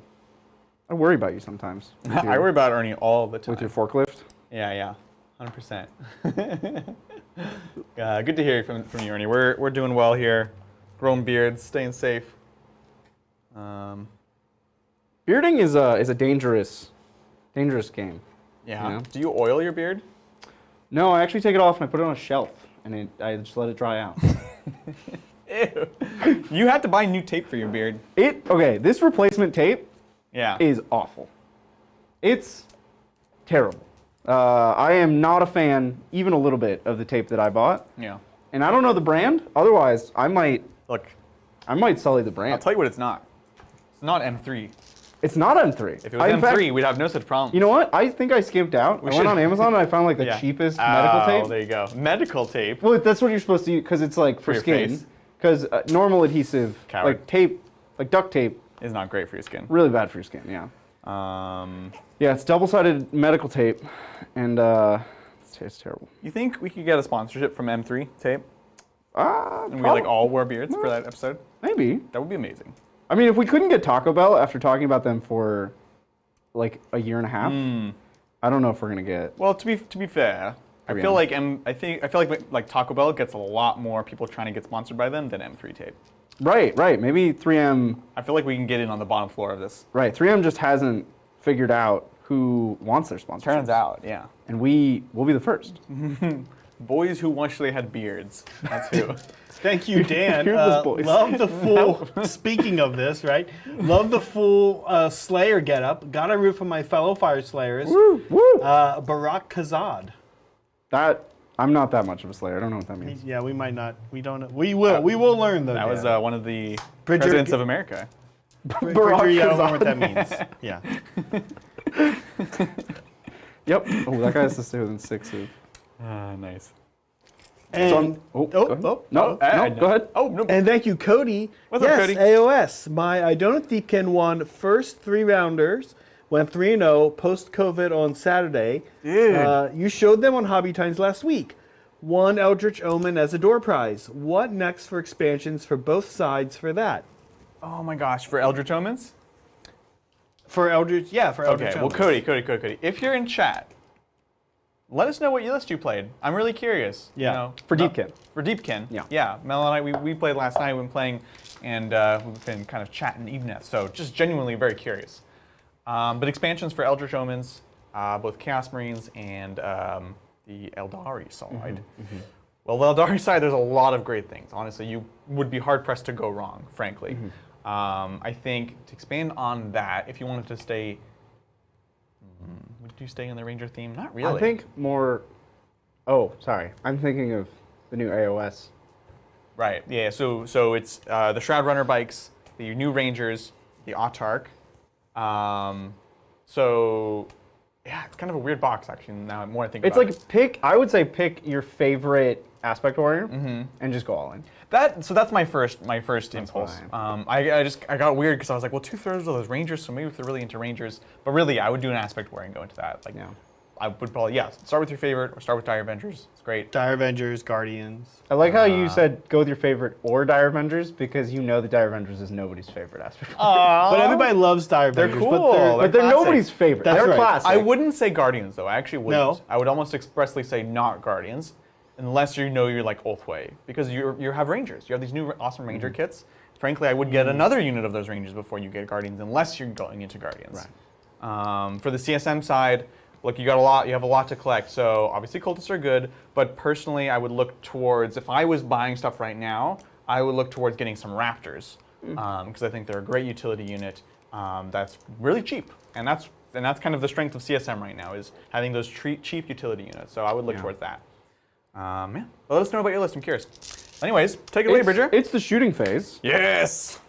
I worry about you sometimes. with I your- worry about Ernie all the time. with your forklift. Yeah, 100%. Good to hear from you, Ernie. We're doing well here. Growing beards, staying safe. Bearding is a dangerous game. Yeah. You know? Do you oil your beard? No, I actually take it off and I put it on a shelf and I just let it dry out. Ew. You had to buy new tape for your beard. Okay, this replacement tape Yeah. is awful. It's terrible. I am not a fan, even a little bit, of the tape that I bought. Yeah. And I don't know the brand. Otherwise, I might Look, sully the I'll brand. tell you what it's not. It's not M3. It's not M3. If it was In M3, fact, we'd have no such problem. you know what? I think I skimped out. I went on Amazon and I found like the Yeah. cheapest medical tape. Oh, there you go. Medical tape. Well, that's what you're supposed to use because it's like for your skin. face. Because normal adhesive, Coward. like tape, like duct tape, Is not great for your skin. really bad for your skin. Yeah. Yeah, it's double-sided medical tape, and it's terrible. You think we could get a sponsorship from M3 tape? And we like all wore beards for that episode? Maybe. That would be amazing. I mean, if we couldn't get Taco Bell after talking about them for like a year and a half, I don't know if we're gonna get. Well, to be fair, I feel like like Taco Bell gets a lot more people trying to get sponsored by them than M3 tape. Right. Maybe 3M. I feel like we can get in on the bottom floor of this. Right, 3M just hasn't figured out who wants their sponsorship. Turns out, yeah. And we will be the first. Boys who actually had beards. That's who. Thank you, Dan. Beardless boys. Love the full, speaking of this, right? Love the full Slayer getup. Got a root from my fellow Fyreslayers. Woo! Barak Khazad. That, I'm not that much of a Slayer. I don't know what that means. Yeah, we might not. We don't know. We will. We will learn, though. That was Dan. one of the Bridger- presidents of America. Bridger, yeah, I don't know what that means. Yeah. Yep. Oh, that guy has to stay within 6 of. Nice. And, Go ahead. No, no, go ahead. Oh, no. and thank you, Cody. What's up, yes, Cody? AOS. My Idona Thiefkin won first 3 rounders. Went 3-0 post-COVID on Saturday. Dude. You showed them on Hobby Times last week. Won Eldritch Omen as a door prize. What next for expansions for both sides for that? Oh my gosh, for Eldritch Omens? For Eldritch, yeah, for Eldritch Okay, well, Omens. Cody, if you're in chat, let us know what list you played. I'm really curious. Yeah. You know, For Deepkin. For Deepkin. Yeah. Yeah, Mel and I, we played last night. We've been playing, and we've been kind of chatting Edeneth, so just genuinely very curious. But expansions for Eldritch Omens, both Chaos Marines and the Eldari side. Well, the Eldari side, there's a lot of great things. Honestly, you would be hard-pressed to go wrong, frankly. I think to expand on that, if you wanted to stay, would you stay in the Ranger theme? Not really. I think more. Oh, sorry. I'm thinking of the new AOS. Right. Yeah. So it's the Shroud Runner bikes, the new Rangers, the Autark. So yeah, it's kind of a weird box actually. Now more I think It's about like it. pick. I would say pick your favorite aspect warrior and just go all in. So that's my first impulse. fine. I got weird because I was like, well, 2/3 of those Rangers, so maybe if they're really into Rangers, but really I would do an aspect warrior and go into that. Like, Yeah. I would probably start with your favorite or start with Dire Avengers. It's great. Dire Avengers, Guardians. I like how you said go with your favorite or Dire Avengers because you know the Dire Avengers is nobody's favorite aspect. But everybody loves Dire They're Avengers. cool. but they're classic. nobody's favorite. That's they're right. classic. I wouldn't say Guardians though. I actually wouldn't. No. I would almost expressly say not Guardians, unless you know you're like Oathway, because you have Rangers. You have these new awesome Ranger kits. Frankly, I would get another unit of those Rangers before you get Guardians, unless you're going into Guardians. Right. For the CSM side, look, you have a lot to collect. So obviously cultists are good, but personally, I would look towards, if I was buying stuff right now, I would look towards getting some Raptors, because I think they're a great utility unit that's really cheap, and that's kind of the strength of CSM right now, is having those cheap utility units. So I would look towards that. Yeah. Well, let us know about your list. I'm curious. Anyways, take it away, Bridger. It's the shooting phase. Yes.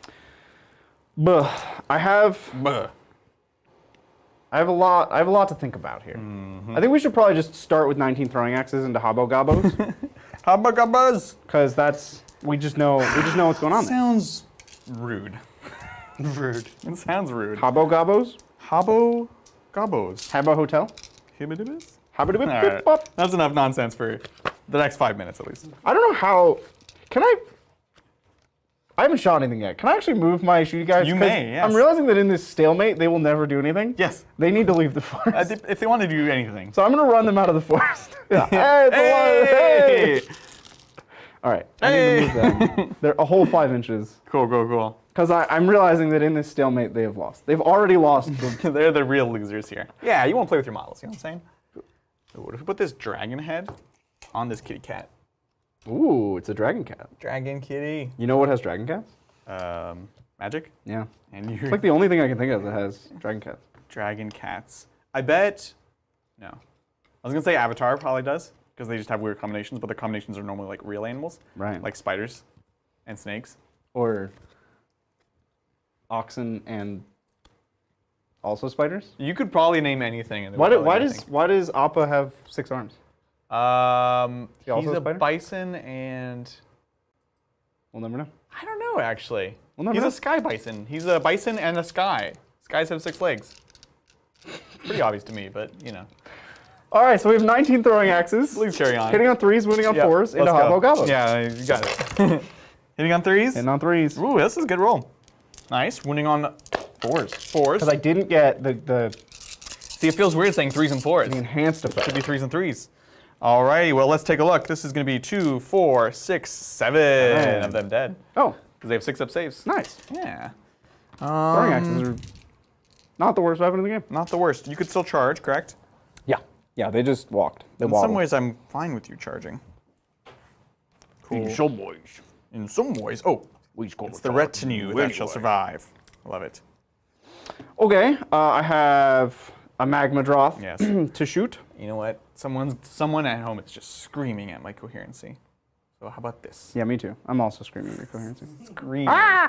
But I have Buh. a lot to think about here. I think we should probably just start with 19 throwing axes into Hobbo Gobbos, Habba-gabbas. because we just know what's going on there. Sounds rude. Rude. It sounds rude. Hobbo Gobbos, Habbo Gobbos. Habbo Hotel, Hibbidibis? Habbo All right. That's enough nonsense for the next 5 minutes at least. I don't know how. I haven't shot anything yet. Can I actually move my shooting guys? You 'Cause may, yes. I'm realizing that in this stalemate, they will never do anything. Yes. They need to leave the forest. If they want to do anything. So I'm going to run them out of the forest. Hey, it's Hey! alive. Hey! All right. I need to move them. They're a whole 5 inches. Cool. Because I'm realizing that in this stalemate, they have lost. They've already lost. They're the real losers here. Yeah, you won't play with your models, you know what I'm saying? So what if we put this dragon head on this kitty cat? Ooh, it's a dragon cat. Dragon kitty. You know what has dragon cats? Magic? Yeah. And you It's like the only thing I can think of that has dragon cats. dragon cats. I bet. No. I was gonna say Avatar probably does. because they just have weird combinations, but the combinations are normally like real animals. Right. Like spiders and snakes. Or oxen and also spiders? You could probably name anything. And Why does Appa have 6 arms? He also He's a a spider? bison and We'll never know. I don't know actually. We'll never He's know. a sky bison. He's a bison and a sky. Skies have 6 legs. Pretty obvious to me, but you know. All right, so we have 19 throwing axes. Please carry on. Hitting on 3s, winning on Yep, 4s, into let's go. Hobbo Gobbo. Yeah, you got it. Hitting on 3s. Hitting on 3s. Ooh, this is a good roll. Nice. Winning on 4s. 4s. Because I didn't get the See, it feels weird saying 3s and 4s. enhanced effect. Could be 3s and 3s. Alrighty, well, let's take a look. This is going to be 2, 4, 6, 7 of them dead. Oh, Because they have 6 up saves. nice. Yeah. Throwing axes are not the worst weapon in the game. Not the worst. You could still charge, correct? Yeah. Yeah, they just walked. They In some ways, I'm fine with you charging. Cool. In some ways, In some ways. Oh, it's the retinue that shall survive. I love it. Okay, I have a magma droth Yes. to shoot. You know what? Someone at home is just screaming at my coherency. So how about this? Yeah, me too. I'm also screaming at coherency. Screaming. All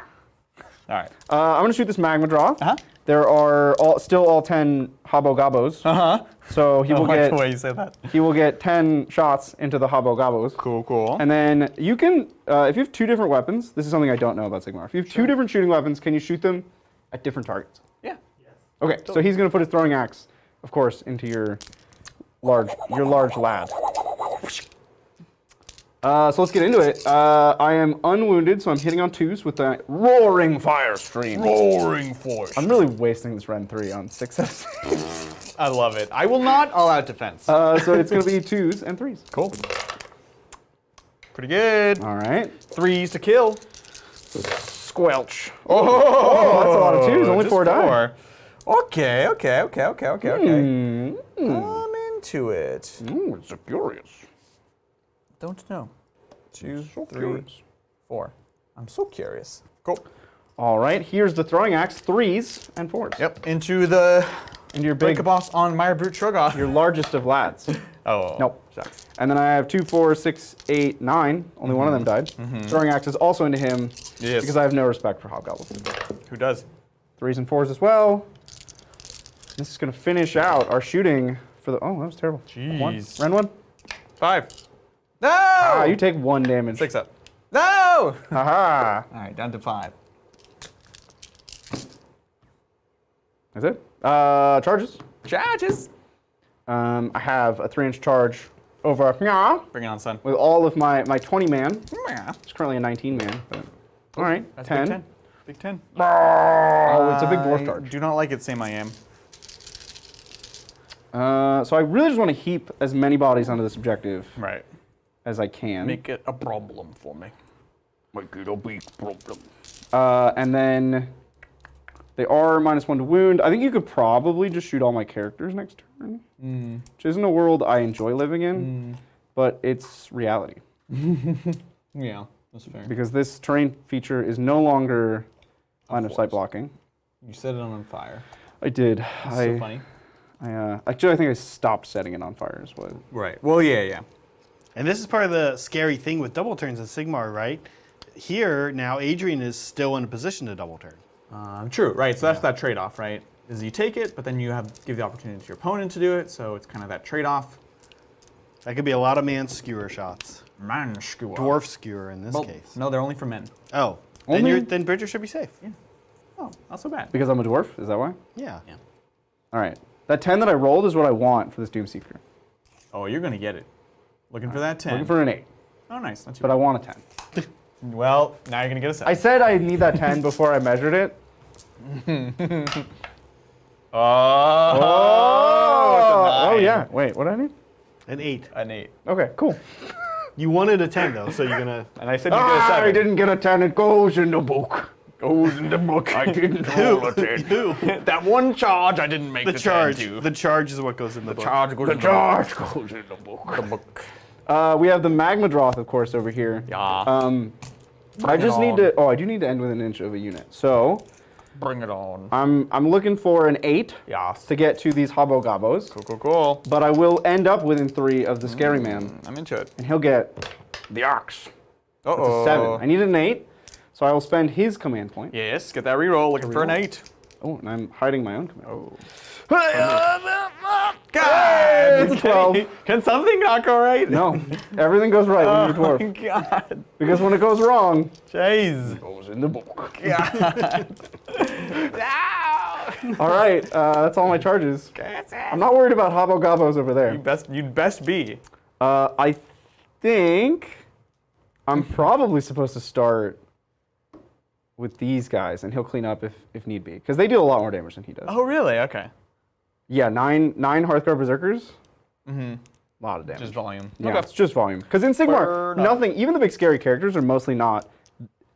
right. I'm going to shoot this magma droth. Uh-huh. There are still all 10 Hobbo Gobbos. Uh-huh. So he will I like get the way you say that. he will get 10 shots into the Hobbo Gobbos. Cool, cool. And then you can, if you have 2 different weapons, this is something I don't know about Sigmar. If you have 2 different shooting weapons, can you shoot them at different targets? Yeah. Okay, so he's going to put his throwing axe, of course, into your large lad. So let's get into it. I am unwounded, so I'm hitting on 2s with a roaring fire stream. Roaring force. I'm really wasting this Ren 3 on 6s. I love it. I will not all out defense. So it's going to be 2s and 3s. Cool. Pretty good. All right. 3s to kill. Squelch. Oh, that's a lot of 2s, only just 4 die. 4. Okay. I'm into it. It's so curious. Don't know. 2, So 3, curious. 4. I'm so curious. Cool. All right, here's the throwing axe, 3s and 4s. Yep. Into the And your break big, a boss on Meyer Brute Shoggoth. your largest of lads. Oh. Nope. Shucks. And then I have 2, 4, 6, 8, 9. Only one of them died. Throwing axe is also into him Yes. because I have no respect for hobgoblins. Who does? 3s and 4s as well. This is going to finish out our shooting for the. Oh, that was terrible. One. Jeez. Ren 1. 5. No! You take 1 damage. 6 up. No! Haha. All right, down to 5. That's it. Charges. Charges. I have a 3-inch charge over Meow Bring it on, son. with all of my 20 man. Yeah. It's currently a 19 man. But, all right, That's 10. Big 10. Big 10. Oh, it's a big dwarf charge. Do not like it, same I am. So I really just want to heap as many bodies onto this objective Right. as I can. Make it a problem for me. make it a big problem. And then they are -1 to wound. I think you could probably just shoot all my characters next turn. Which isn't a world I enjoy living in, but it's reality. Yeah, that's fair. Because this terrain feature is no longer line of sight blocking. You set it on fire. I did. That's so funny. Actually, I think I stopped setting it on fire as well. Right. Well, yeah. And this is part of the scary thing with double turns in Sigmar, right? Here, now, Adrian is still in a position to double turn. True, right. So that's that trade-off, right? Is you take it, but then you give the opportunity to your opponent to do it, so it's kind of that trade-off. That could be a lot of man skewer shots. Man, skewer. Dwarf skewer in this Well, case. no, they're only for men. Oh, Only- then Bridger should be safe. Oh, not so bad. Because I'm a dwarf? Is that why? Yeah. All right. That 10 that I rolled is what I want for this Doomseeker. Oh, you're gonna get it. Looking for that 10. Looking for an 8, Oh, nice. Not too but I want a 10. bad. Well, now you're gonna get a 7. I said I need that 10 before I measured it. Oh, Yeah. Wait, what do I need? An 8. An 8. Okay, cool. You wanted a 10, though, so you're going to... And I said you get a 7. I didn't get a 10. It goes in the book. Goes in the book. I didn't roll a 10. That one charge I didn't make The the charge. 10 to. The charge is what goes in the book. Charge goes The in charge Goes in the book. the book. We have the Magma Droth, of course, over here. Yeah. I just need to. Oh, I do need to end with an inch of a unit. So Bring it on. I'm looking for an 8 Yes. to get to these Hobogobos. Cool. But I will end up within 3 of the Scary Man. I'm into it. And he'll get the Ox. Uh-oh. It's a 7. I needed an 8, so I will spend his command point. Yes, get that reroll. Looking for an 8. Oh, and I'm hiding my own command. Oh. Hey, God! it's a 12. Can something not go right? No, everything goes right when you're a Oh, dwarf. God. Because when it goes wrong, Jeez. it goes in the book. God. All right, that's all my charges. I'm not worried about Hobogobos over there. You'd best be. I think I'm probably supposed to start with these guys, and he'll clean up if need be, because they deal a lot more damage than he does. Oh, really? Okay. Yeah, nine Hearthguard Berserkers. A lot of damage. Just volume. Yeah, Okay. it's just volume. Because in Sigmar, Fair enough. nothing, even the big scary characters are mostly not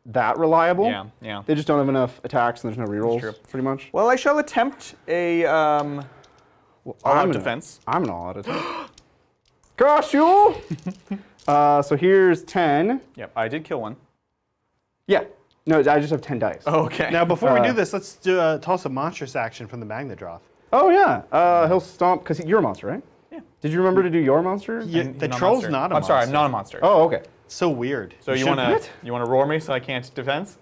that reliable. Yeah. They just don't have enough attacks and there's no rerolls, true. pretty much. Well, I shall attempt a all-out defense. I'm an all-out attack. Gosh, you! So here's 10. Yep, I did kill one. Yeah. No, I just have 10 dice. Okay. Now, before we do this, let's toss a monstrous action from the Magna Droth. Oh, yeah. He'll stomp, because you're a monster, right? Yeah. Did you remember to do your monster? Yeah, He's the not a troll's monster. not a I'm sorry, I'm monster. not a monster. Oh, okay. So weird. So you wanna roar me so I can't defense?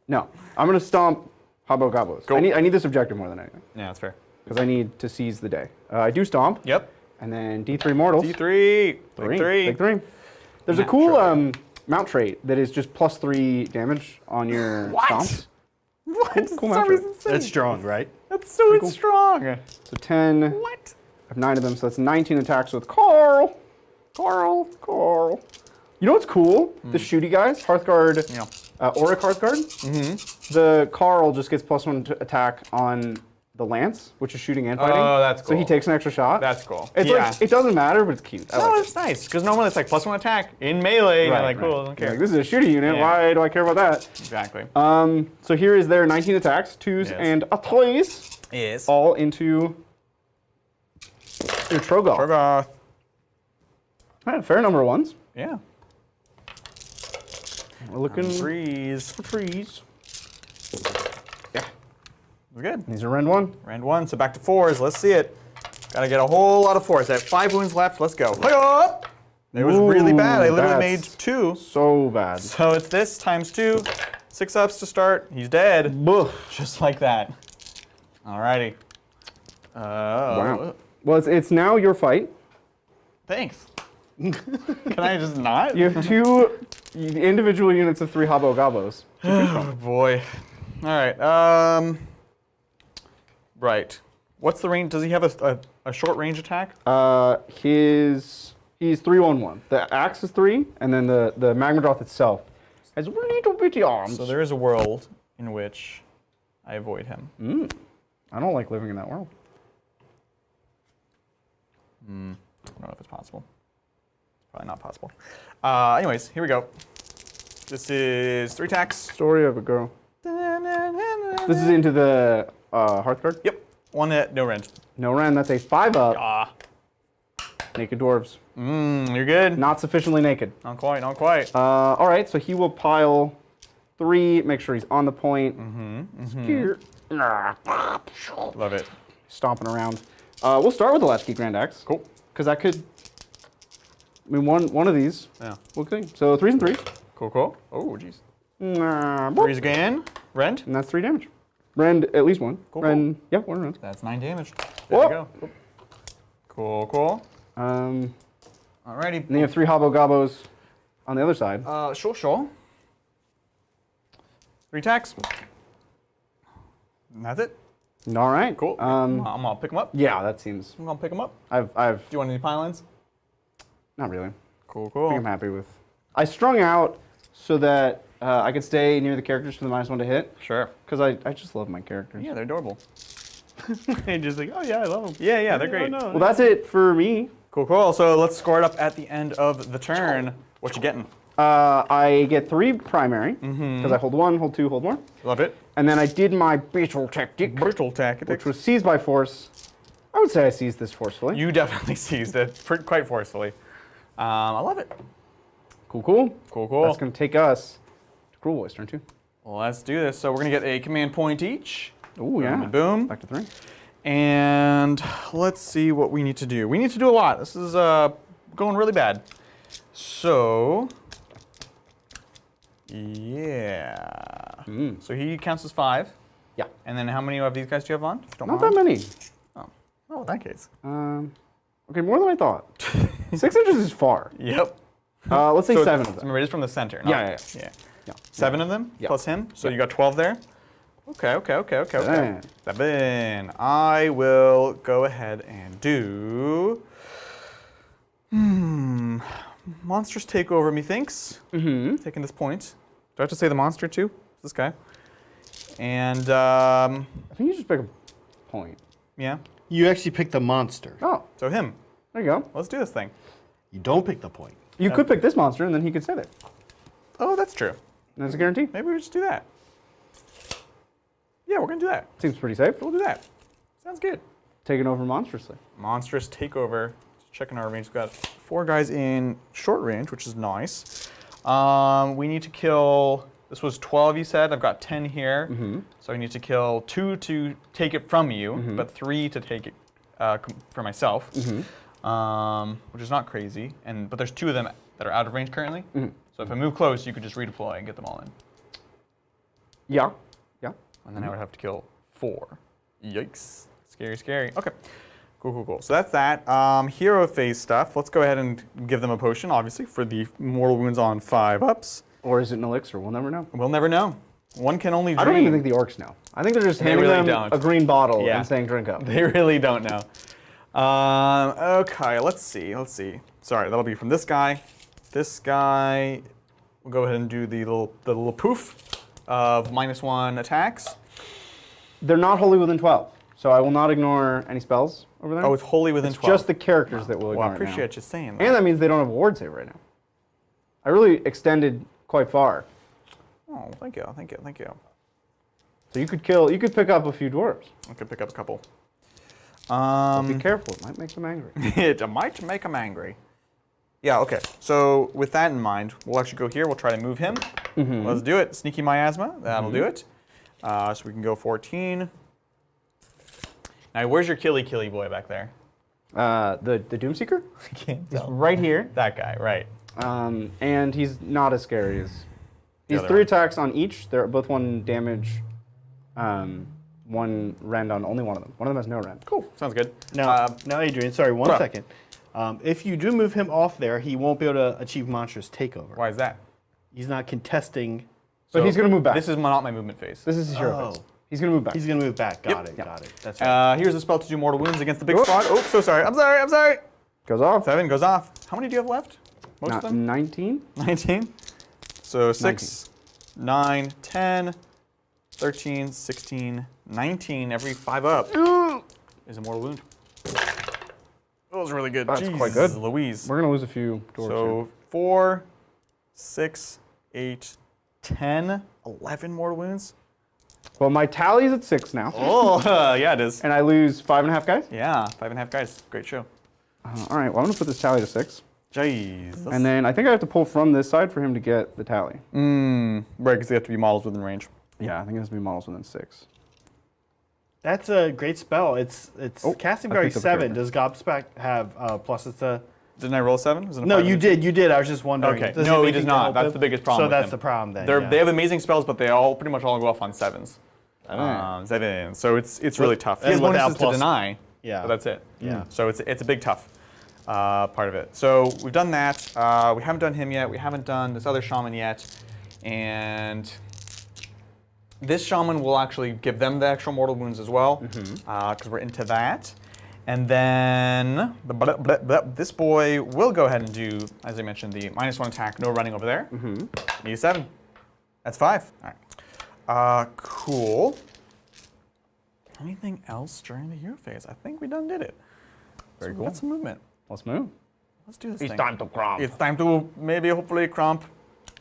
No. I'm going to stomp Hobogobos. Go. I need this objective more than anything, Yeah, that's fair. because I need to seize the day. I do stomp. Yep. And then D3 mortals. D3. Big three. Big 3. There's a cool mount trait that is just +3 damage on your stomps. What? Cool That mount was trait. insane. That's strong, right? That's so strong. So 10. What? I have 9 of them, so that's 19 attacks with Carl. Carl. You know what's cool? The shooty guys, Hearthguard, Yeah. Orruk Hearthguard. The Carl just gets +1 to attack on the lance, which is shooting and fighting. Oh, that's So he cool. takes an extra shot. That's cool. It's Yeah. like, it doesn't matter, but it's cute. I No, like it's nice, because normally it's like +1 attack in melee, and you're like, cool, I don't You're care. like, this is a shooty unit, Yeah. why do I care about that? Exactly. So here is their 19 attacks, 2s Yes. and a toys, Yes. all into your Trogoth. Trogoth. All right, a fair number of ones. Yeah. We're looking Trees. for trees. We're good. These are Rend 1. Round 1, so back to 4s. Let's see it. Gotta get a whole lot of 4s. I have 5 wounds left. Let's go. Hi-ya! It was really bad. I literally made that's 2. So bad. So it's this times 2. 6 ups to start. He's dead. Boof. Just like that. Alrighty. Wow. Well, it's now your fight. Thanks. Can I just not? You have 2 individual units of 3 Hobogobos. Oh boy. Alright. Right. What's the range? Does he have a short range attack? He's 3-1-1. The axe is 3, and then the Magmadroth itself has little bitty arms. So there is a world in which I avoid him. I don't like living in that world. I don't know if it's possible. It's probably not possible. Anyways, here we go. This is 3 attacks. Story of a girl. This is into the Hearthguard. Yep. 1 at no rend. No Ren, that's a 5-up. Ah. Naked dwarves. You're good. Not sufficiently naked. Not quite, not quite. All right, so he will pile 3, make sure he's on the point. Skeer. Love it. Stomping around. We'll start with the Latchkey Grand Axe. Cool. Because that could, I mean, one of these. Yeah. We'll clean. So 3s and 3s. Cool. Oh, jeez. And 3s again. Rend. that's 3 damage. Rend at least 1. Cool. Rend, yeah, 1 rend. That's 9 damage. There Whoa. you go. Cool. And Alrighty. then you have 3 Hobogobos on the other side. Sure. 3 attacks. And that's it. All right. Cool. I'm gonna pick him up. Yeah, that seems. I'm gonna pick him up. I've Do you want any pylons? not really. Cool. I think I'm happy with. I strung out so that I could stay near the characters for the -1 to hit. Sure. Because I just love my characters. Yeah, they're adorable. And just like, oh yeah, I love them. Yeah, they're great. Well, that's it for me. Cool. So let's score it up at the end of the turn. What you getting? I get 3 primary because I hold 1, hold 2, hold more. Love it. And then I did my beetle tactic, Brutal tactics. which was seize by force. I would say I seized this forcefully. You definitely seized it quite forcefully. I love it. Cool. Cool. That's going to take us to Kruleboyz turn 2. Let's do this. So we're going to get a command point each. Ooh, yeah. Boom and boom. Back to 3. And let's see what we need to do. We need to do a lot. This is going really bad. So, yeah. So he counts as 5. Yeah. And then how many of these guys do you have on? If you don't Not mind? that many. Oh, in that case. Okay, more than I thought. 6 inches is far. Yep. Let's say So 7 of them. Remember, it is from the center. Not, Yeah. 7 of them Yeah. plus him. So Yeah. you got 12 there. Okay. Seven. 7. I will go ahead and do. Monstrous takeover, methinks. Taking this point. Do I have to say the monster too? This guy. And I think you just pick a point. yeah. You actually pick the monster. Oh, So him. there you go. Let's do this thing. You don't pick the point. You could pick this monster, and then he could stay there. Oh, that's true. That's a guarantee. Maybe we just do that. Yeah, we're gonna do that. Seems pretty safe. We'll do that. Sounds good. Taking over monstrously. Monstrous takeover. Just checking our range. We've got 4 guys in short range, which is nice. We need to kill. This was 12, you said. I've got 10 here. So I need to kill 2 to take it from you, but 3 to take it for myself, which is not crazy. But there's 2 of them that are out of range currently. So if I move close, you could just redeploy and get them all in. Yeah. And then I would have to kill 4. Yikes. Scary. Okay. Cool. So that's that. Hero phase stuff. Let's go ahead and give them a potion, obviously, for the mortal wounds on 5-ups. Or is it an elixir? We'll never know. We'll never know. One can only dream. I don't even think the orcs know. I think they're just handing really them don't. a green bottle Yeah. and saying drink up. They really don't know. Okay, let's see. Sorry, that'll be from this guy. This guy, we'll go ahead and do the little poof of -1 attacks. They're not wholly within 12, so I will not ignore any spells over there. Oh, it's wholly within It's 12. just the characters that will ignore Well, I it now. appreciate you saying that. And that means they don't have a ward save right now. I really extended quite far. Oh, thank you. So you could pick up a few dwarves. I could pick up a couple. Be careful, it might make them angry. It might make him angry. Yeah, okay. So with that in mind, we'll actually go here. We'll try to move him. Let's do it. Sneaky miasma. That'll do it. So we can go 14. Now, where's your killy boy back there? The Doomseeker? I can't He's tell. right here. That guy, right. And he's not as scary as... He's other 3 one. attacks on each. They're both 1 damage. 1 rend on only one of them. One of them has no rend. Cool. Sounds good. Now, Adrian, sorry, one Bruh. second. If you do move him off there, he won't be able to achieve monstrous takeover. Why is that? He's not contesting. So he's going to move back. This is not my movement phase. This is his hero Oh. phase. He's going to move back. He's going to move back. Got Yep. it. That's right. Here's a spell to do mortal wounds against the big Whoop. squad. Oh, so sorry. I'm sorry. Goes off. 7 goes off. How many do you have left? Most of them? 19. 19. So 6, 9, 10, 13, 16, 19. Every 5 up is a mortal wound. That was really good. That's Jeez, quite good. Louise. We're going to lose a few dwarves So here. 4, 6, 8, 10, 11 mortal wounds. Well, my tally's at 6 now. Oh, yeah, it is. And I lose 5.5 guys? Yeah, 5.5 guys. Great show. All right, well, I'm going to put this tally to 6. Jeez. And then I think I have to pull from this side for him to get the tally. Right, because they have to be models within range. Yeah, I think it has to be models within 6. That's a great spell. It's casting I value picked up a 7. character. Does Gobspec have plus? It's a Didn't I roll a 7? Was it a no. 5? You did. I was just wondering. Okay. Does No, he anything does to not. help That's him? the biggest problem So with that's him. the problem then. They have amazing spells, but they all pretty much all go off on 7s. 7. So it's really tough. He has and without bonuses to plus- deny. Yeah. But that's it. Yeah. So it's a big tough part of it. So we've done that. We haven't done him yet. We haven't done this other shaman yet. And this shaman will actually give them the extra mortal wounds as well, because we're into that. And then this boy will go ahead and do, as I mentioned, the -1 attack, no running over there. Need a 7. That's 5. All right. Cool. Anything else during the hero phase? I think we done did it. Very So cool. That's some movement. Let's move. Let's do this It's thing. time to crump. It's time to maybe, hopefully, crump.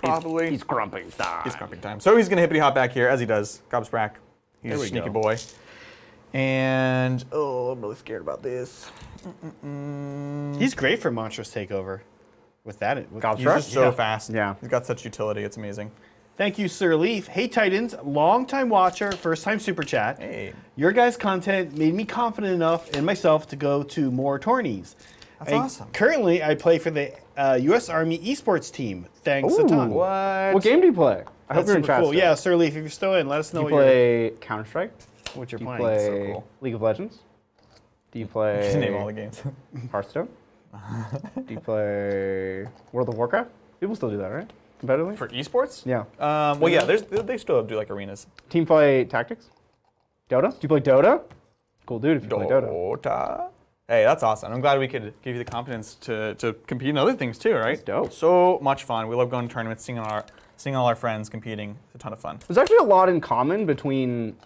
Probably. He's crumping time. He's crumping time. So he's going to hippity hop back here, as he does. Gobsprack. He's There a we sneaky go. boy. And, oh, I'm really scared about this. He's great for monstrous takeover. With that, He's just so fast. Yeah. He's got such utility. It's amazing. Thank you, Sir Leaf. Hey, Titans, long-time watcher, first-time super chat. Hey. Your guys' content made me confident enough in myself to go to more tourneys. That's awesome. Currently, I play for the U.S. Army esports team. Thanks a ton. What game do you play? I hope That's you're in super chat. cool. still. Yeah, Sir Leaf, if you're still in, let us know Do you what play Counter-Strike? what you're Do you playing. play So cool. League of Legends? Do you play Just name all the games. Hearthstone? Do you play World of Warcraft? People still do that, right? Competitively? For esports? Yeah. Well, yeah, they still do like arenas. Teamfight Tactics? Dota? Do you play Dota? Cool dude if you play Dota. Dota. Hey, that's awesome. I'm glad we could give you the confidence to compete in other things too, right? That's dope. So much fun. We love going to tournaments, seeing all our friends competing. It's a ton of fun. There's actually a lot in common between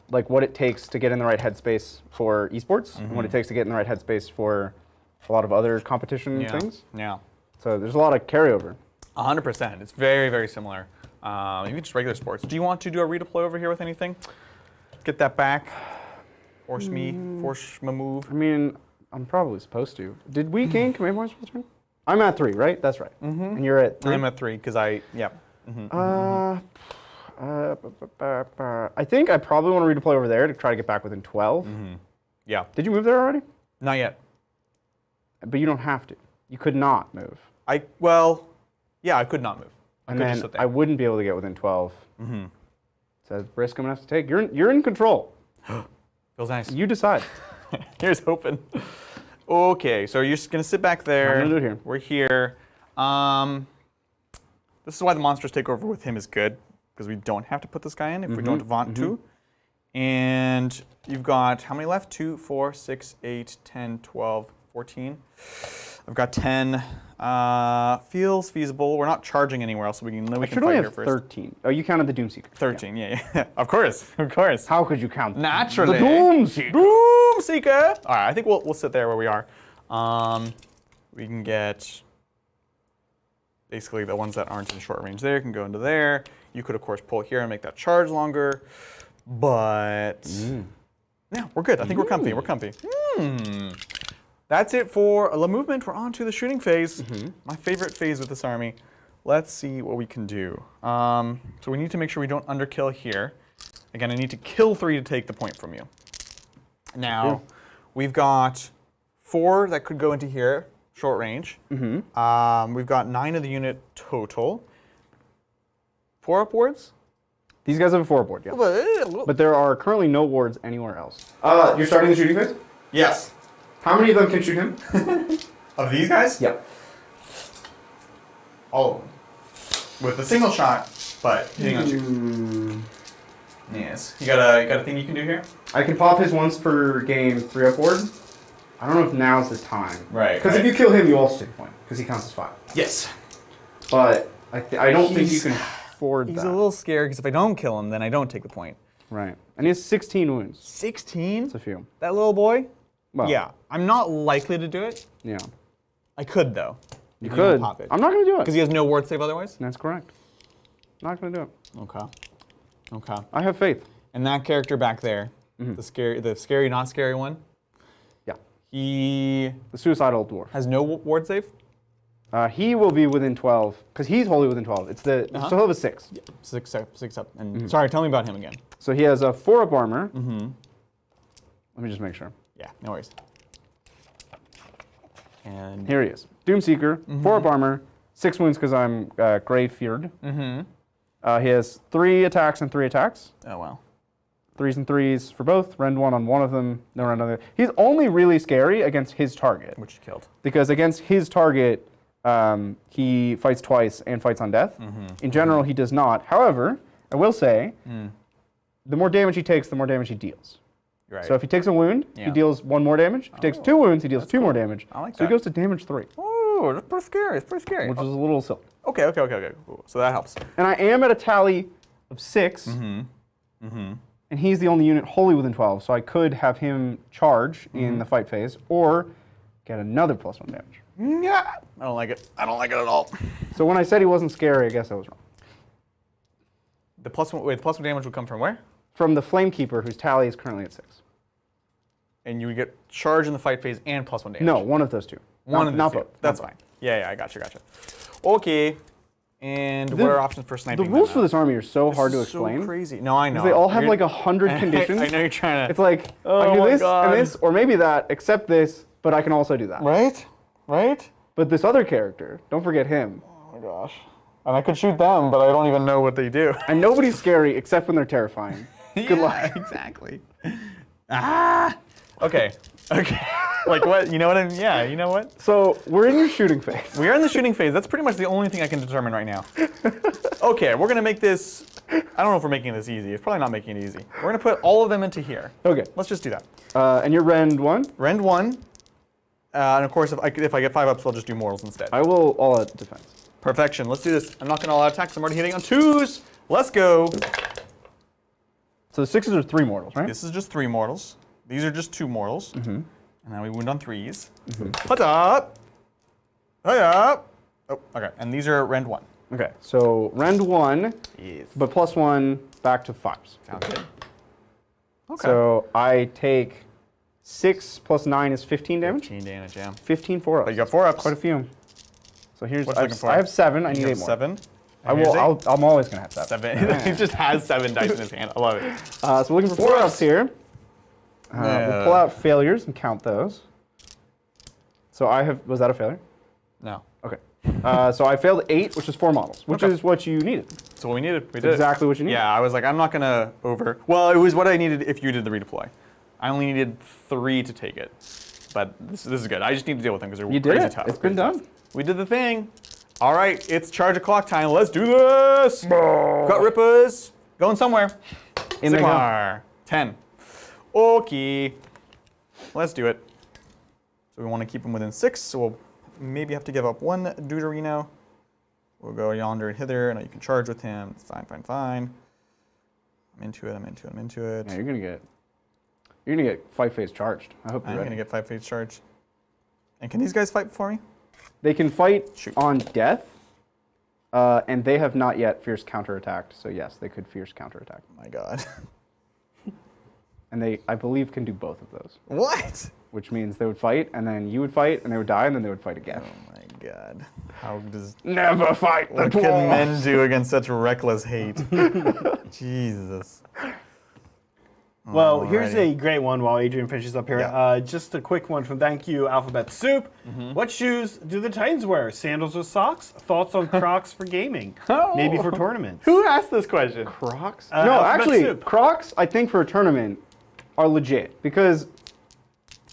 like what it takes to get in the right headspace for esports and what it takes to get in the right headspace for a lot of other competition things. Yeah. So there's a lot of carryover. 100%. It's very, very similar. Even just regular sports. Do you want to do a redeploy over here with anything? Get that back. Force my move. I mean, I'm probably supposed to. Did we gain command points for the turn? I'm at 3, right? That's right. And you're at 3? I'm at 3 because I I think I probably want to redeploy over there to try to get back within 12. Yeah. Did you move there already? Not yet. But you don't have to. You could not move. Yeah, I could not move. I And could then just sit there. I wouldn't be able to get within 12. So that's risk I'm gonna have to take. You're in control. Feels nice. You decide. Here's hoping. Okay, so you're just gonna sit back there. I'm gonna do it here. We're here. This is why the monsters takeover with him is good, because we don't have to put this guy in if we don't want to. And you've got how many left? 2, 4, 6, 8, 10, 12, 14. I've got 10. Feels feasible. We're not charging anywhere else, so we can I fight should only here have first. 13. Oh, you counted the Doomseeker. 13, yeah. Of course. How could you count? Naturally. The Doomseeker. Doomseeker. All right, I think we'll sit there where we are. We can get basically the ones that aren't in short range there can go into there. You could, of course, pull here and make that charge longer. But yeah, we're good. I think we're comfy. We're comfy. That's it for the movement. We're on to the shooting phase. My favorite phase with this army. Let's see what we can do. So we need to make sure we don't underkill here. Again, I need to kill 3 to take the point from you. Now, we've got 4 that could go into here, short range. We've got 9 of the unit total. 4 upwards? These guys have a 4 board, yeah. But there are currently no wards anywhere else. You're starting the shooting phase? Yes. How many of them can shoot him? Of these guys? Yeah. All of them. With a single shot, but hitting on 2. Yes. You got a thing you can do here? I can pop his once per game 3 up board. I don't know if now's the time. Right. Because if you kill him, you also take a point, because he counts as 5. Yes. But I don't think you can afford that. He's a little scared because if I don't kill him, then I don't take the point. Right. And he has 16 wounds. 16? That's a few. That little boy? Well, Yeah. I'm not likely to do it. Yeah. I could, though. You If could. Pop it. I'm not going to do Because it. he has no ward save otherwise? That's correct. Not going to do it. Okay. Okay. I have faith. And that character back there, the scary, not scary one, Yeah. he The suicidal dwarf. has no ward save? He will be within 12, because he's wholly within 12. It's the so he'll have a 6. 6 up. And sorry, tell me about him again. So he has a 4 up armor. Let me just make sure. Yeah, no worries. And Here he is. Doomseeker, 4 up armor, 6 wounds because I'm grave feared. He has 3 attacks and 3 attacks. oh wow. 3s and 3s for both. Rend 1 on one of them, no rend on the other. He's only really scary against his target. Which you killed. Because against his target, he fights twice and fights on death. In general, he does not. However, I will say, the more damage he takes, the more damage he deals. Right. So if he takes a wound, Yeah. he deals 1 more damage. If he takes 2 wounds, he deals 2 more damage. I like so that. he goes to damage 3, Oh, that's pretty scary. It's pretty scary. which is a little silly. Okay. Cool. So that helps. And I am at a tally of 6. And he's the only unit wholly within 12, so I could have him charge in the fight phase, or get another +1 damage. Yeah. I don't like it. I don't like it at all. So when I said he wasn't scary, I guess I was wrong. The +1 damage would come from where? From the Flamekeeper, whose tally is currently at 6. And you would get charge in the fight phase and +1 damage. No, one of those 2. One of the not two. both. That's not fine. Yeah, I gotcha. Okay. And what are options for sniping? The rules them for now? this army are so hard to This is explain. So crazy. No, I know. Because they all have You're- like 100 conditions. I know you're trying to. It's like, I Oh can do my this God. and this, or maybe that, except this, but I can also do that. Right? Right? But this other character, don't forget him. Oh my gosh. And I could shoot them, but I don't even know what they do. And nobody's scary except when they're terrifying. Good luck. Exactly. Ah. Okay. Okay. Like what? You know what I mean? Yeah. You know what? So we're in your shooting phase. We are in the shooting phase. That's pretty much the only thing I can determine right now. Okay, we're gonna make this. I don't know if we're making this easy. It's probably not making it easy. We're gonna put all of them into here. Okay. Let's just do that. And you're Rend 1. Rend 1. And of course, if I get 5 ups, I'll just do mortals instead. I will all out defense. Perfection. Let's do this. I'm not gonna all out attacks. I'm already hitting on 2s. Let's go. So the 6s are 3 mortals, right? This is just 3 mortals. These are just 2 mortals. And then we wound on 3s. What's up? Hey up. Oh, okay. And these are Rend 1. Okay, so Rend 1, Yes. but +1 back to 5s. Sounds good. Okay. So I take 6 plus 9 is 15 damage. 15 damage, yeah. 15 4-ups. But you got 4 ups. Quite a few. So here's What's I looking have, for? I have 7. I need You 8 have more. 7. I will. I'm always gonna have 7. 7. He just has 7 dice in his hand. I love it. So we're looking for 4-ups here. Yeah. We'll pull out failures and count those. So I have. Was that a failure? No. Okay. So I failed 8, which is 4 models, which Okay. is what you needed. So what we needed, we did. Exactly what you needed. Yeah, I was like, I'm not gonna over. Well, it was what I needed if you did the redeploy. I only needed 3 to take it, but this is good. I just need to deal with them because they're You did crazy it. tough. It's been crazy done. tough. We did the thing. All right, it's charge o'clock time. Let's do this. Gut rippers going somewhere. In they go. Sigmar 10. Okay. Let's do it. So we want to keep him within 6. So we'll maybe have to give up 1 Deuterino. We'll go yonder and hither. And you can charge with him. It's fine, fine, fine. I'm into it. I'm into it. I'm into it. Yeah, you're gonna get fight phase charged. I hope you're I'm ready. gonna get 5 phase charge. And can these guys fight for me? They can fight Shoot. on death, and they have not yet fierce counterattacked. So yes, they could fierce counterattack, My God. and they, I believe, can do both of those. What? Which means they would fight, and then you would fight, and they would die, and then they would fight again. Oh my God. How does Never fight the what can dwarf. men do against such reckless hate? Jesus. Well, here's Alrighty. a great one while Adrian finishes up here. Yeah. Just a quick one from Thank You, Alphabet Soup. What shoes do the Titans wear? Sandals or socks? Thoughts on Crocs for gaming? Oh. Maybe for tournaments. Who asked this question? Crocs? Uh, No, alphabet actually, soup. Crocs, I think for a tournament, are legit because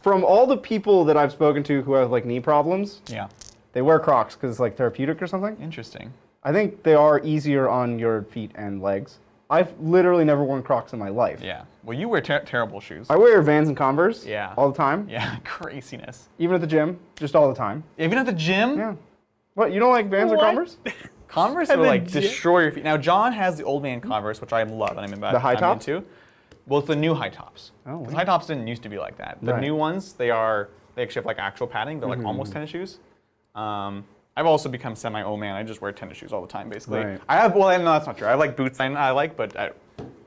from all the people that I've spoken to who have like knee problems, Yeah. they wear Crocs because it's like therapeutic or something. Interesting. I think they are easier on your feet and legs. I've literally never worn Crocs in my life. Yeah. Well, you wear terrible shoes. I wear Vans and Converse Yeah. all the time, Yeah. Craziness. even at the gym, just all the time. Even at the gym? Yeah. What, you don't like Vans or What? Converse? Converse At will the like gym? destroy your feet. Now John has the old man Converse, which I love, and I'm about The high I'm tops? into. Well, it's the new high tops. Oh, Because wow. high tops didn't used to be like that. The Right. new ones, they actually have like actual padding. They're like almost tennis shoes. I've also become semi old man. I just wear tennis shoes all the time, basically. Right. I have. Well, no, that's not true. I have like boots I like, but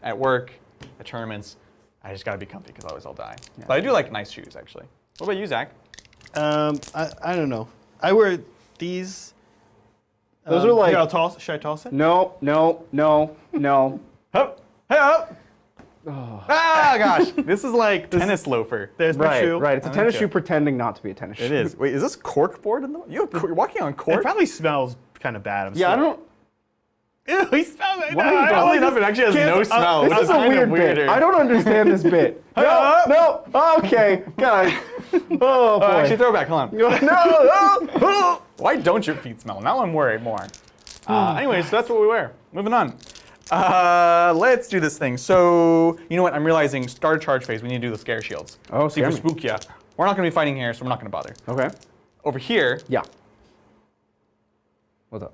at work, at tournaments, I just gotta be comfy because otherwise I'll die. But I do like nice shoes, actually. What about you, Zach? I don't know. I wear these. Those are like- Here, I'll toss. Should I toss it? No, no, no, no. Hup! Hey up! Ah, gosh, this is like tennis loafer. There's my Right, shoe. right. It's a I tennis like shoe it. pretending not to be a tennis shoe. It is. Wait, is this cork board in the? You're walking on It cork. probably smells kind of bad. I'm Yeah, I sorry. don't. Ew, he smells it. Why No, are you I don't bothering Oddly like enough, it actually has no smell. This which is a kind of weird bit. weirder. I don't understand this bit. No, no. Okay, guys. Oh boy. Actually, throw it back. Hold on. No, no. Why don't your feet smell? Now I'm worried more. Anyways, so that's what we wear. Moving on. Let's do this thing. So, you know what? I'm realizing start a charge phase. We need to do the scare shields. Oh, see if we scare me. spook ya. We're not going to be fighting here, so we're not going to bother. Okay. Over here, Yeah. What's up?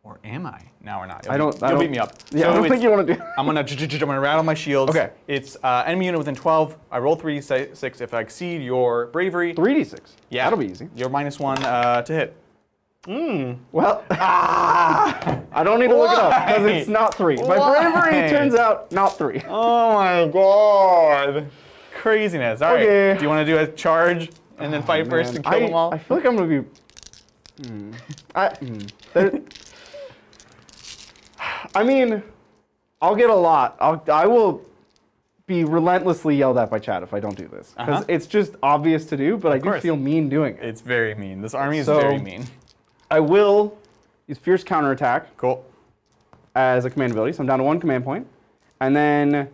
or am I? Now we're not. I don't. You'll beat me up. Yeah, So I don't it's- think you want to do. I'm gonna rattle my shields. Okay. It's enemy unit within 12. I roll 3d6. If I exceed your bravery, 3d6. yeah, That'll be easy. You're -1 to hit. Well, I don't need to look it up because Why? it's not 3. My Why? bravery turns out not 3. Oh my god! Craziness. All right. Okay. Do you want to do a charge and then fight first and kill them all? I feel like I'm gonna be. There- I mean, I'll get a lot. I will be relentlessly yelled at by chat if I don't do this. Because it's just obvious to do, but I do feel mean doing it. It's very mean. This army is very mean. I will use Fierce Counterattack Cool. as a command ability, so I'm down to 1 command point. And then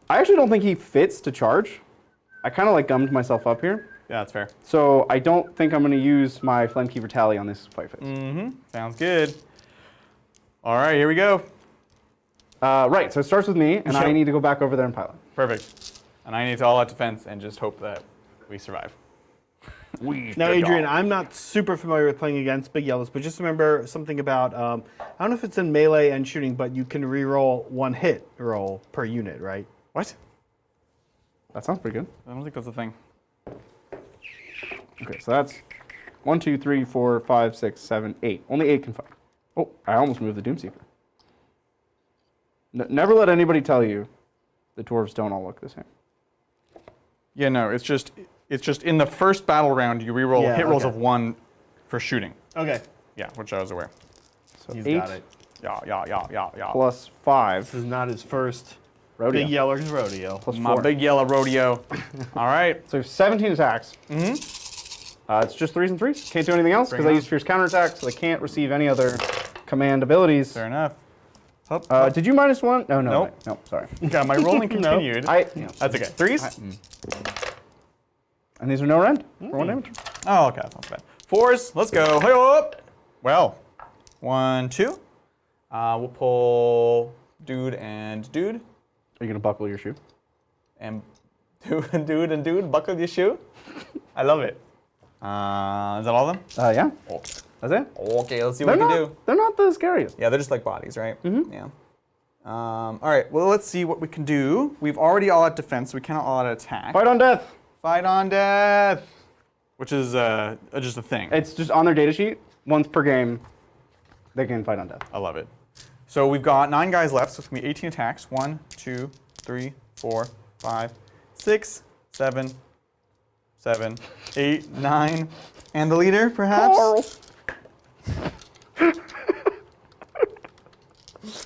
I actually don't think he fits to charge. I kind of like gummed myself up here. Yeah, that's fair. So I don't think I'm going to use my Flamekeeper Tally on this fight phase. Sounds good. All right, here we go. Right, so it starts with me, and I Yep. need to go back over there and pilot. Perfect. And I need to all out defense and just hope that we survive. Now, Adrian, I'm not super familiar with playing against big yellows, but just remember something about, I don't know if it's in melee and shooting, but you can re-roll 1 hit roll per unit, right? What? That sounds pretty good. I don't think that's a thing. Okay, so that's 1, 2, 3, 4, 5, 6, 7, 8. Only 8 can fight. Oh, I almost moved the Doomseeker. Never let anybody tell you the dwarves don't all look the same. Yeah, no, it's just in the first battle round you reroll Yeah, hit rolls okay. of 1 for shooting. Okay. Yeah, which I was aware. So He's 8 got it. Yeah. plus 5. This is not his first Rodeo. big yeller's rodeo. Plus My 4. big yellow rodeo. All right. So 17 attacks. It's just 3s and 3s. Can't do anything else because Bring I it use Fierce Counterattack, so they can't receive any other command abilities. Fair enough. Hup, Did you -1? No, no. Nope. Wait. Nope, sorry. Yeah, my rolling continued. That's okay. 3s? And these are no rend for 1 damage. Oh, okay, that's not bad. 4s, let's go. Hey up. Well, 1, 2. We'll pull dude and dude. Are you going to buckle your shoe? And dude and dude, buckle your shoe. I love it. Is that all of them? Yeah. Okay. That's it. Okay, let's see what we can do. They're not the scariest. Yeah, they're just like bodies, right? Yeah. All right, well, let's see what we can do. We've already all out defense, so we cannot all out attack. Fight on death. Fight on death, which is just a thing. It's just on their data sheet. Once per game, they can fight on death. I love it. So we've got 9 guys left, so it's going to be 18 attacks. 1, 2, 3, 4, 5, 6, 7, 8, 9. And the leader, perhaps? Carl.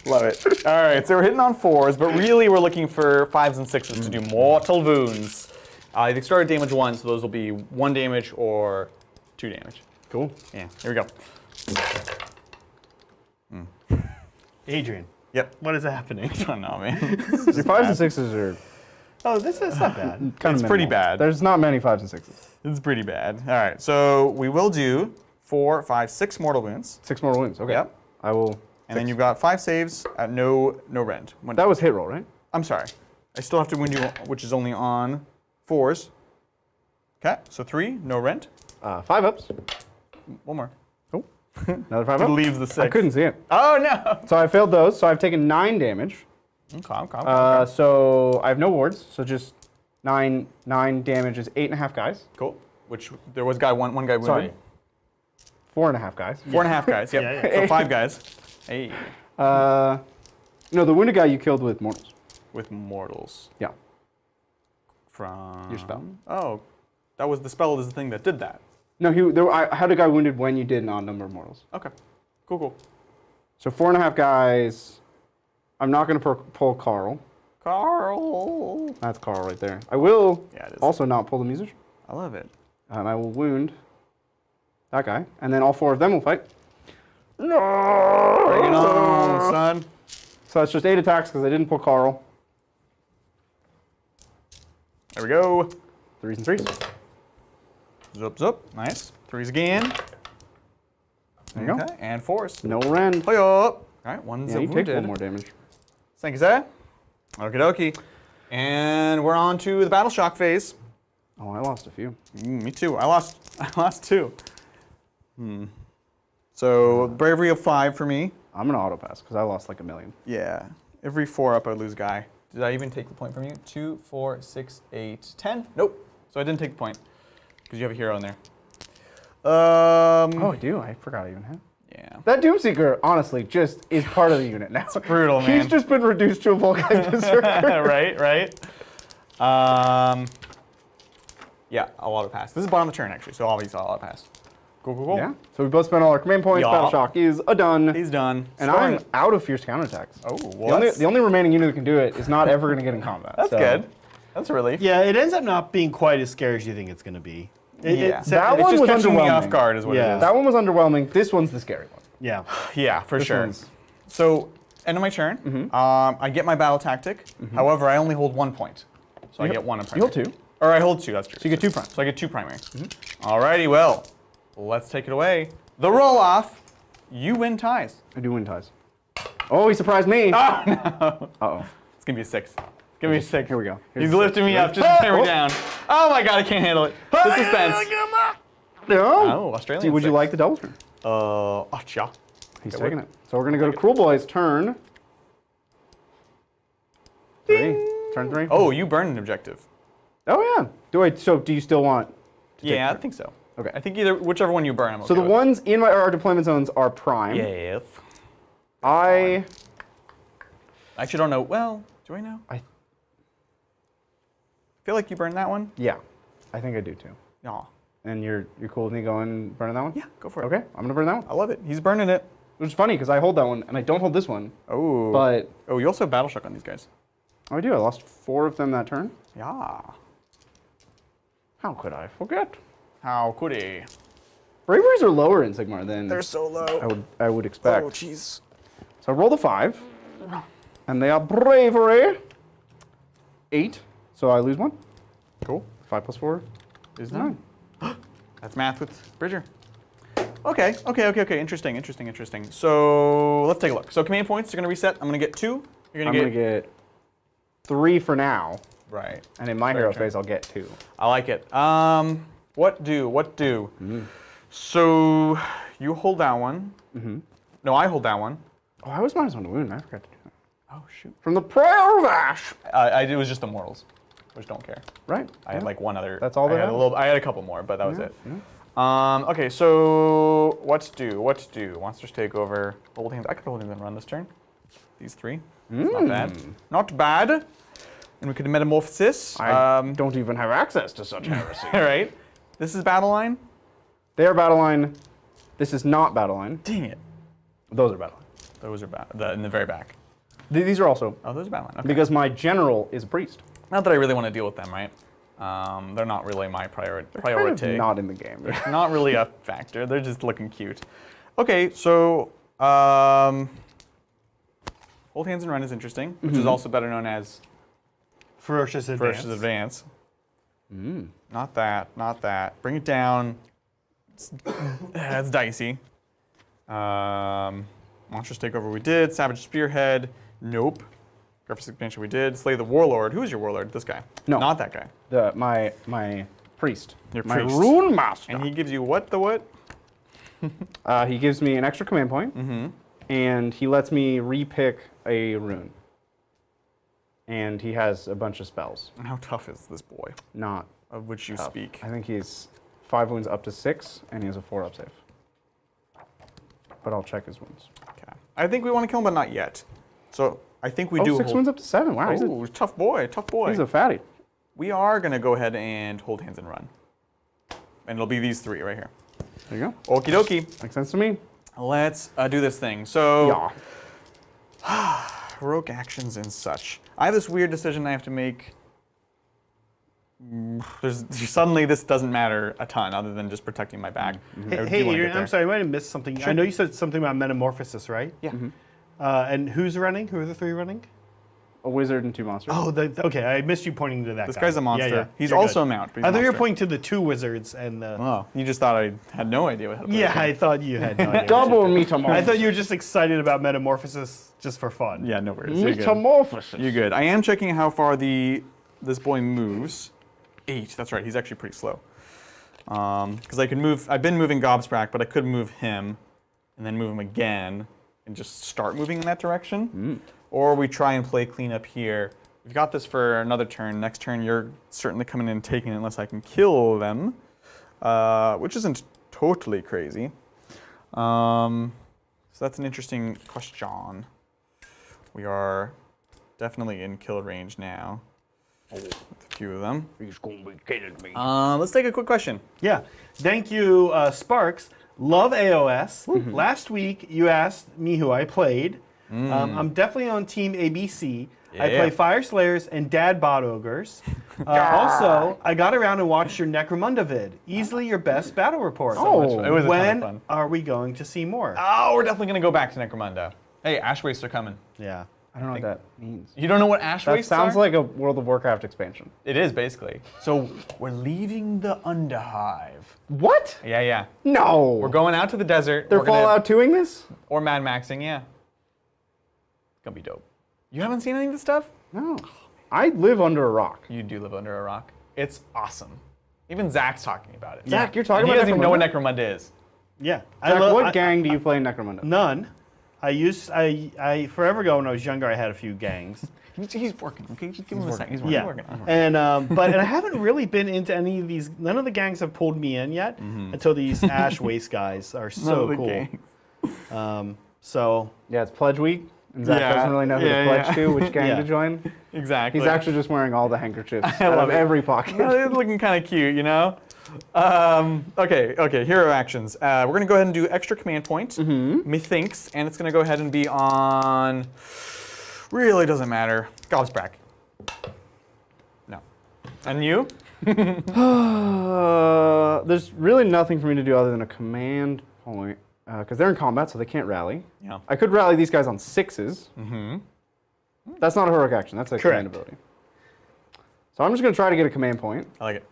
Love it. All right, so we're hitting on 4s, but really we're looking for 5s and 6s to do mortal wounds. They've started damage 1, so those will be 1 damage or 2 damage. Cool. Yeah, here we go. Adrian, Yep. what is happening? I don't know, man. Your 5s and 6s are Oh, this is not bad. kind It's of pretty minimal. bad. There's not many 5s and 6s. It's pretty bad. All right, so we will do 4, 5, 6 mortal wounds. 6 mortal wounds. Okay. Yep. I will. And then you've got 5 saves at no rend. That was hit roll, right? I'm sorry. I still have to wound you, which is only on 4s. Okay, so 3, no rend. 5 ups. 1 more. Oh. Another 5 It up. leaves the 6. I couldn't see it. Oh, no. So I failed those. So I've taken 9 damage. Okay. So I have no wards. So just 9 damage is 8.5 guys. Cool. Which there was one guy wounded. Sorry. 4.5 guys. 4.5 guys. Yep. Yeah. So 5 guys. Hey. No, the wounded guy you killed with mortals. With mortals. Yeah. From Your spell. Oh, that was the spell is the thing that did that. No, I had a guy wounded when you did an odd number of mortals. Okay. Cool. So 4.5 guys. I'm not going to pull Carl. Carl. That's Carl right there. I will Yeah, it is. also not pull the musician. I love it. And I will wound that guy. And then all 4 of them will fight. Bring it on, son. So that's just 8 attacks because I didn't pull Carl. There we go. 3s and 3s. Zup. Nice. 3s again. There you go. Okay. And 4s. No rend. Play up. All right. One's Yeah, you take wounded. 1 more damage. Thank you, sir. Okie dokie. And we're on to the battle shock phase. Oh, I lost a few. Me too. I lost 2. So bravery of 5 for me. I'm going to auto pass because I lost like 1 million. Yeah. Every 4 up, I lose a guy. Did I even take the point from you? 2, 4, 6, 8, 10? Nope. So I didn't take the point because you have a hero in there. Oh, I do. I forgot I even had. Yeah. That Doomseeker, honestly, just is part of the unit now. It's brutal, man. He's just been reduced to a Volkite Berserker. right. Yeah, I'll auto pass. This is bottom of the turn, actually, so obviously I'll auto pass. Cool. Yeah. So we both spent all our command points. Yeah. Battle Shock is a done. He's done. And Scoring. I'm out of fierce counterattacks. Oh, well, The only remaining unit that can do it is not ever going to get in combat. that's so. good. That's a relief. Yeah, it ends up not being quite as scary as you think it's going to be. Yeah. That It's one just was catching me underwhelming. off guard is what Yeah. it is. That one was underwhelming. This one's the scary one. Yeah. Yeah, for This sure. one's- So, end of my turn. I get my battle tactic. However, I only hold 1 point. So I get one in You primary. hold 2. Or I hold 2, that's true. So you get 2 prime. So I get 2 primary. Alrighty, well, let's take it away. The roll off. You win ties. I do win ties. Oh, he surprised me. Oh, no. Uh-oh. It's going to be a 6. It's going to be a 6. Here we go. Here's He's the lifting 6. me up just to tear me down. Oh my god, I can't handle it. The suspense. No. Oh, Australian See, would you 6. like the double turn? Yeah. He's Okay, taking it. So we're going to go to Kruleboyz turn. 3. Turn 3. Oh, you burned an objective. Oh, yeah. So do you still want to Yeah, I take think so. Okay. I think whichever one you burn, I'm okay So the with. ones in our deployment zones are prime. Yes. I Actually don't know. Well, do I know? I- feel like you burned that one. yeah, I think I do too. Yeah. And you're cool with me going burning that one? Yeah, go for it. Okay, I'm gonna burn that one. I love it. He's burning it. Which is funny because I hold that one and I don't hold this one. Oh. But Oh, you also have battle shock on these guys. oh, I do. I lost 4 of them that turn. Yeah. How could I forget? How could he? Braveries are lower in Sigmar than They're so low. I would expect. Oh, jeez. So I roll the 5, and they are bravery 8. So I lose 1. Cool. 5 plus 4 is 9. That's math with Bridger. Okay. Interesting. So let's take a look. So command points are going to reset. I'm going to get 2. You're I'm going gonna get 3 for now, Right. and in my Very hero true. phase I'll get 2. I like it. What do? So you hold that one. No, I hold that one. Oh, I was -1 to wound. I forgot to do that. Oh, shoot. From the prayer of Ash. It was just the mortals, which don't care. Right. I had like one other. That's all I they had have? I had a couple more, but that was Yeah, it. yeah. Okay, so what to do? Monsters take over. Hold hands. I could hold hands and run this turn. These 3. It's not bad. Not bad. And we could metamorphosis. I don't even have access to such heresy. All right. This is battle line. They are battle line. This is not battle line. Dang it. Those are battle line. Those are in the very back. These are also Oh, those are battle line. Okay. because my general is a priest. Not that I really want to deal with them, right? They're not really my Kind priority. of not in the game. Not really a factor. They're just looking cute. Okay, so hold hands and run is interesting, which is also better known as Ferocious Advance. Ferocious Advance. Not that. Bring it down. That's dicey. Monstrous Takeover we did. Savage Spearhead. Nope. Graphics Expansion we did. Slay the Warlord. Who is your Warlord? This guy. No. Not that guy. My priest. Your my priest. rune master. And he gives you what the what? He gives me an extra command point, and he lets me repick a rune. And he has a bunch of spells. And how tough is this boy Not of which you tough. speak? I think he's 5 wounds up to 6, and he has a 4 up save. But I'll check his wounds. Okay. I think we want to kill him, but not yet. So I think we Oh, do 6 hold. wounds up to 7. Wow, Oh, tough boy, tough boy. he's a fatty. We are going to go ahead and hold hands and run. And it'll be these 3 right here. There you go. Okie dokie. Makes sense to me. Let's do this thing. So, Yeah. heroic actions and such. I have this weird decision I have to make. Suddenly this doesn't matter a ton other than just protecting my back. I do Hey, wanna Adrian, get I'm there. sorry, I might have missed something. I know you said something about metamorphosis, right? Yeah. And who's running? Who are the 3 running? A wizard and 2 monsters. Oh, okay. I missed you pointing to that This guy. guy's a monster. Yeah, yeah. He's You're also good. a mount. But he's I a thought you were monster. pointing to the 2 wizards and the. Oh, you just thought I had no idea what happened. Yeah, I thought you had no idea. Double metamorphosis. I thought you were just excited about metamorphosis just for fun. Yeah, no worries. You're good. Metamorphosis. You're good. I am checking how far this boy moves. 8. That's right. He's actually pretty slow. Because I could move. I've been moving Gobsprak, but I could move him, and then move him again, and just start moving in that direction. Or we try and play clean up here. We've got this for another turn. Next turn, you're certainly coming in and taking it unless I can kill them, which isn't totally crazy. So that's an interesting question. We are definitely in kill range now. A few of them. He's gonna be killing me. Let's take a quick question. Yeah. Thank you, Sparks. Love AOS. Last week, you asked me who I played. I'm definitely on Team ABC. I Yeah. play Fyreslayers and Dad Bot Ogres. Also, I got around and watched your Necromunda vid. Easily your best battle report. So much fun. It was a ton of When fun. are we going to see more? Oh, we're definitely going to go back to Necromunda. Hey, Ash Wastes are coming. Yeah. I don't know what that means. You don't know what Ash That Wastes sounds are? like a World of Warcraft expansion. It is, basically. So we're leaving the Underhive. What? Yeah. No. We're going out to the desert. They're We're gonna- Fallout 2ing this? Or Mad Maxing, yeah. It's going to be dope. You haven't seen any of this stuff? No. I live under a rock. You do live under a rock. It's awesome. Even Zach's talking about it. Zach, you're talking And he about doesn't even know what Necromunda? Necromunda is. Yeah. Zach, what I- gang do you play in Necromunda? None. I forever ago when I was younger, I had a few gangs. He's working, okay? Just give him a second. He's Yeah, working. and but I haven't really been into any of these. None of the gangs have pulled me in yet until these Ash Waste guys are so cool. So Yeah, it's Pledge Week, and Zach Yeah. doesn't really know who Yeah, to pledge yeah. to, which gang Yeah. to join. Exactly. He's actually just wearing all the handkerchiefs out love of it. every pocket. No, they're looking kind of cute, you know? Okay, hero actions. We're going to go ahead and do extra command point, methinks, and it's going to go ahead and be on, really doesn't matter, Gobsprack. No. And you? There's really nothing for me to do other than a command point, because they're in combat, so they can't rally. Yeah. I could rally these guys on 6s. That's not a heroic action. That's a command Correct. ability. So I'm just going to try to get a command point. I like it.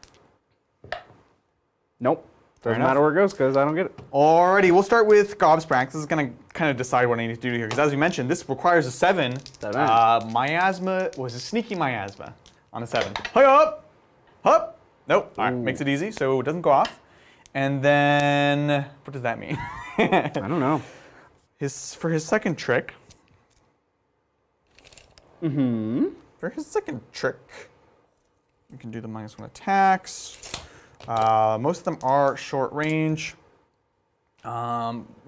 Nope. Doesn't enough. matter where it goes because I don't get it. Alrighty, we'll start with Gobsprack. This is going to kind of decide what I need to do here, because as we mentioned, this requires a 7. Miasma was a sneaky miasma on a 7. Hi up! Up! Nope. All right, makes it easy, so it doesn't go off. And then, what does that mean? I don't know. For his second trick. For his second trick, you can do the -1 attacks. Most of them are short range. We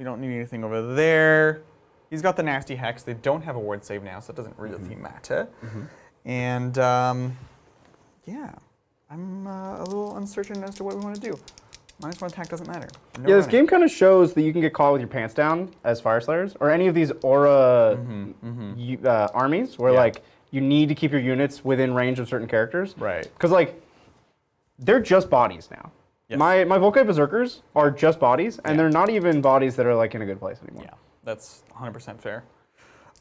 don't need anything over there. He's got the nasty hex. They don't have a ward save now, so it doesn't really matter. And yeah, I'm a little uncertain as to what we want to do. -1 attack doesn't matter. No Yeah, this running. game kind of shows that you can get caught with your pants down as Fyreslayers, or any of these Aura armies, where Yeah. like you need to keep your units within range of certain characters. Right. Because like they're just bodies now. Yes. My Volkite Berserkers are just bodies, and Yeah. they're not even bodies that are like in a good place anymore. Yeah, that's 100% fair.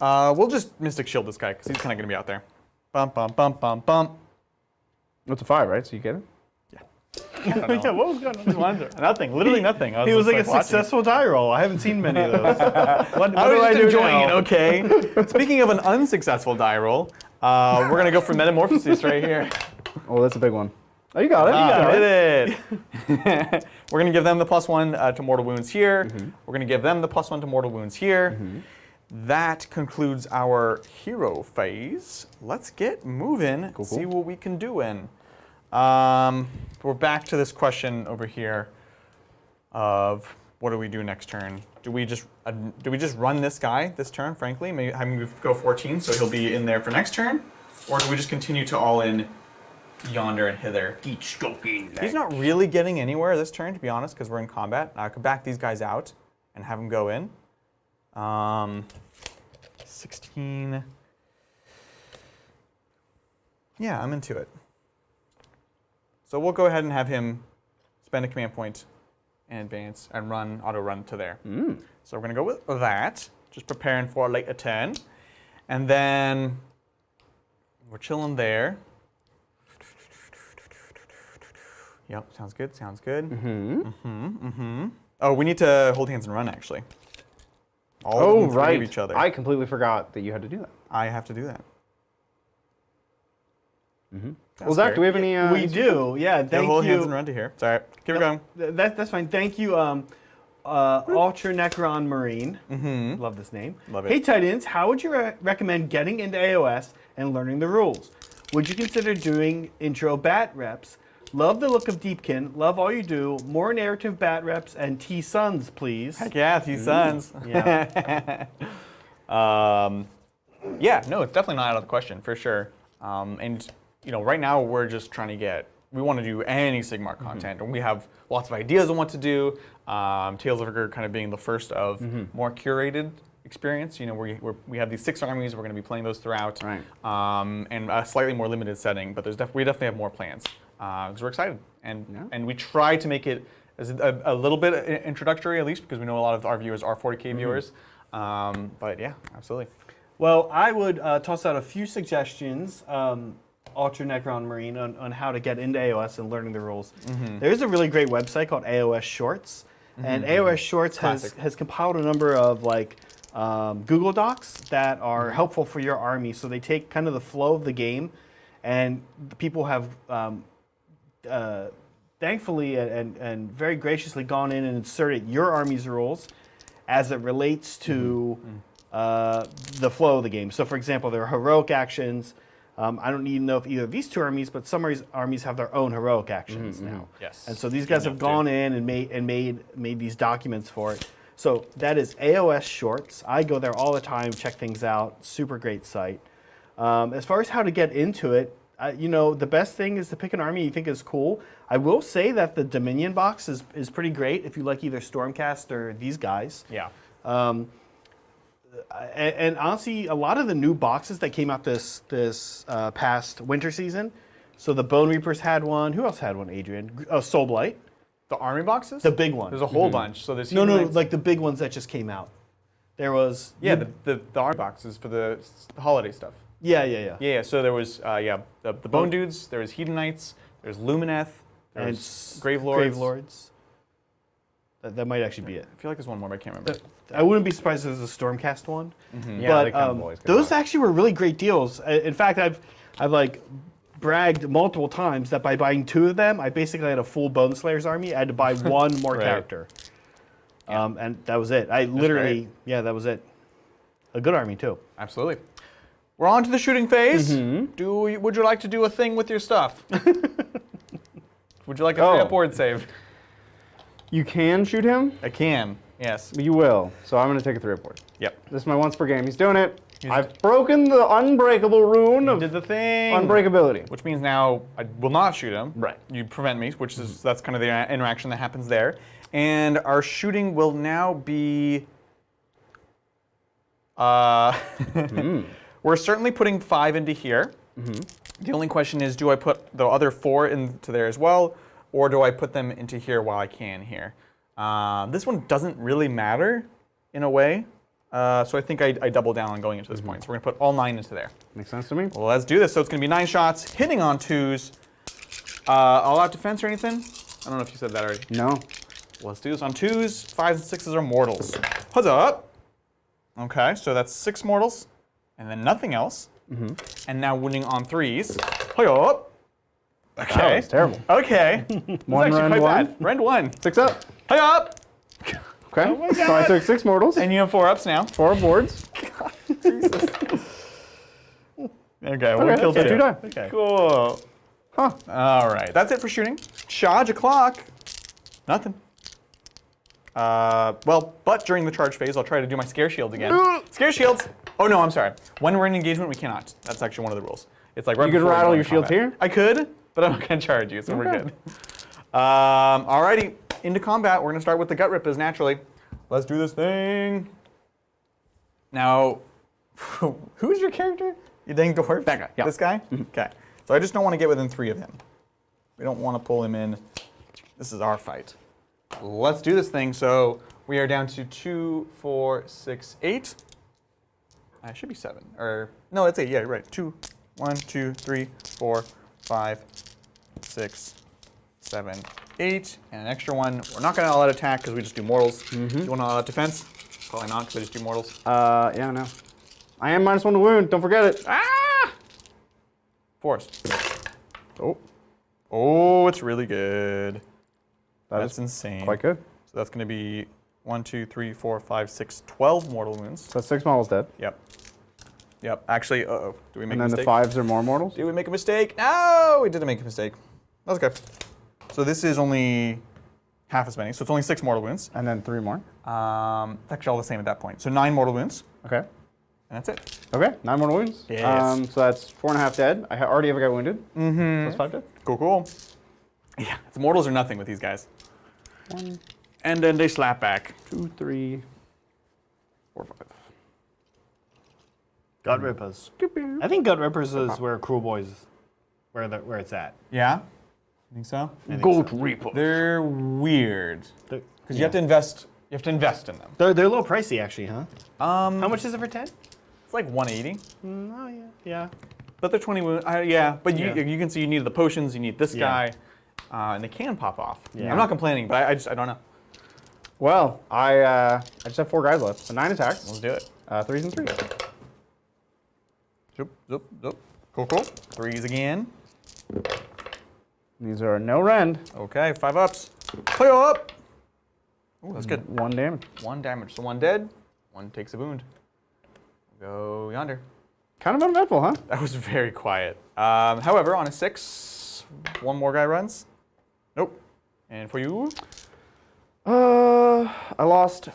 We'll just Mystic Shield this guy, because he's kind of going to be out there. Bump, bump, bump, bump, bump. It's a 5, right? So you get it? yeah, what was going on? Nothing, literally nothing. He was just, like a watching. successful die roll. I haven't seen many of those. What I do was I just do enjoying now? it, okay? Speaking of an unsuccessful die roll, we're going to go for Metamorphosis right here. Oh, that's a big one. Oh, you got it. You got it. Did it. We're going to give them the +1 to mortal wounds here. We're going to give them the +1 to mortal wounds here. That concludes our hero phase. Let's get moving, see what we can do in. We're back to this question over here of what do we do next turn? Do we just run this guy this turn, frankly? Maybe have him go 14 so he'll be in there for next turn? Or do we just continue to all in yonder and hither? He's not really getting anywhere this turn, to be honest, because we're in combat. I could back these guys out and have him go in. 16. Yeah, I'm into it. So we'll go ahead and have him spend a command point and advance and auto run to there. So we're going to go with that, just preparing for a later turn. And then we're chilling there. Yep, sounds good, sounds good. Oh, we need to hold hands and run, actually. All within 3 of each other. I completely forgot that you had to do that. I have to do that. Well, Zach, do we have any? We do, yeah. Thank hold hands you. and run to here. Sorry, keep it going. That's fine. Thank you, Ultra Necron Marine. Love this name. Love it. Hey, Titans, how would you recommend getting into AOS and learning the rules? Would you consider doing intro bat reps? Love the look of Deepkin. Love all you do. More narrative bat reps and T-Suns, please. Heck yeah, T-Suns. Yeah. Yeah, no, it's definitely not out of the question, for sure. And right now we're just trying to we want to do any Sigmar content, and we have lots of ideas on what to do. Tales of Ghur kind of being the first of more curated experience. We have these 6 armies. We're going to be playing those throughout, Right. And a slightly more limited setting. But we definitely have more plans because we're excited, and we try to make it as a little bit introductory at least because we know a lot of our viewers are 40K viewers. But yeah, absolutely. Well, I would toss out a few suggestions, Ultra Necron Marine, on how to get into AOS and learning the rules. There's a really great website called AOS Shorts, and AOS Shorts has compiled a number of Google Docs that are helpful for your army. So they take kind of the flow of the game, and the people have thankfully and very graciously gone in and inserted your army's rules as it relates to the flow of the game. So for example, there are heroic actions. I don't even know if either of these 2 armies, but some armies have their own heroic actions now. Yes. And so these guys have gone in and made these documents for it. So that is AOS Shorts. I go there all the time, check things out. Super great site. As far as how to get into it, the best thing is to pick an army you think is cool. I will say that the Dominion box is pretty great if you like either Stormcast or these guys. Yeah. And honestly, a lot of the new boxes that came out this past winter season. So the Bone Reapers had one. Who else had one? Adrian. Soulblight. The army boxes? The big one. There's a whole bunch. So there's No, Humanoids. like the big ones that just came out. There was the army boxes for the holiday stuff. Yeah. Yeah. So there was the Bone Dudes. There was Hedonites. There's Lumineth. And There's Gravelords. Gravelords. That might actually be it. I feel like there's one more, but I can't remember. I wouldn't be surprised if there's a Stormcast one. Yeah, they But kind of always get those that. actually were really great deals. In fact, I've bragged multiple times that by buying 2 of them, I basically had a full Bone Slayers army. I had to buy 1 more Right. character, and that was it. I literally, that was it. A good army too. Absolutely. We're on to the shooting phase. Would you like to do a thing with your stuff? Would you like a 3-up board save? You can shoot him. I can. Yes. You will. So I'm going to take a 3-up board. Yep. This is my once per game. He's doing it. I've broken the unbreakable rune of Did the thing. unbreakability. Which means now I will not shoot him. Right. You prevent me, which is that's kind of the interaction that happens there. And our shooting will now be. We're certainly putting 5 into here. The only question is, do I put the other 4 into there as well, or do I put them into here while I can here? This one doesn't really matter, in a way. So I think I double down on going into this point. So we're gonna put all 9 into there. Makes sense to me. Well, let's do this. So it's gonna be 9 shots, hitting on 2s. All out defense or anything? I don't know if you said that already. No. Let's do this on 2s. 5s and 6s are mortals. Huzzah up. Okay, so that's 6 mortals, and then nothing else. And now winning on 3s. Huzzah up. Okay. That was terrible. Okay. One That's actually rend quite one. bad. Rend 1. 6 up. Huzzah up. Okay. Oh my So I God. took 6 mortals. And you have 4 ups now. 4 boards. Okay, one Okay, kill so 2 die. Okay. Cool. Huh. All right, that's it for shooting. Charge o'clock. Nothing. Well, but during the charge phase, I'll try to do my scare shield again. Scare shields. Oh no, I'm sorry. When we're in engagement, we cannot. That's actually one of the rules. It's like right You could before we rattle go your into shields combat. here? I could, but I'm not gonna charge you, so we're Okay. good. Alrighty, into combat. We're gonna start with the gut rippers naturally. Let's do this thing. Now, who's your character? You dang dwarf? That guy, yeah. This guy? Okay. So I just don't want to get within 3 of him. We don't want to pull him in. This is our fight. Let's do this thing. So we are down to 2, 4, 6, 8. I should be 7. Or no, it's 8. Yeah, right. 2, 1, 2, 3, 4, 5, 6, 7, 8, and an extra one. We're not going to all out attack because we just do mortals. Do you want to all out defense? Probably not because I just do mortals. Yeah, no. I am -1 to wound. Don't forget it. Ah! Force. Oh. Oh, it's really good. That's insane. Quite good. So that's going to be 1, 2, 3, 4, 5, 6, 12 mortal wounds. So 6 models dead. Yep. Yep. Actually, uh-oh. Do we make And a then the mistake? 5s are more mortals. Did we make a mistake? No, we didn't make a mistake. That's okay. So this is only half as many. So it's only 6 mortal wounds. And then 3 more. It's actually all the same at that point. So 9 mortal wounds. Okay. And that's it. Okay, 9 more wounds. Yes. So that's 4.5 dead. I already have a guy wounded. Plus 5 dead. Cool. Yeah, it's mortals or nothing with these guys. 1, And then they slap back. 2, 3, 4, 5. Gut Rippers. I think Gut Rippers is where Kruleboyz, where it's at. Yeah? Think so? Gold Reaper. They're weird. They're- Because you have to invest. You have to invest in them. They're a little pricey, actually, huh? How much is it for 10? It's like 180. Oh yeah, yeah. But they're 20 wounds. Yeah, but Yeah. you can see you need the potions. You need this Yeah. guy, and they can pop off. Yeah. I'm not complaining, but I don't know. Well, I just have 4 guys left. So 9 attacks. Let's do it. 3s and 3s. Zoop, zoop, zoop. Cool. 3s again. These are no rend. Okay, 5 ups. Play up. Ooh, that's good. 1 damage. 1 damage. So 1 dead. 1 takes a wound. Go yonder. Kind of uneventful, huh? That was very quiet. However, on a 6, 1 more guy runs. Nope. And for you? I lost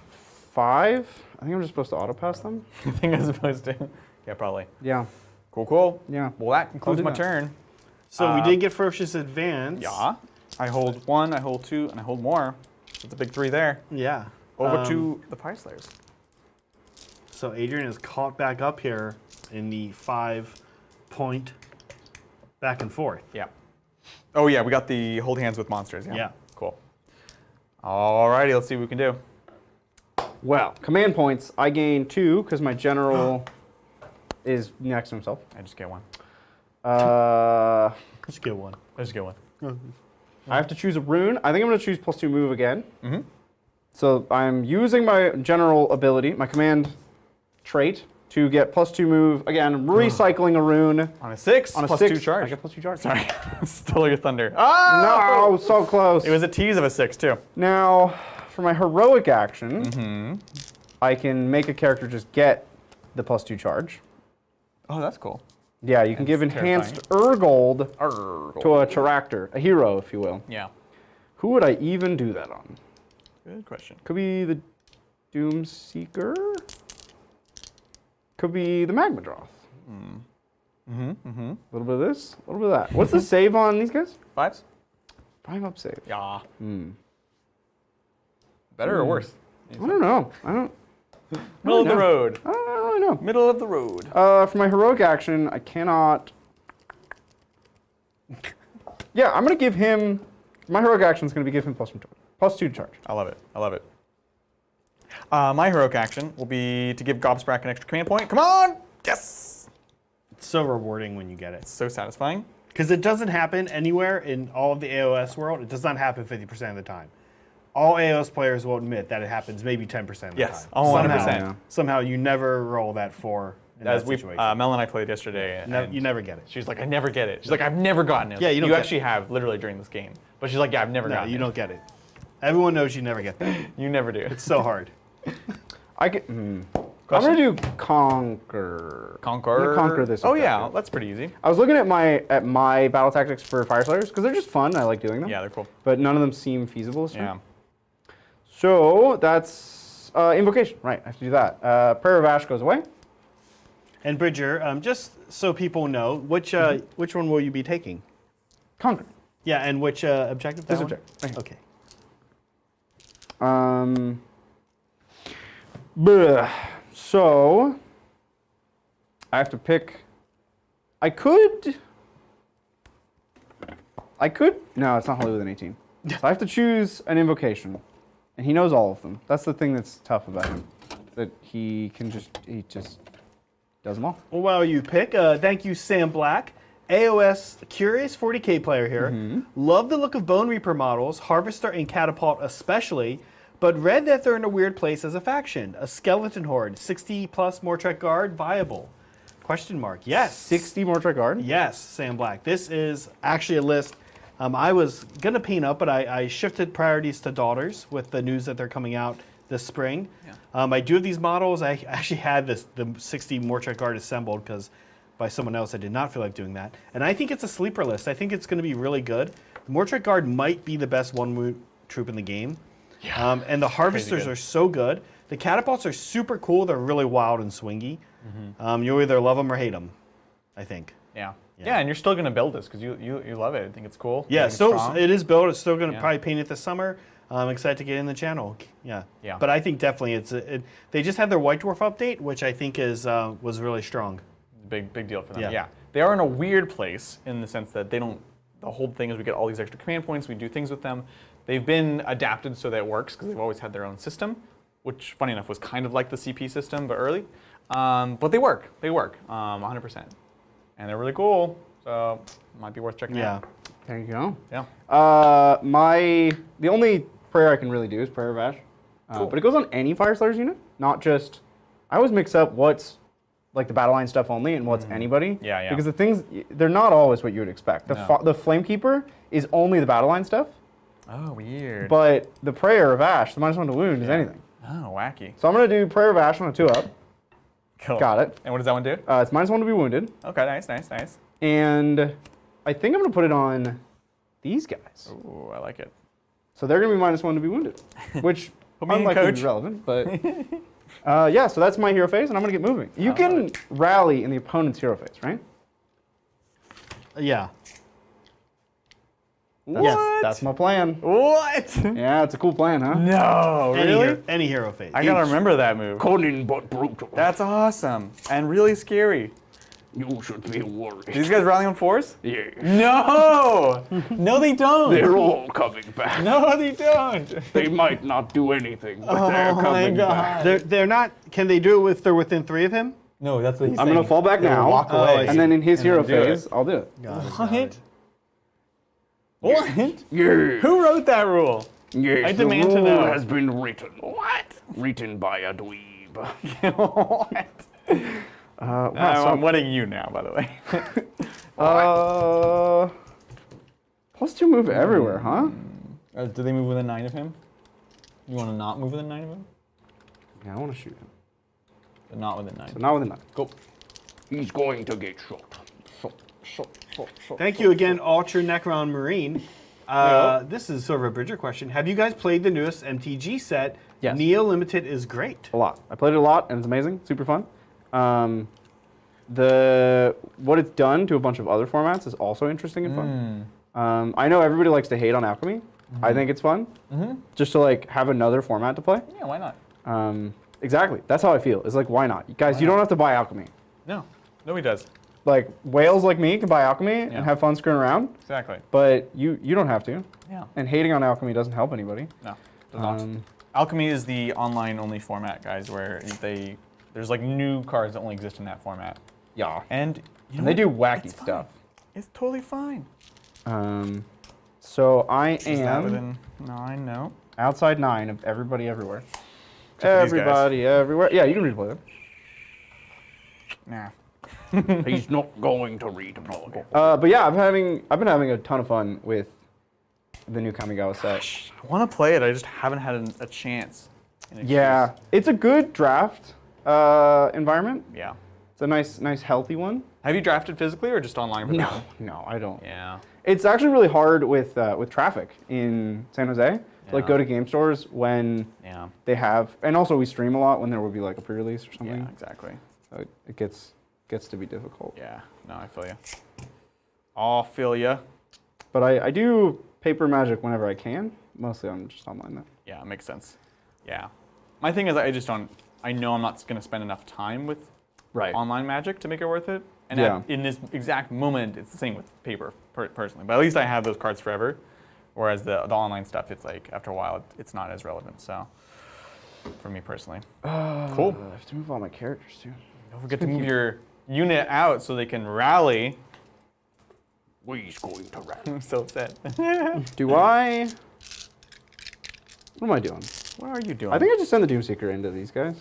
5. I think I'm just supposed to auto pass them. I think I'm supposed to. Yeah, probably. Yeah. Cool. Yeah. Well, that concludes do my that. turn. So we did get Ferocious Advance. Yeah. I hold 1, I hold 2, and I hold more. So it's a big 3 there. Yeah. Over to the Fyreslayers. So Adrian is caught back up here in the 5-point back and forth. Yeah. Oh, yeah, we got the hold hands with monsters. Yeah. Yeah. Cool. Alrighty, let's see what we can do. Well, command points. I gain 2 because my general is next to himself. I just get 1. Just get one. I just get 1. I have to choose a rune. I think I'm going to choose +2 move again. So I'm using my general ability, my command trait, to get +2 move. Again, I'm recycling a rune. On a 6, On a plus 6, 2 charge. I get +2 charge. Sorry. Stole your thunder. Ah! No, so close. It was a tease of a 6, too. Now, for my heroic action, I can make a character just get the +2 charge. Oh, that's cool. Yeah, you can give enhanced Urgold to a Character, a hero, if you will. Yeah. Who would I even do that on? Good question. Could be the Doomseeker. Could be the Magmadroth. A little bit of this, a little bit of that. What's the save on these guys? 5s? 5 up save. Yeah. Better or worse? I don't know. I don't Middle of the road. really know. Middle of the road. For my heroic action, I cannot. Yeah, I'm gonna give him. My heroic action is gonna be give him +2 charge. I love it. I love it. My heroic action will be to give Gobsprack an extra command point. Come on! Yes! It's so rewarding when you get it. So satisfying. Because it doesn't happen anywhere in all of the AOS world. It does not happen 50% of the time. All AOS players will admit that it happens maybe 10% of the Yes, time. 100%. Somehow you never roll that 4 in As that we, situation. Mel and I played yesterday. And you never get it. She's like, I never get it. She's like, I've never gotten it. Yeah, you don't You get actually have, literally, during this game. But she's like, yeah, I've never No, gotten it. you don't get it. Everyone knows you never get that. You never do. It's so hard. I get. I'm gonna do Conquer. Conquer. I'm gonna conquer this. Oh, yeah, objective. that's pretty easy. I was looking at my battle tactics for Fyreslayers because they're just fun. I like doing them. Yeah, they're cool. But none of them seem feasible. This turn. Yeah. So that's invocation. Right, I have to do that. Prayer of Ash goes away. And Bridger, just so people know, which one will you be taking? Conquer. Yeah, and which objective? This That one? objective. Right here. Okay. So I have to pick. I could. No, it's not holy with an 18. So I have to choose an invocation, and he knows all of them. That's the thing that's tough about him, that he just does them all. Well, while you pick, thank you, Sam Black. AOS Curious 40K player here. Love the look of Bone Reaper models, Harvester and Catapult especially, but read that they're in a weird place as a faction. A skeleton horde, 60 plus Mortrek guard, viable? Question mark. Yes. 60 Mortrek guard. Yes, Sam Black. This is actually a list I was going to paint up, but I shifted priorities to daughters with the news that they're coming out this spring. Yeah. I do have these models. I actually had the 60 Mortrek guard assembled because by someone else I did not feel like doing that. And I think it's a sleeper list. I think it's going to be really good. The Mortrek guard might be the best one troop in the game. Yeah. And the Harvesters are so good. The Catapults are super cool. They're really wild and swingy. You either love them or hate them, I think. Yeah. Yeah. Yeah, and you're still going to build this because you love it. I think it's cool. I Yeah, think it's so strong. it is built. It's still going to Yeah. probably paint it this summer. I'm excited to get in the channel. Yeah. Yeah. But I think definitely they just had their White Dwarf update, which I think was really strong. Big deal for them. Yeah. Yeah. They are in a weird place in the sense that they don't. The whole thing is we get all these extra command points. We do things with them. They've been adapted so that it works because they've always had their own system, which, funny enough, was kind of like the CP system but early. But they work. They work 100%, and they're really cool. So might be worth checking Yeah. out. There you go. Yeah. The only prayer I can really do is Prayer of Ash. Cool. But it goes on any Fyreslayers unit, not just. I always mix up what's like the battle line stuff only and what's anybody. Yeah, yeah. Because the things, they're not always what you would expect. No. The Flamekeeper is only the battle line stuff, Oh, weird. but the Prayer of Ash, the -1 to wound, is anything. Oh, wacky. So I'm going to do Prayer of Ash on a 2-up. Cool. Got it. And what does that one do? It's -1 to be wounded. Okay, nice. And I think I'm going to put it on these guys. Ooh, I like it. So they're going to be -1 to be wounded, which Put me in, unlikely to coach. be relevant, but yeah. So that's my hero phase, and I'm going to get moving. You can rally in the opponent's hero phase, right? Yeah. Yes, that's my plan. What? Yeah, it's a cool plan, huh? No, really? Any hero phase. I gotta remember that move. Cunning but brutal. That's awesome and really scary. You should be worried. These guys rally on 4s? Yeah. No! No, they don't. They're all coming back. No, they don't. They might not do anything, but Oh they're my coming God. back. They're not. Can they do it if they're within 3 of him? No, that's what he's I'm saying. going to fall back They will now, walk away. and then in his hero then do phase, it. I'll do it. What? What? Yeah. Who wrote that rule? Yes, I demand to know. has been written. What? Written by a dweeb. What? Wow, I'm winning you now, by the way. +2 move everywhere, huh? Do they move within 9 of him? You want to not move within 9 of him? Yeah, I want to shoot him. But not within 9. So not within 9. Go. He's going to get shot. Thank you again, Ultra Necron Marine. This is sort of a Bridger question. Have you guys played the newest MTG set? Yes. Neo Limited is great. A lot. I played it a lot, and it's amazing. Super fun. What it's done to a bunch of other formats is also interesting and fun. I know everybody likes to hate on Alchemy. I think it's fun. Just to like have another format to play. Yeah, why not? Exactly. That's how I feel. It's like, why not? Guys, you don't have to buy Alchemy. No. Nobody does. Like, whales like me can buy Alchemy Yeah. and have fun screwing around, Exactly. but you don't have to. Yeah. And hating on Alchemy doesn't help anybody. No. Does not. Alchemy is the online-only format, guys, where there's like new cards that only exist in that format. Yeah. And you know They do what? wacky It's fine. stuff. It's totally fine. So I Is that am within 9? No. outside 9 of everybody everywhere. for these guys. Everybody everywhere. Yeah, you can replay them. Nah. He's not going to read them all. But yeah, I've been having a ton of fun with the new Kamigawa set. I want to play it. I just haven't had a chance. Yeah, it's a good draft environment. Yeah. It's a nice healthy one. Have you drafted physically or just online? For that one? No, I don't. Yeah. It's actually really hard with traffic in San Jose to like Yeah. go to game stores when Yeah. they have, and also we stream a lot when there will be like a pre-release or something. Yeah. Exactly. So it gets to be difficult. Yeah. No, I feel you. I'll feel ya. But I do paper Magic whenever I can. Mostly I'm just online though. Yeah, it makes sense. Yeah. My thing is I just don't. I know I'm not going to spend enough time with online Magic to make it worth it. And Yeah. in this exact moment, it's the same with paper, personally. But at least I have those cards forever. Whereas the online stuff, it's like after a while, it's not as relevant. So, for me personally, cool. I have to move all my characters too. Don't forget to move your unit out so they can rally. He's going to rally. I'm so upset. Do I? What am I doing? What are you doing? I think I just send the Doomseeker into these guys.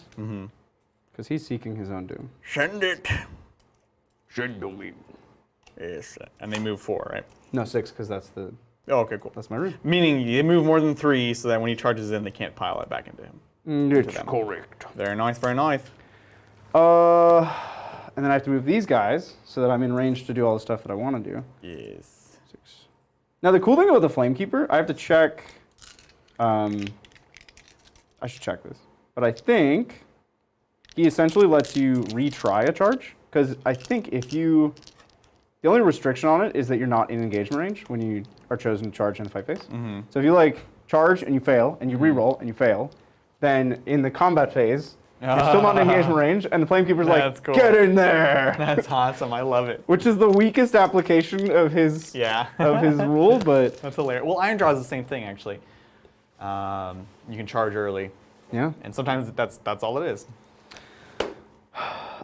Because he's seeking his own doom. Send it. Send him. Yes. And they move 4, right? No, 6, because that's Oh, okay, cool. my room. Meaning you move more than 3 so that when he charges in, they can't pile it back into him. It's them. correct. Very nice, very nice. And then I have to move these guys so that I'm in range to do all the stuff that I want to do. Yes. 6. Now the cool thing about the Flamekeeper, I have to check. I should check this, but I think he essentially lets you retry a charge. Because I think the only restriction on it is that you're not in engagement range when you are chosen to charge in the fight phase. So if you like charge and you fail, and you reroll and you fail, then in the combat phase, you're still not in engagement range, and the Flamekeeper's like, cool. get in there! That's awesome. I love it. Which is the weakest application of his rule, but That's hilarious. Well, Iron Jaw is the same thing, actually. You can charge early, yeah. and sometimes that's all it is.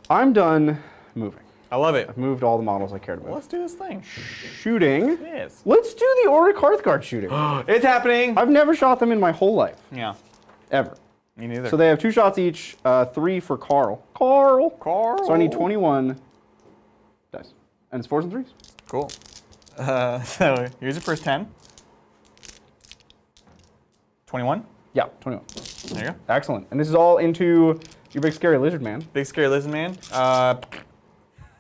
I'm done moving. I love it. I've moved all the models I cared Well, about. let's do this thing. Shooting. Yes. Let's do the Orruk Hearthguard shooting. It's happening. I've never shot them in my whole life, Yeah. ever. Me neither. So they have 2 shots each, 3 for Carl. Carl! So I need Cool. 21 dice. And it's 4s and 3s. Cool. So here's your first 10. 21. Yeah, 21. There you go. Excellent. And this is all into your big scary lizard man. Big scary lizard man.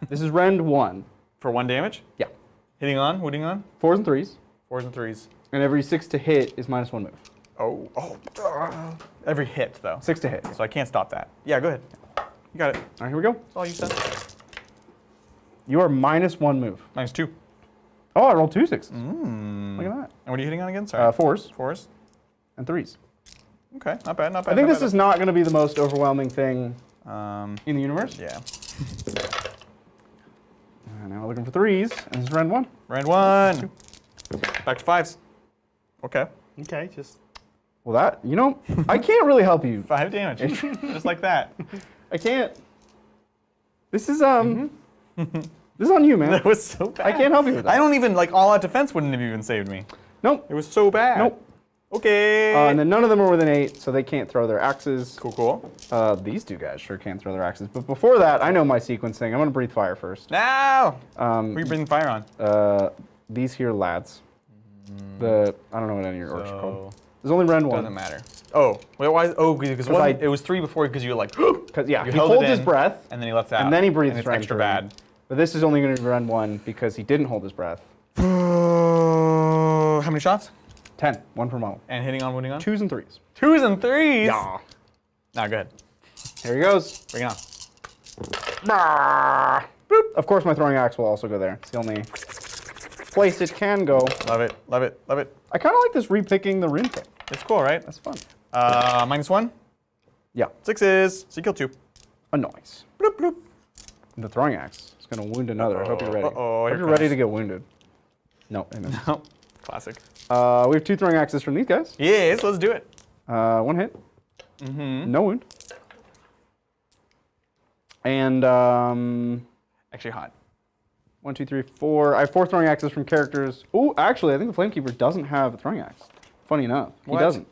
This is rend 1. For 1 damage. Yeah. Hitting on. Wooding on. 4s and 3s. 4s and 3s. And every 6 to hit is -1 move. Oh. Every hit though. 6 to hit. So I can't stop that. Yeah, go ahead. You got it. All right, here we go. That's all you said. You are -1 move. -2. Oh, I rolled 2 6s. Mm. Look at that. And what are you hitting on again? Sorry. 4s 4s. and 3s. Okay, not bad, not bad. I think not this bad. is not going to be the most overwhelming thing in the universe. Yeah. Now we're looking for 3s, and this is rend 1. Round 1. Back to 5s. Okay. Okay, just Well, that, I can't really help you. 5 damage. Just like that. I can't. This is, this is on you, man. That was so bad. I can't help you with that. I don't even, all-out defense wouldn't have even saved me. Nope. It was so bad. Nope. Okay. And then none of them are within 8, so they can't throw their axes. Cool. These 2 guys sure can't throw their axes. But before that, I know my sequencing. I'm going to breathe fire first. Now! Who are you breathing fire on? These here lads. I don't know what any of your orcs are called. So, There's only rend 1. doesn't matter. Oh, wait, why? Oh, because it was 3 before because you were like, Because, yeah, you he held it holds his in, breath, and then he lets out. and then he breathes and it's rend extra three. bad. But this is only going to be rend 1 because he didn't hold his breath. How many shots? 10. 1 per model. And hitting on, wounding on? 2s and 3s. 2s and 3s? Yeah. Now, go ahead. Here he goes. Bring it on. Boop. Of course, my throwing axe will also go there. It's the only place it can go. Love it, love it, love it. I kind of like this repicking the rune thing. It's cool, right? That's fun. -1. Yeah. 6s. So you kill 2. A noise. Bloop, bloop. The throwing axe is going to wound another. I hope you're ready. Uh-oh, I here hope you're ready comes. to get wounded. No, it missed. Oh, classic. We have 2 throwing axes from these guys. Yes, let's do it. 1 hit. No wound. And Actually hot. 1, 2, 3, 4. I have 4 throwing axes from characters. Oh, actually, I think the Flamekeeper doesn't have a throwing axe. Funny enough, What? he doesn't.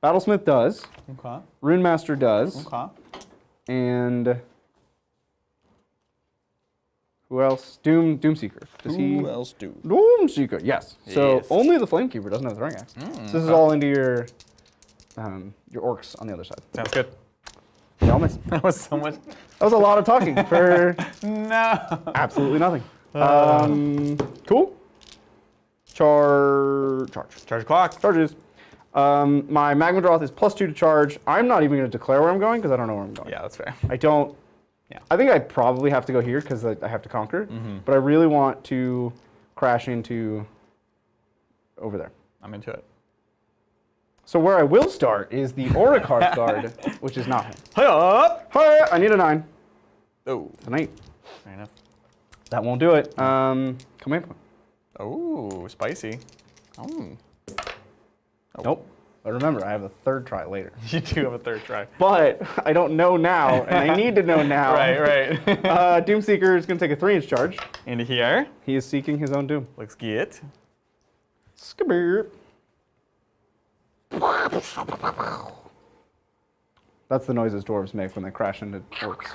Battlesmith does. Okay. Rune Master does. Okay. And who else? Doomseeker. Does he? else do? Doomseeker. Yes. So Yes. only the Flamekeeper doesn't have a throwing axe. So this is all into your orcs on the other side. Sounds good. They all miss. That was so much. That was a lot of talking for No. absolutely nothing. Cool. Charge. Charge clock. Charges. My Magma Droth is +2 to charge. I'm not even going to declare where I'm going because I don't know where I'm going. Yeah, that's fair. I don't. Yeah. I think I probably have to go here because I have to conquer. But I really want to crash into over there. I'm into it. So where I will start is the Orruk Hearthguard, which is not him. Hey up. Hi, I need a 9. Oh, It's an 8. fair enough. That won't do it. Command point. Oh, spicy. Oh. Nope. But remember, I have a 3rd try later. You do have a 3rd try. But I don't know now, and I need to know now. Right. Doomseeker is going to take a 3-inch charge. Into here. He is seeking his own doom. Looks good. Skabir. That's the noises dwarves make when they crash into orcs.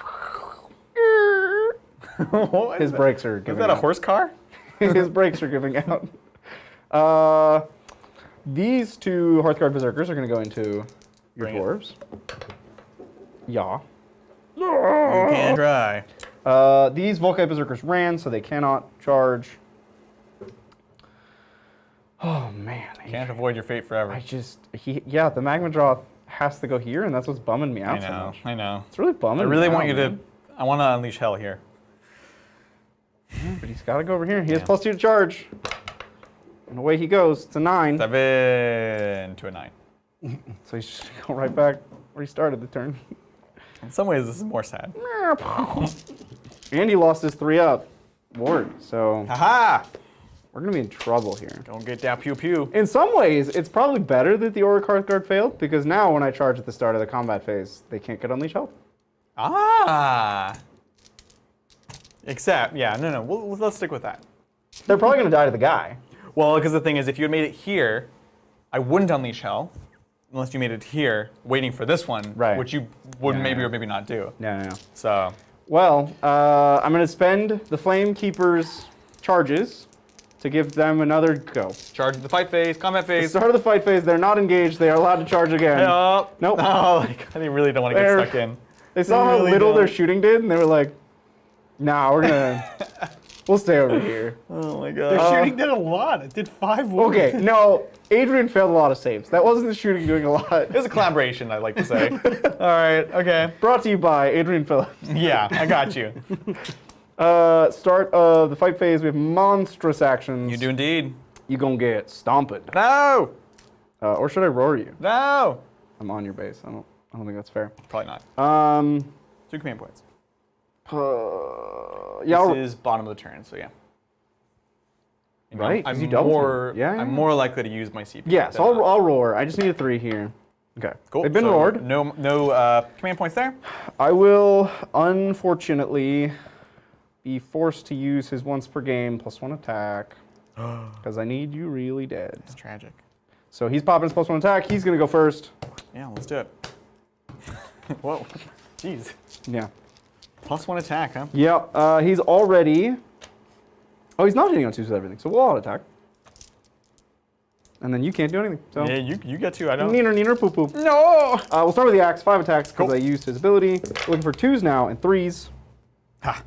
What His is brakes are that? Is giving that a out. horse car? His brakes are giving out. These 2 Hearthguard Berserkers are going to go into your Bring it. dwarves. Yeah. You can try. These Volkite Berserkers ran, so they cannot charge. Oh man. Can't avoid your fate forever. The Magma Droth has to go here, and that's what's bumming me out so much. I know. It's really bumming I really me want out, you man. to. I want to unleash hell here. But he's got to go over here. He has +2 to charge. And away he goes. It's a 9. 7 to a 9. So he's just going to go right back where he started the turn. In some ways, this is more sad. And he lost his 3-up ward. So Haha! we're going to be in trouble here. Don't get that pew pew. In some ways, it's probably better that the Orruk Hearthguard failed, because now when I charge at the start of the combat phase, they can't get Unleash Hell. Ah! Except, yeah, no. Let's stick with that. They're probably going to die to the guy. Well, because the thing is, if you had made it here, I wouldn't unleash hell, unless you made it here, waiting for this one, Right. which you would Yeah, maybe yeah. or maybe not do. No. So, Well, I'm going to spend the Flame Keeper's charges to give them another go. charge the fight phase, combat The phase. start of the fight phase, they're not engaged. They are allowed to charge again. Oh, Nope. No, like, I really don't want to get They're- stuck in. They saw how really little their don't. shooting did, and they were like, nah, we're going to... We'll stay over here. Oh my Their god. shooting did a lot. It did 5 wounds. Okay, no, Adrian failed a lot of saves. That wasn't the shooting doing a lot. It was a collaboration, I'd like to say. All right, okay. Brought to you by Adrian Phillips. Yeah, I got you. Start of the fight phase, we have monstrous actions. You do indeed. You gonna get stomped. No! Or should I roar you? No! I'm on your base. I don't think that's fair. Probably not. 2 command points. Yeah, I'll, This is bottom of the turn, so yeah. You know, Right, 'cause I'm you double more. turn. Yeah, I'm yeah. more likely to use my CP. yeah, than so not. I'll roar. I just need a 3 here. Okay. Cool. They've been so roared. No command points there. I will, unfortunately, be forced to use his once per game +1 attack. Because I need you really dead. It's tragic. So he's popping his +1 attack. He's going to go first. Yeah, let's do it. Whoa. Jeez. Yeah. +1 attack, huh? Yeah, he's already... Oh, he's not hitting on 2s with everything, so we'll auto attack. And then you can't do anything. So Yeah, you get to. I don't. neener, poo poo. No! We'll start with the axe, 5 attacks because Cool. I used his ability. Looking for 2s now and 3s. Ha.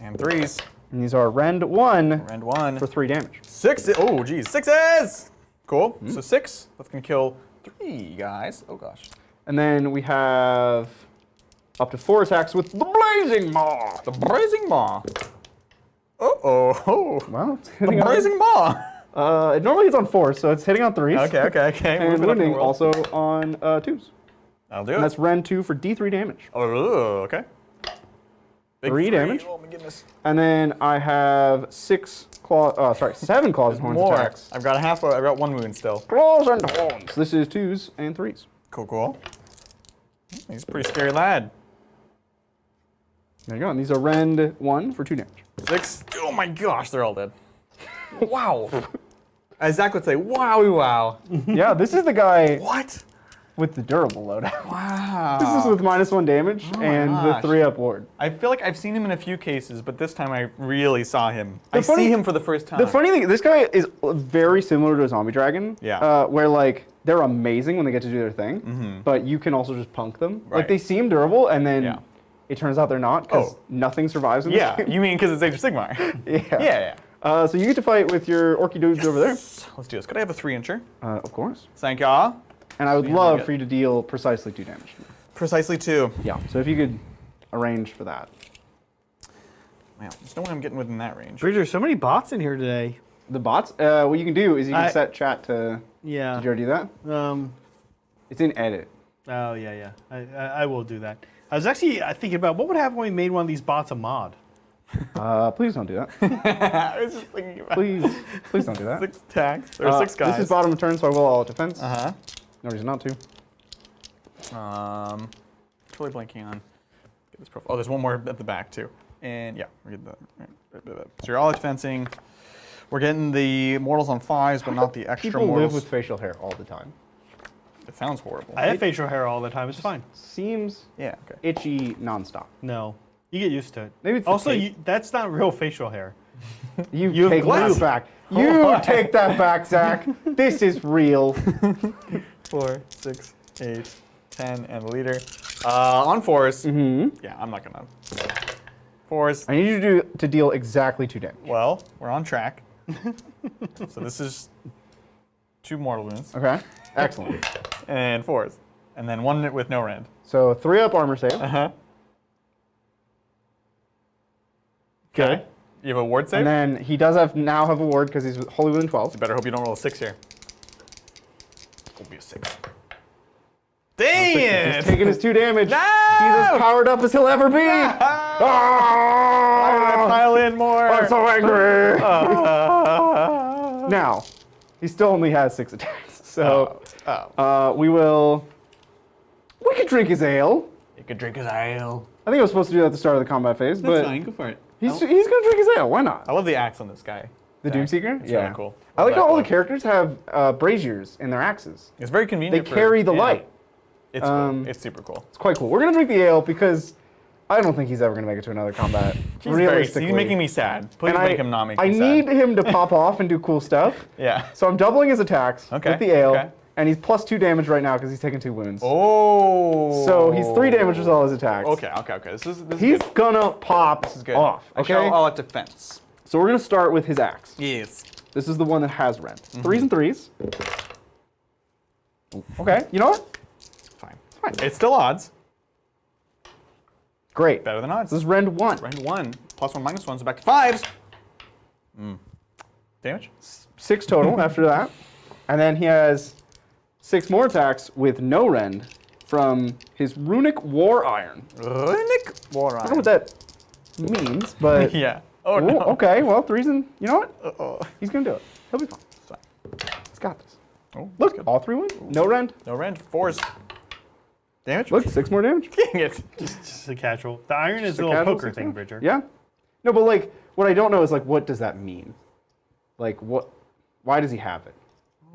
And 3s. And these are rend 1 Rend 1. for 3 damage. 6. Oh, geez. 6s! Cool. So 6. That's going to kill 3 guys. Oh, gosh. And then we have up to 4 attacks with the Blazing Maw. The Blazing Maw. Uh-oh. Well, it's The hitting on, Blazing Maw. it normally hits on 4s, so it's hitting on 3s. Okay. And Move it up in the wounding world. also on 2s. I'll do And it. that's rend 2 for D3 damage. Oh, okay. Big 3 damage. Oh, my goodness. And then I have 7 claws and horns More. attacks. I've got 1 wound still. Claws and horns. This is 2s and 3s. Cool. He's a pretty scary lad. There you go. And these are rend 1 for 2 damage. 6. Oh my gosh, they're all dead. Wow. As Zach would say, wowie wow. Yeah, this is the guy What? with the durable loadout. Wow. This is with -1 damage Oh my and gosh. the 3-up ward. I feel like I've seen him in a few cases, but this time I really saw him. The I funny- see him for the first time. The funny thing, this guy is very similar to a zombie dragon. Yeah. Where like they're amazing when they get to do their thing, but you can also just punk them. Like Right. they seem durable, and then Yeah. it turns out they're not because Oh. nothing survives in this Yeah, game. you mean because it's Age of Sigmar? Yeah. Yeah. So you get to fight with your orky dudes over there. Let's do this. Could I have a 3-incher? Of course. Thank ya. And I would Yeah, love good. for you to deal precisely 2 damage. Precisely 2. Yeah. So if you could arrange for that. Wow, there's no way I'm getting within that range. Bridger, so many bots in here today. The bots. What you can do is you can I- set chat to. Yeah. Did you already do that? It's in edit. Oh, yeah. I will do that. I was actually thinking about what would happen when we made one of these bots a mod. Please don't do that. I was just thinking about Please don't do that. 6 attacks, or 6 guys. This is bottom of turn, so I will all defense. Uh-huh. No reason not to. Totally blanking on. Get this profile. Oh, there's one more at the back too. And yeah, we're getting that. So you're all defensing. We're getting the mortals on 5s, but not the extra People mortals. live with facial hair all the time. It sounds horrible. I have facial hair all the time. It's fine. Seems Yeah. Okay. itchy nonstop. No. You get used to it. Maybe it's the also, tape. that's not real facial hair. You have take glass. that back. You take that back, Zach. This is real. 4, 6, 8, 10, and the leader. On 4s. Mm-hmm. Yeah, I'm not gonna. 4s. I need you to deal exactly 2 damage. Well, we're on track. So this is 2 mortal wounds. Okay. Excellent. and 4s. And then 1 with no rend. So 3 up armor save. Uh-huh. Okay. You have a ward save? And then he does now have a ward because he's Holy Wound 12. You better hope you don't roll a 6 here. It'll be a 6. Dang it! He's taking his 2 damage. No! He's as powered up as he'll ever be. Why did I pile in more? I'm so angry. Now, he still only has 6 attacks. So we could drink his ale. You could drink his ale. I think I was supposed to do that at the start of the combat phase, but Fine, go for it. he's going to drink his ale. Why not? I love the axe on this guy. The Doomseeker? It's really cool. I like Love how that all the glove. characters have braziers in their axes. It's very They convenient. carry the light. It's cool. It's super cool. It's quite cool. We're going to drink the ale because I don't think he's ever going to make it to another combat. He's making me sad. Please And make him not make me I sad. need him to pop off and do cool stuff. Yeah. So I'm doubling his attacks with the ale. Okay. And he's plus 2 damage right now because he's taking 2 wounds. Oh. So he's 3 damage with all his attacks. Okay. This is He's good. gonna pop This is good. off. I Okay. shall all at defense. So we're gonna start with his axe. Yes. This is the one that has rend. 3s and 3s. Okay. You know what? Fine. Fine. It's still odds. Great. Better than odds. This is rend 1. Rend 1. +1, -1, so back to 5s. Damage? 6 total after that. And then he has 6 more attacks with no rend from his runic war iron. Runic War I don't know what that means, but Yeah. Oh, Ooh, no. okay. Well, 3s and you know what? Uh-oh. He's gonna do it. He'll be fine. It's fine. He's got this. Oh, Look, good. all 3 wins. No rend. No rend. 4s. Damage? Look, 6 more damage. Dang it. Just a casual. The iron is The a little casual poker 6 thing, more. Bridger. Yeah. No, but like, what I don't know is like, what does that mean? Like, what? Why does he have it?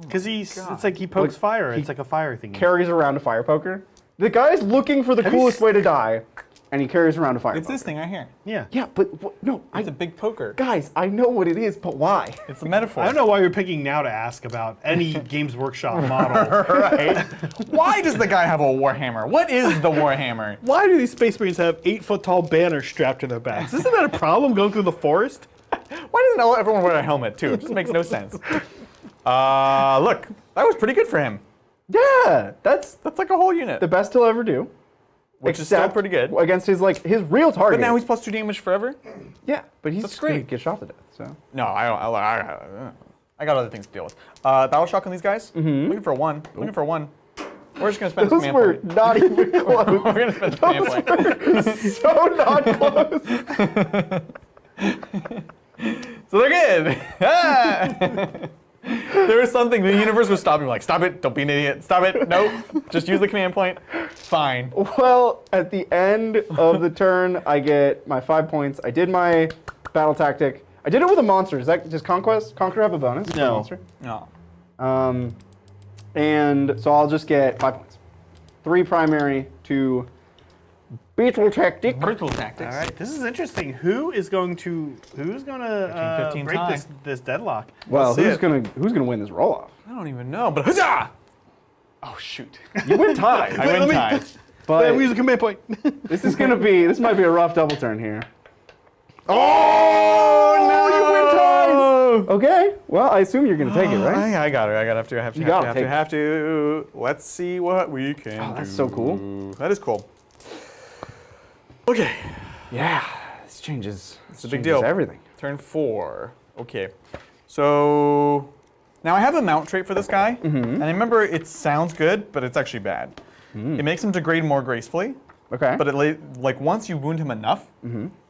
Because it's like he pokes Like, fire. he It's like a fire thing. Carries around a fire poker. The guy's looking for the coolest way to die, and he carries around a fire It's poker. this thing right here. Yeah. Yeah, but no, It's a big poker. guys, I know what it is, but why? It's a metaphor. I don't know why you're picking now to ask about any Games Workshop model. Right? Why does the guy have a warhammer? What is the warhammer? Why do these Space Marines have 8-foot-tall banners strapped to their backs? Isn't that a problem going through the forest? Why doesn't everyone wear a helmet too? It just makes no sense. Look, that was pretty good for him. Yeah, that's That's like a whole unit, the best he'll ever do. which is still except pretty good. against his real target. But now he's +2 damage forever. yeah, but he's That's gonna great. get shot to death. So No, I don't. I got other things to deal with. Battle shock on these guys. Looking for a 1. Looking for a 1. We're just gonna spend this those command were point. not even close. We're gonna spend this command point. So not close. So they're good. Ah! There was something, the universe was stopping me, like, stop it, don't be an idiot, stop it, nope, just use the command point, fine. Well, at the end of the turn, I get my 5 points. I did my battle tactic. I did it with a monster. Does Conquer have a bonus? for a No. Monster? No. And so I'll just get 5 points. 3 primary, 2 beetle tactic. Brutal tactics. All right, this is interesting. Who's going to 15 break time. this deadlock? Well, Let's see who's gonna win this roll off? I don't even know, but huzzah! Oh, shoot. You win tied. I win tied. But we use a command point. this might be a rough double turn here. Oh, no! you win tied. Okay. Well, I assume you're gonna take it, right? I got it. I have to. Let's see what we can do. that's so cool. That is cool. Okay. Yeah. This changes. It's a big deal. Everything. Turn 4. Okay. So now I have a mount trait for this guy, and I remember it sounds good, but it's actually bad. It makes him degrade more gracefully, Okay. but like once you wound him enough,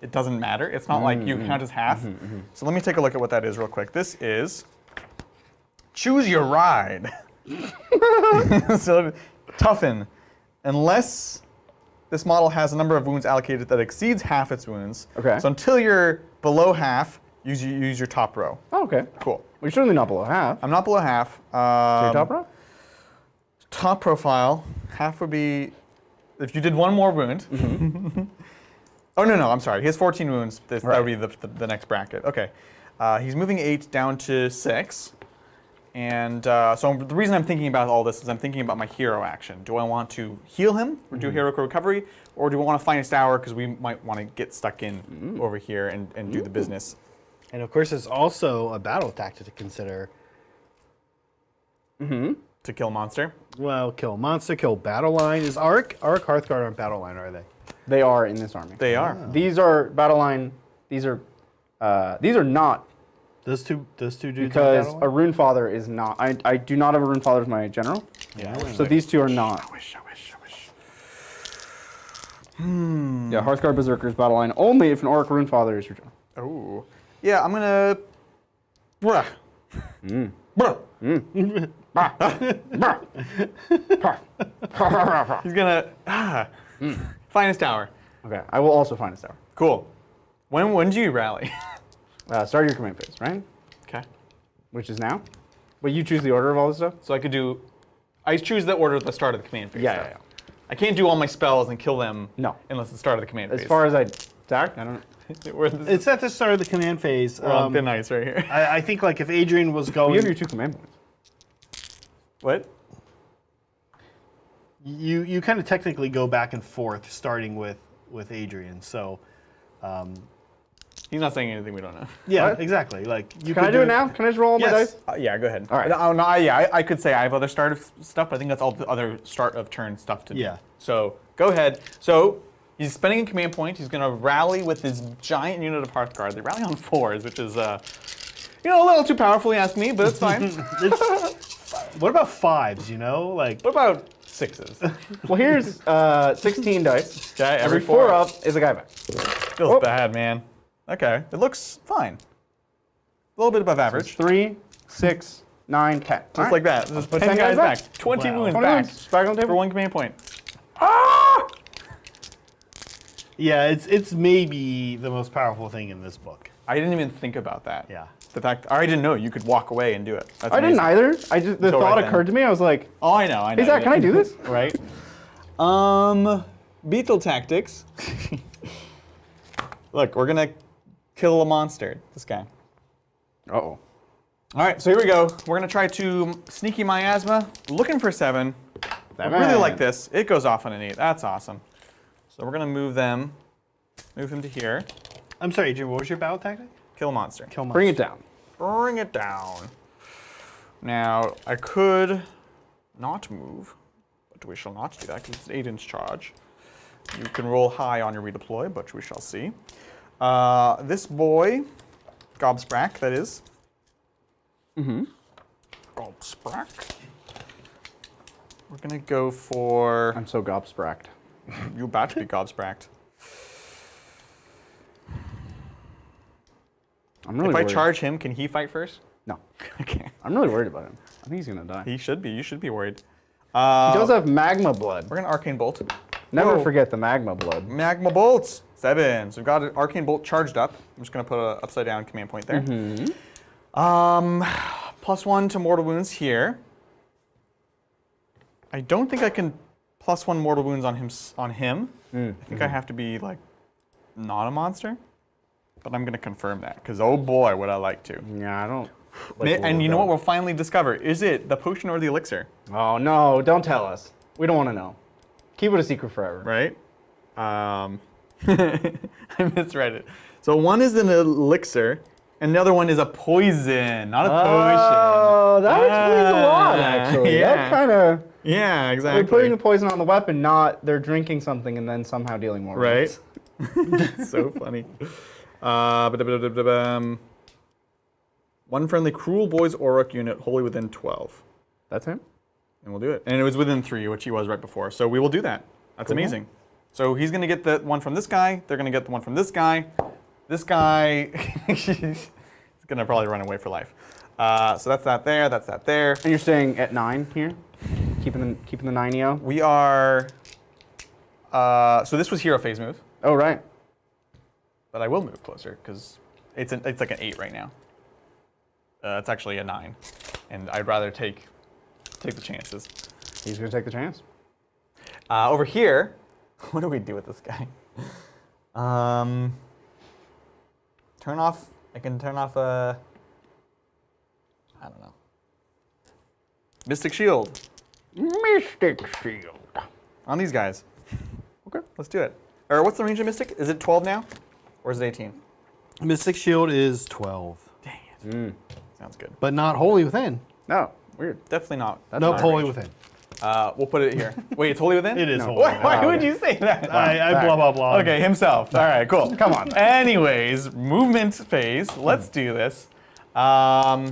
it doesn't matter. It's not like you count as half. So let me take a look at what that is real quick. This is choose your ride. So toughen, unless this model has a number of wounds allocated that exceeds half its wounds. Okay. So until you're below half, use your top row. Oh, okay. Cool. Well, you're certainly not below half. I'm not below half. Your top row? Top profile, half would be if you did 1 more wound. Oh no, I'm sorry. He has 14 wounds. That would be the next bracket. Okay. He's moving 8 down to 6. And so the reason I'm thinking about all this is I'm thinking about my hero action. Do I want to heal him or do heroic recovery? Or do we want to Finest Hour because we might want to get stuck in over here and do the business? And of course, there's also a battle tactic to consider. to kill a monster. Well, kill monster, kill battle line. Is Orruk Hearthguard on battle line? Are they? They are in this army. They are. These are battle line. These are not Those two dudes. because on a battle line? rune father is not. I do not have a rune father as my general. Yeah. So these two are not. I wish. Yeah, Hearthguard Berserkers battle line only if an Orruk rune father is your general. Oh. Yeah, I'm gonna. Bruh. Bruh. He's gonna. Finest hour. Okay, I will also find a tower. Cool. When do you rally? Start your command phase, right? Okay. Which is now. But you choose the order of all this stuff. So I could do. I choose the order at the start of the command phase. Yeah. I can't do all my spells and kill them. No. Unless it's the start of the command As phase. far as I attack, I don't. It's at the start of the command phase. We're on thin ice right here. I think like if Adrian was going, You have your 2 command points. What? you kind of technically go back and forth, starting with Adrian. So, He's not saying anything we don't know. yeah, What? exactly. Like you Can I do it now? Can I just roll all my Yes. dice? Yeah, go ahead. All right. No, I could say I have other start of stuff, but I think that's all the other start of turn stuff to do. Yeah. So go ahead. So he's spending a command point. He's going to rally with his giant unit of Hearthguard. They rally on 4s, which is, a little too powerful, you ask me, but it's fine. What about 5s? You know, like What about 6s? Well, here's 16 dice. Okay, Every 4 up is a guy back. Feels Oh. bad, man. Okay, it looks fine. A little bit above average. 3, 6, 9, 10. Just like that. Just put 10 10 guys guys back. 20 Wow. wounds 20 back. wounds back on the For table. 1 command point. yeah, it's maybe the most powerful thing in this book. I didn't even think about that. Yeah. The fact I didn't know you could walk away and do it. That's I didn't amazing. either. I just the Go thought right then. occurred to me. I was like, Oh, I know. "Hey Zach, can I do this?" Right. Beetle tactics. Look, we're gonna kill a monster. This guy. Uh-oh. All right, so here we go. We're gonna try to sneaky miasma. Looking for 7. I really Seven. like this. It goes off on an 8. That's awesome. So we're gonna move them to here. I'm sorry, Adrian. What was your battle tactic? Kill a monster. Kill monster. Bring it down. Bring it down. Now, I could not move, but we shall not do that because it's an 8-inch charge. You can roll high on your redeploy, but we shall see. This boy, Gobsprack, that is. Gobsprack. We're going to go for... I'm so gobspracked. You about to be Gobspracked. I'm really If I worried. charge him, can he fight first? No. Okay. I'm really worried about him. I think he's gonna die. He should be. You should be worried. He does have magma blood. We're going to Arcane Bolt. Never Whoa. forget the magma blood. Magma Bolts. 7. So we've got an Arcane Bolt charged up. I'm just going to put an upside down command point there. +1 to mortal wounds here. I don't think I can +1 mortal wounds on him. I think I have to be like not a monster. But I'm going to confirm that because oh boy, would I like to. Yeah, I don't. And you know what we'll finally discover? Is it the potion or the elixir? Oh no! Don't tell us. We don't want to know. Keep it a secret forever. Right? I misread it. So one is an elixir, and the other one is a poison, not a Oh, that explains a lot, Ah, actually. yeah. That kind of. potion. Yeah, exactly. They're putting the poison on the weapon, not they're drinking something and then somehow dealing more. Right? wounds. So funny. One friendly Kruleboyz Orruk unit wholly within 12. That's him. And we'll do it. And it was within 3, which he was right before. So we will do that. That's amazing. So he's going to get the one from this guy. They're going to get the one from this guy. This guy, he's going to probably run away for life. So that's that there. That's that there. And you're staying at 9 here, keeping the 9-EO. We are. So this was hero phase move, Oh right. but I will move closer because it's like an 8 right now. It's actually a 9, and I'd rather take the chances. He's gonna take the chance. Over here, what do we do with this guy? Turn off. I can turn off a. I don't know. Mystic Shield Mystic Shield. on these guys. Okay, let's do it. Or what's the range of Mystic? Is it 12 now, or is it 18? Mystic Shield is 12, Dang it. Sounds good. but not wholly within. No. Weird. Definitely not. That's No, not wholly range. within. We'll put it here. Wait, it's wholly within? It is No. wholly within. Why would you say that? I blah, blah, blah. Okay, himself. All right, cool. Come on. Anyways, movement phase. Let's do this. No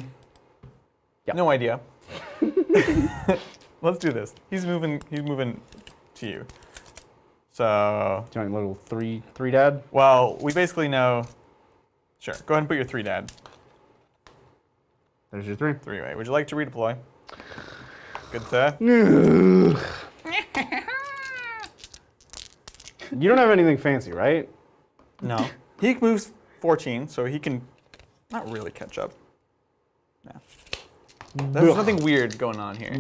idea. Let's do this. He's moving to you. So, Do you want a little three dad? well, we basically know. Sure. Go ahead and put your 3 dad. There's your 3. 3-way. Would you like to redeploy? Good sir. You don't have anything fancy, right? No. He moves 14, so he can not really catch up. No. There's nothing weird going on here.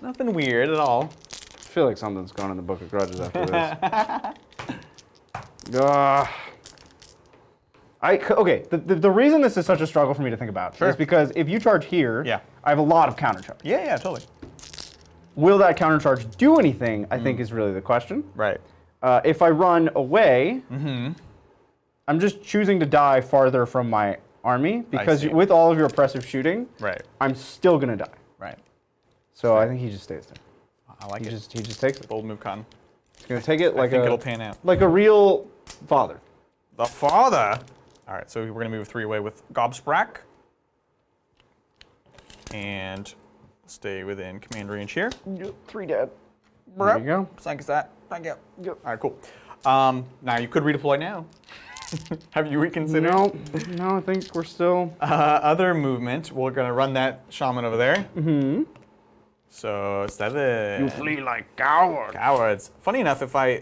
Nothing weird at all. I feel like something's going in the Book of Grudges after this. Okay, the reason this is such a struggle for me to think about is because if you charge here, Yeah. I have a lot of counter charge. Yeah, totally. Will that counter charge do anything, I think is really the question. Right. If I run away, I'm just choosing to die farther from my army because see. with all of your oppressive shooting, Right. I'm still going to die. Right. So I think he just stays there. I like He it. just takes it. Bold move, Cotton. He's going to take it I like think it'll pan out. like a real father. The father. All right, so we're gonna move 3-way with Gobsprack, and stay within command range here. 3 dad. There you go. Thank you, that. Thank you. Yep. All right, cool. Now you could redeploy now. Have you reconsidered? No, I think we're still. Other movement. We're gonna run that shaman over there. Mm-hmm. So 7. flee like cowards. Cowards. Funny enough, if I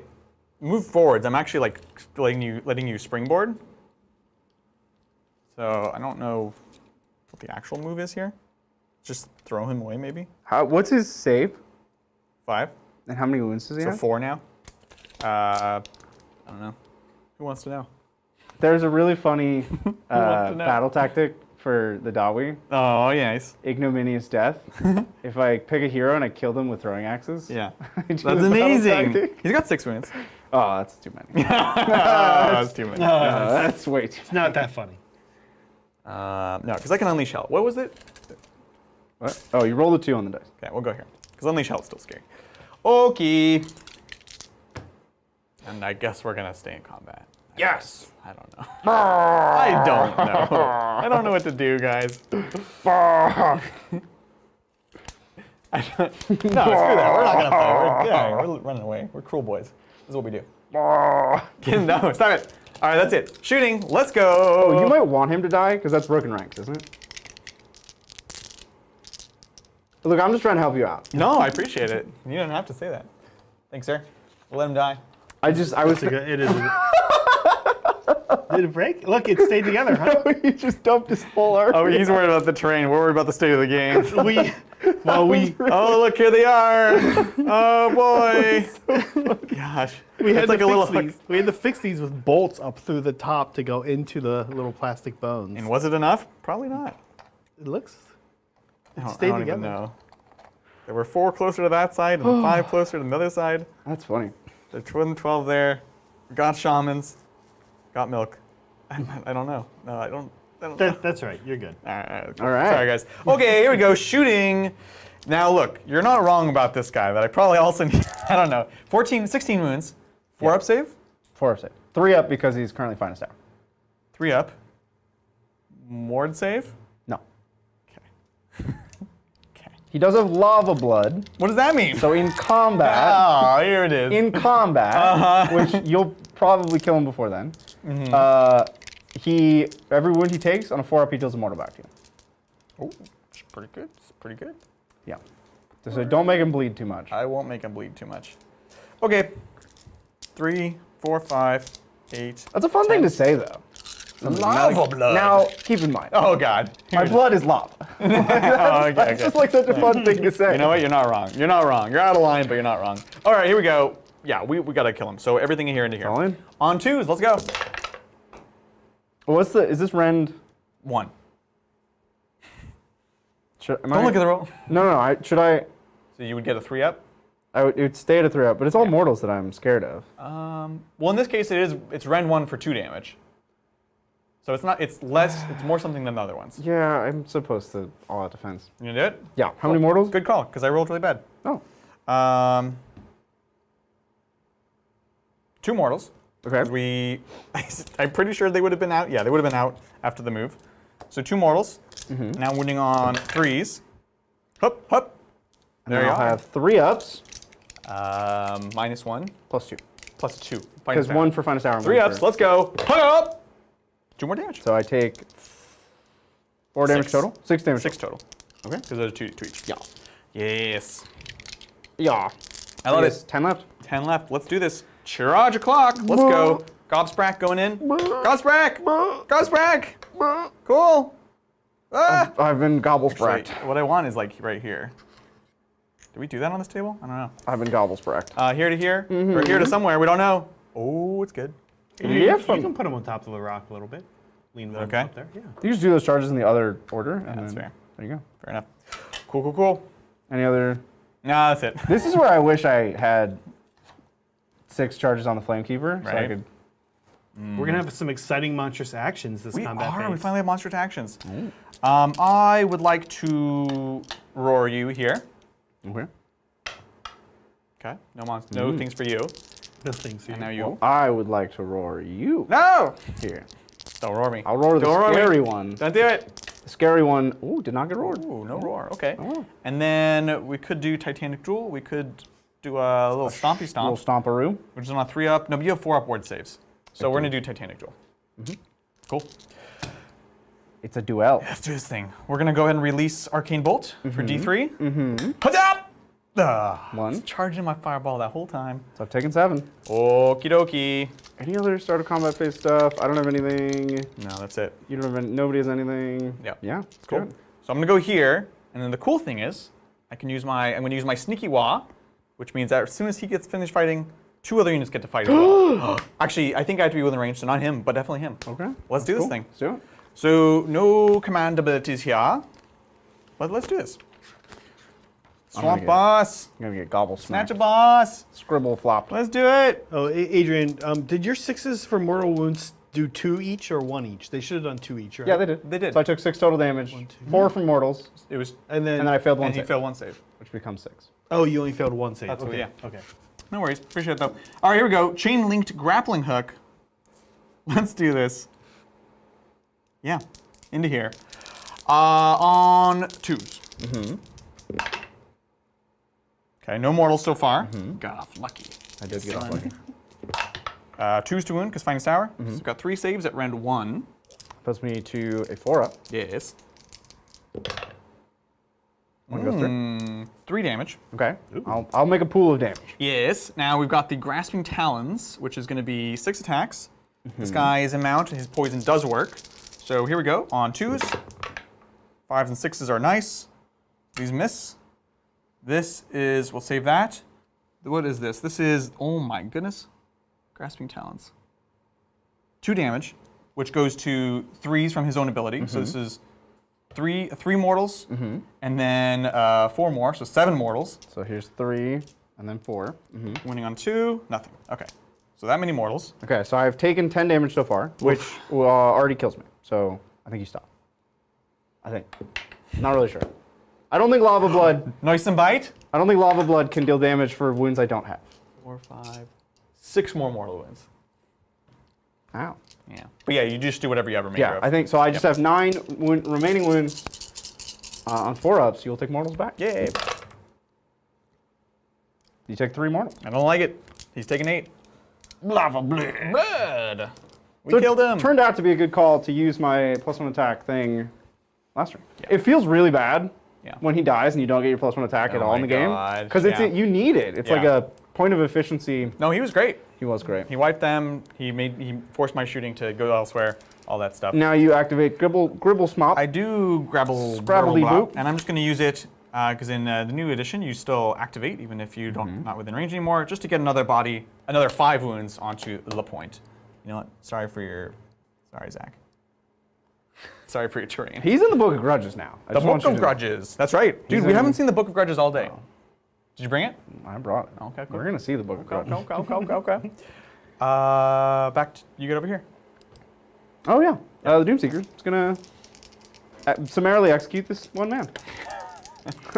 move forwards, I'm actually like letting you springboard. So I don't know what the actual move is here. Just throw him away, maybe. What's his save? 5. And how many wounds does he So have? 4 now. I don't know. Who wants to know? There's a really funny wants to know? battle tactic for the Dawi. Oh, nice. Ignominious death. If I pick a hero and I kill them with throwing axes. Yeah. I do That's the battle amazing. tactic. He's got 6 wounds. Oh, that's too many. That's too many. That's way too. It's not that funny. No, because I can unleash hell. What was it? What? Oh, you rolled a 2 on the dice. Okay, we'll go here. Because unleash hell is still scary. Okay. And I guess we're gonna stay in combat. Yes. I don't know. I don't know. I don't know what to do, guys. No, screw that. We're not gonna fight. We're running away. We're Kruleboyz. This is what we do. No, stop it. All right, that's it. Shooting. Let's go. Oh, you might want him to die because that's broken ranks, isn't it? Look, I'm just trying to help you out. No, I appreciate it. You don't have to say that. Thanks, sir. We'll let him die. I was. It is. Did it break? Look, it stayed together, huh? He just dumped his whole army. Oh, he's worried about the terrain. We're worried about the state of the game. Oh, look, here they are. Oh, boy. Gosh. we had It's like to a little fix these. We had to fix these with bolts up through the top to go into the little plastic bones. And was it enough? Probably not. It looks. I don't stayed even together. know. There were 4 closer to that side and 5 closer to the other side. That's funny. There's 12 there. Got shamans. Got milk. I don't know. No, I don't know. That's right. You're good. All right. All right. Sorry, guys. Okay, here we go. Shooting. Now, look, you're not wrong about this guy, but I probably also need, I don't know, 16 wounds. 4 up save? 4 up save. 3 up because he's currently finest hour. 3 up. Ward save? No. Okay. Okay. He does have lava blood, What does that mean? so in combat, Oh, here it is. which you'll probably kill him before then. Every wound he takes on a 4 up, he deals a mortal back to you. Oh, it's pretty good. It's pretty good. Yeah. So don't make him bleed too much. I won't make him bleed too much. Okay. 3, 4, 5, 8. That's a fun thing to say, though. Lava blood. Now, keep in mind, Oh, God. my blood is lava. Oh, okay, It's just like such a fun thing to say. You know what? You're not wrong. You're not wrong. You're out of line, but you're not wrong. All right, here we go. Yeah, we got to kill him. So everything in here into here. All in? On 2s, let's go. Is this rend? 1. Don't Don't look at the roll. No, should I? So you would get a 3 up? It would stay at a 3 up, but it's all mortals that I'm scared of. Well, in this case, it's Rend 1 for 2 damage. So it's not. It's less. It's more something than the other ones. Yeah, I'm supposed to all out defense. You gonna do it? Yeah. How many mortals? Good call, because I rolled really bad. Oh. 2 mortals. Okay. I'm pretty sure they would have been out. Yeah, they would have been out after the move. So 2 mortals. Now winning on 3s. Hup, hup. And There then you I'll are. have 3 ups -1, +2. +2. Because 1 for finest hour. and 3 one ups. for- Let's go. Hug up. 2 more damage. So I take 4 damage 6. total. 6 damage. 6 total. Okay. Because those are 2 each. Yeah. Yes. Yeah. I love Yes, it. 10 left. 10 left. Let's do this. Charge o'clock. Let's go. Gobsprack going in. Gobsprack. Gobsprack. Cool. Ah. I've been gobble Right. spracked. What I want is like right here. Did we do that on this table? I don't know. I've been gobble spracked. Here to here, or here to somewhere. We don't know. Oh, it's good. You can put them on top of the rock a little bit. Lean one Okay. up there. Yeah. You just do those charges in the other order. And that's then, fair. There you go. Fair enough. Cool, cool, cool. Any other? Nah, that's it. This is where I wish I had 6 charges on the Flamekeeper. So I Right. could. We're gonna have some exciting monstrous actions this We combat are. We phase. finally have monster actions. I would like to roar you here. Okay. Okay. No things for you. Those things. And now you. I would like to roar you No! here. Don't roar me. I'll roar the Don't roar me. scary one. Don't do it. The scary one. Ooh, did not get roared. Ooh, no roar. Okay. Oh. And then we could do Titanic Jewel. We could do a little stompy Little stomp, stomparoo. which is on a 3-up. No, but you have 4 upward saves. So we're going to do Titanic Jewel. Cool. It's a duel. Let's do this thing. We're going to go ahead and release Arcane Bolt for D3. Put up! One. Charging my fireball that whole time. So I've taken 7. Okie dokie. Any other start of combat phase stuff? I don't have anything. No, that's it. You don't have any, nobody has anything. Yep. Yeah. Cool. Good. So I'm going to go here. And then the cool thing is, I'm going to use my Sneaky Wah, which means that as soon as he gets finished fighting, 2 other units get to fight as well. Actually, I think I have to be within range, so not him, but definitely him. Okay. Let's do this Cool. thing. Let's do it. So no command abilities here, but let's do this. Swamp get- boss, I'm gonna get gobble snatch smacked. a boss. Scribble flop. Let's do it. Oh, Adrian, did your 6s for mortal wounds do 2 each or 1 each? They should have done 2 each, right? Yeah, they did. They did. So I took 6 total damage. 1, 2. 4 from mortals, It was, And then, and then I failed 1 and he save, failed 1 save. which becomes 6. oh, you only failed 1 save. That's what- okay. yeah. Okay. No worries. Appreciate it though. All right, here we go. Chain linked grappling hook. Let's do this. Yeah, into here. On 2s. Okay, no mortals so far. Got off lucky. I did get off lucky. 2s to wound because Finest Hour. So got 3 saves at round 1. Puts me to a 4-up. Yes. One goes through. 3 damage. Okay. I'll make a pool of damage. Yes. Now we've got the Grasping Talons, which is going to be 6 attacks. This guy is a mount, and his poison does work. So here we go. On 2s. 5s and 6s are nice. These miss. This is, we'll save that. What is this? This is, oh my goodness. Grasping Talons. 2 damage, which goes to 3s from his own ability. So this is 3 mortals, and then 4 more, so 7 mortals. So here's 3, and then 4. Winning on 2, nothing. Okay. So that many mortals. Okay, so I've taken 10 damage so far, which already kills me. So I think you stop. I think. Not really sure. I don't think Lava Blood. Nice and bite. I don't think Lava Blood can deal damage for wounds I don't have. 4, 5, 6 more mortal wounds. Ow. Yeah. But yeah, you just do whatever you have remainder Yeah, of. I think so. I just have 9 remaining wounds on 4-ups. You'll take mortals back. Yay. You take 3 mortals. I don't like it. He's taking 8. Lava Blood. Red. We So killed him. Turned out to be a good call to use my +1 attack thing last turn. Yeah. It feels really bad Yeah. when he dies and you don't get your +1 attack at Oh all in my the game. God, Because yeah. you need it. It's like Yeah. a point of efficiency. No, he was great. He was great. He wiped them. He forced my shooting to go elsewhere. All that stuff. Now you activate Gribble Smop. I do grabble Scrabbledy Grabble boop. and I'm just going to use it because in the new edition you still activate even if you don't not within range anymore, just to get another 5 wounds onto the point. You know what? Sorry, Zach. Sorry for your terrain. He's in the Book of Grudges now. I The just want Book you of to- Grudges. That's right, dude. He's We in- haven't seen the Book of Grudges all day. Did you bring it? I brought it. Okay, cool. We're gonna see the Book of Grudges. Okay. Back to you. Get over here. Oh yeah, the Doomseeker is gonna summarily execute this one man.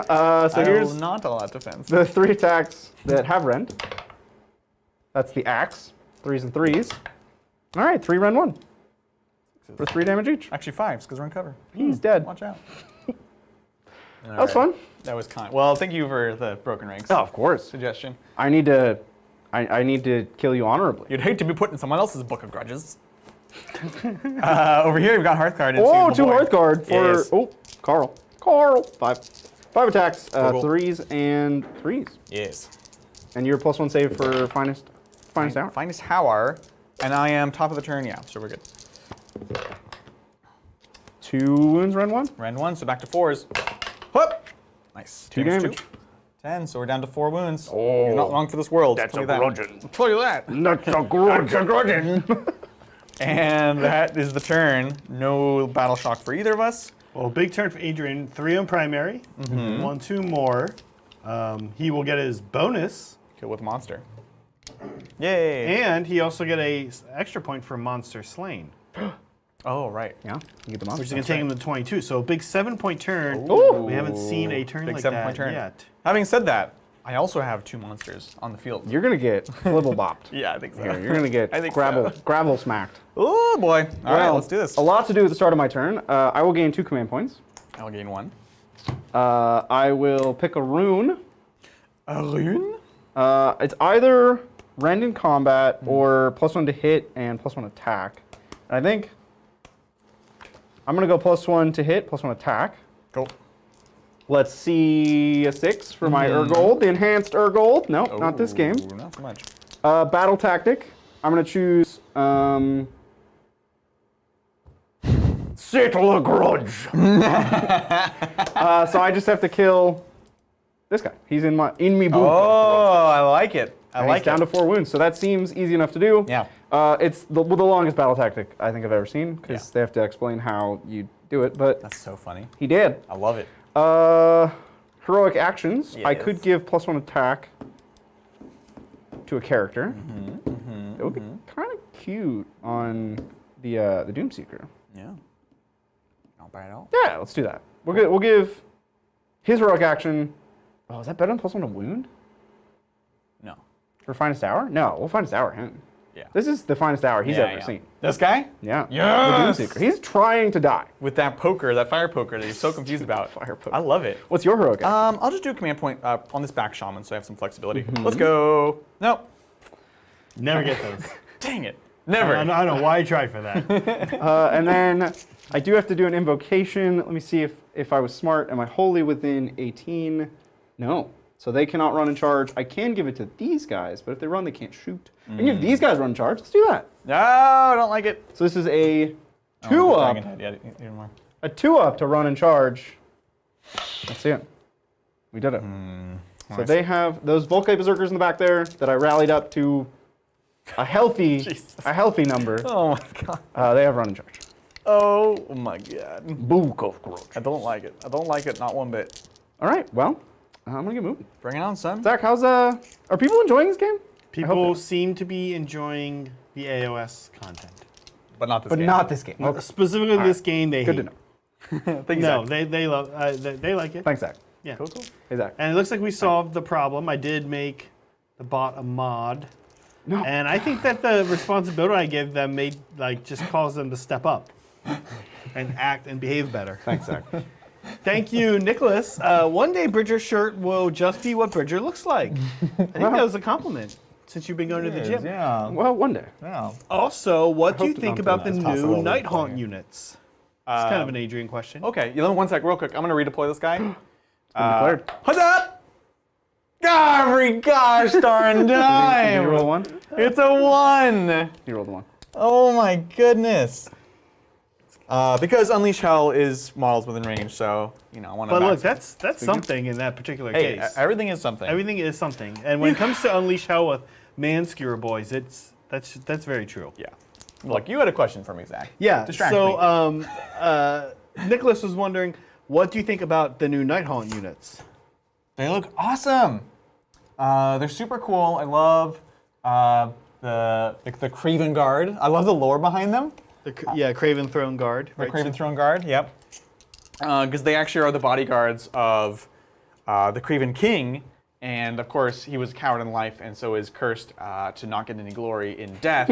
So here's not a lot of defense. the 3 attacks that have rend. That's the axe, 3s and 3s. All right, 3 rend 1 for 3 damage each. Actually 5, because we're in cover. He's dead. Watch out. That was fun. That was kind. Well, thank you for the broken ranks Oh, of course. suggestion. I need to kill you honorably. You'd hate to be put in someone else's book of grudges. Over here, we've got Hearthguard into Oh, my 2 boy. Hearthguard for Yes. Carl. 5 attacks, Cool. 3s and 3s. Yes. And you're +1 save for finest hour. Finest Howar, and I am top of the turn, yeah, so we're good. 2 wounds, rend 1. Rend 1, so back to 4s. Whoop! Nice. 2 damage. 2. 10, so we're down to 4 wounds. Oh. You're not wrong for this world. That's I'll a tell you that. grudging. I'll tell you that. That's a grudging. And that is the turn. No battle shock for either of us. Well, big turn for Adrian. 3 on primary. 1/2 more. He will get his bonus, Kill with monster. Yay! and he also get a extra point for monster slain, Oh, right. Yeah, you get the monster. which is going to take him to 22. So a big 7-point turn. Ooh. We haven't seen a turn Big like 7-point that turn. yet. Having said that, I also have 2 monsters on the field. You're gonna get flibble bopped. Yeah, I think so. Here, you're gonna get I think gravel smacked. Oh boy! All right, Well, let's do this. A lot to do at the start of my turn. I will gain 2 command points. I'll gain 1. I will pick a rune. A rune? It's either rend in combat or +1 to hit and +1 attack. And I think I'm gonna go +1 to hit, +1 attack. Go. Let's see a 6 for my Urgold, the enhanced Urgold. No, not this game. Ooh, not so much. Battle tactic. I'm gonna choose settle a grudge. So I just have to kill this guy. He's in me boot. Oh, I like it. I like He's down it. to 4 wounds, so that seems easy enough to do. Yeah. It's the longest battle tactic I think I've ever seen because Yeah. they have to explain how you do it, but That's so funny. he did. I love it. Heroic actions. I Yes. could give +1 attack to a character. It would be kind of cute on the Doomseeker. Yeah. Not bad at all. Yeah, let's do that. We'll give his heroic action. Oh, is that better than +1 to wound No. for finest hour? No, we'll finest hour him. Yeah. This is the finest hour he's ever seen. This guy? Yeah. Yes! The Doomseeker. He's trying to die. With that poker, that fire poker that he's so confused about. Fire poker. I love it. What's your heroic action? I'll just do a command point on this back shaman so I have some flexibility. Let's go. Nope. Never get those. Dang it. Never. I don't know why I tried for that. And then I do have to do an invocation. Let me see if I was smart. Am I wholly within 18? No. So they cannot run and charge. I can give it to these guys, but if they run, they can't shoot. And if these guys run and charge, let's do that. No, I don't like it. So this is a Oh, 2-up. Dragon Head. Yeah, even more. A 2-up to run and charge. That's it. We did it. So Nice. they have those Volkite Berserkers in the back there that I rallied up to a healthy number. Oh my god. They have run and charge. Oh my god. Book of grudge. I don't like it. I don't like it, not one bit. All right, well, I'm gonna get moving. Bring it on, son. Zach, how's are people enjoying this game? People seem to be enjoying the AOS content. But not this But game. not this game. Okay. Specifically this game, they Good hate. to know. Thank you, No, Zach. they love they like it. Thanks, Zach. Yeah. Cool, cool. Hey, Zach. And it looks like we solved the problem. I did make the bot a mod. No. And I think that the responsibility I gave them made just cause them to step up and act and behave better. Thanks, Zach. Thank you, Nicholas. One day Bridger's shirt will just be what Bridger looks like. I think that was a compliment since you've been going to the gym. Yeah. Well, one day. Yeah. Also, what do you hope to think not about the be nice. Toss a new little Night bit Haunt funny. units? It's kind of an Adrian question. Okay, let me 1 sec, real quick. I'm gonna redeploy this guy. Declared. What's up? Every gosh darn Did you time. roll one? It's a 1. You rolled one. Oh my goodness. Because Unleash Hell is models within range, so I want to. But look, that's something in that particular hey, case. everything is something. Everything is something. And when it comes to Unleash Hell with Skewer-Boyz, that's very true. Yeah. Look, you had a question for me, Zach. Yeah. Distract So me. Nicholas was wondering, what do you think about the new Night Haunt units? They look awesome. They're super cool. I love the Craven Guard. I love the lore behind them. Craven Throne Guard. The right? Craven Throne Guard, yep. Because they actually are the bodyguards of the Craven King, and of course he was a coward in life, and so is cursed to not get any glory in death.